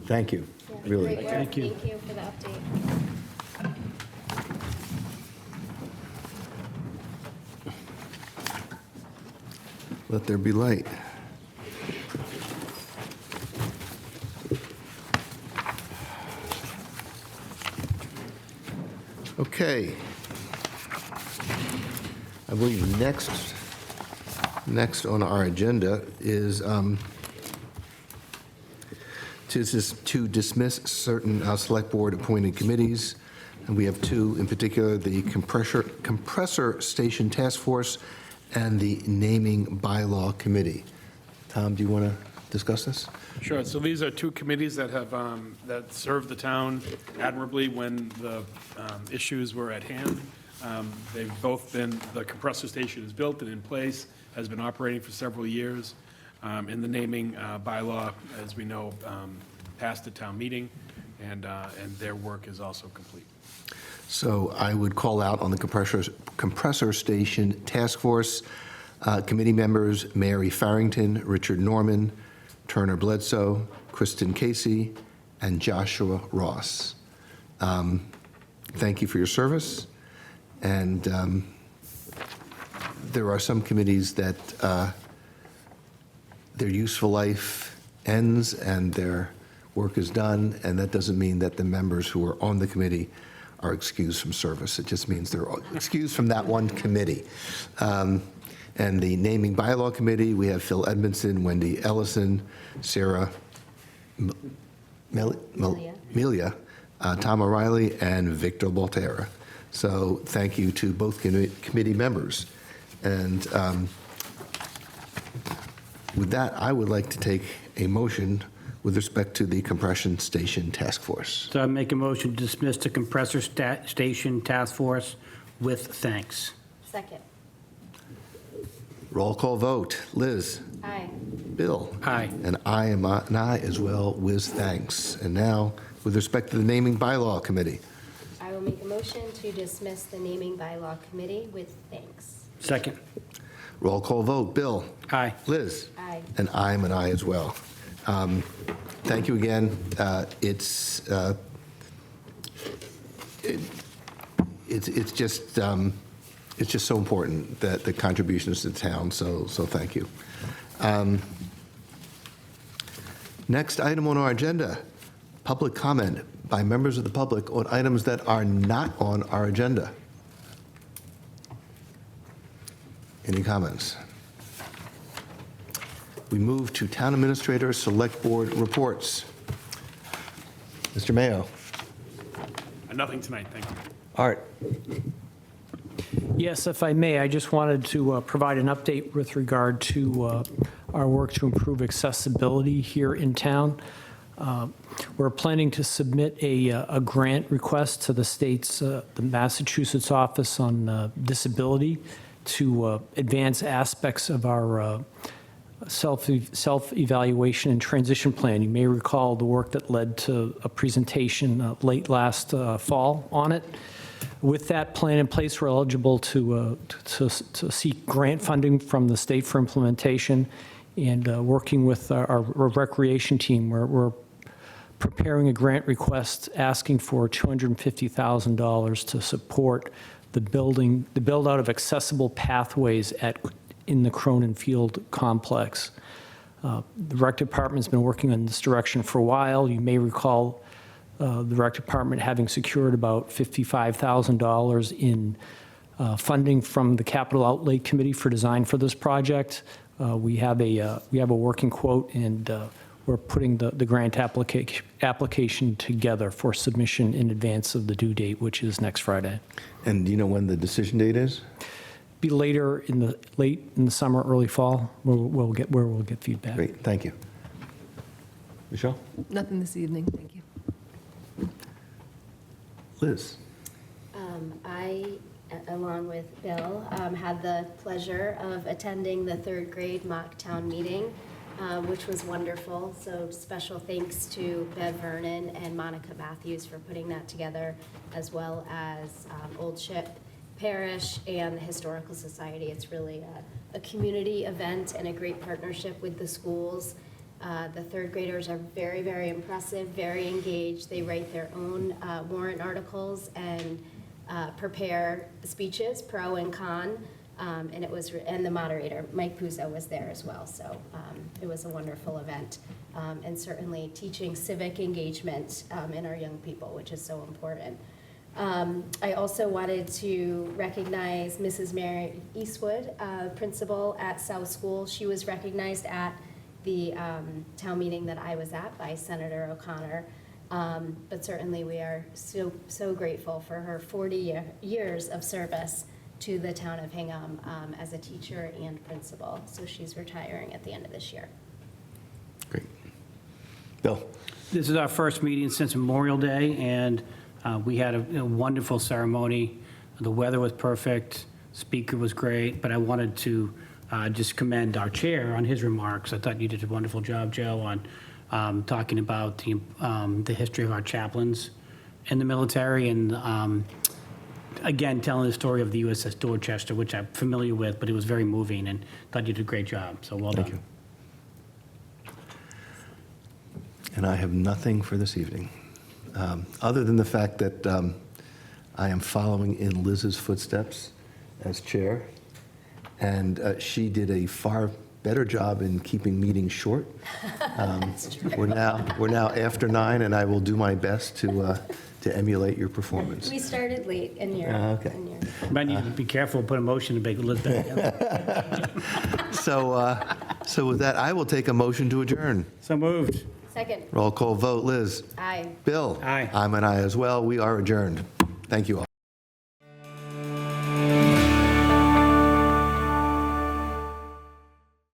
Thank you, really. Great work. Thank you for the update. Let there be light. Okay. I believe next on our agenda is to dismiss certain select board appointed committees. And we have two in particular, the compressor station task force and the naming bylaw committee. Tom, do you want to discuss this? Sure. So these are two committees that have, that served the town admirably when the issues were at hand. They've both been, the compressor station is built and in place, has been operating for several years. And the naming bylaw, as we know, passed the town meeting, and their work is also complete. So I would call out on the compressor station task force committee members, Mary Farrington, Richard Norman, Turner Bledsoe, Kristen Casey, and Joshua Ross. Thank you for your service. And there are some committees that their useful life ends and their work is done, and that doesn't mean that the members who are on the committee are excused from service. It just means they're excused from that one committee. And the naming bylaw committee, we have Phil Edmondson, Wendy Ellison, Sarah Melia, Tom O'Reilly, and Victor Bolterra. So thank you to both committee members. And with that, I would like to take a motion with respect to the compression station task force. So I make a motion to dismiss the compressor station task force with thanks. Second. Roll call vote. Liz? Aye. Bill? Aye. And I am an aye as well, with thanks. And now, with respect to the naming bylaw committee. I will make a motion to dismiss the naming bylaw committee with thanks. Second. Roll call vote. Bill? Aye. Liz? Aye. And I am an aye as well. Thank you again. It's just so important that the contributions to the town, so thank you. Next item on our agenda, public comment by members of the public on items that are not on our agenda. Any comments? We move to Town Administrator Select Board reports. Mr. Mayo. Nothing tonight, thank you. Art. Yes, if I may, I just wanted to provide an update with regard to our work to improve accessibility here in town. We're planning to submit a grant request to the state's, the Massachusetts Office on Disability to advance aspects of our self-evaluation and transition plan. You may recall the work that led to a presentation late last fall on it. With that plan in place, we're eligible to seek grant funding from the state for implementation, and working with our recreation team, we're preparing a grant request asking for $250,000 to support the build-out of accessible pathways at in the Cronin Field complex. The rec department's been working in this direction for a while. You may recall the rec department having secured about $55,000 in funding from the Capital Outlay Committee for design for this project. We have a working quote, and we're putting the grant application together for submission in advance of the due date, which is next Friday. And do you know when the decision date is? Be later late in the summer, early fall, where we'll get feedback. Great, thank you. Michelle? Nothing this evening, thank you. Liz? I, along with Bill, had the pleasure of attending the third grade mock town meeting, which was wonderful. So special thanks to Bev Vernon and Monica Matthews for putting that together, as well as Old Ship Parish and the Historical Society. It's really a community event and a great partnership with the schools. The third graders are very, very impressive, very engaged. They write their own warrant articles and prepare speeches, pro and con. And the moderator, Mike Puzo, was there as well. So it was a wonderful event. And certainly teaching civic engagement in our young people, which is so important. I also wanted to recognize Mrs. Mary Eastwood, principal at South School. She was recognized at the town meeting that I was at by Senator O'Connor. But certainly we are so grateful for her 40 years of service to the town of Hingham as a teacher and principal. So she's retiring at the end of this year. Great. Bill? This is our first meeting since Memorial Day, and we had a wonderful ceremony. The weather was perfect, speaker was great, but I wanted to just commend our chair on his remarks. I thought you did a wonderful job, Joe, on talking about the history of our chaplains in the military, and again, telling the story of the USS Dorchester, which I'm familiar with, but it was very moving, and thought you did a great job, so well done. Thank you. And I have nothing for this evening, other than the fact that I am following in Liz's footsteps as chair, and she did a far better job in keeping meetings short. We're now after 9, and I will do my best to emulate your performance. We started late in your. Okay. In your Might need to be careful, put a motion to make Liz back together. So with that, I will take a motion to adjourn. So moved. Second. Roll call vote, Liz. Aye. Bill. Aye. I'm an aye as well. We are adjourned. Thank you all.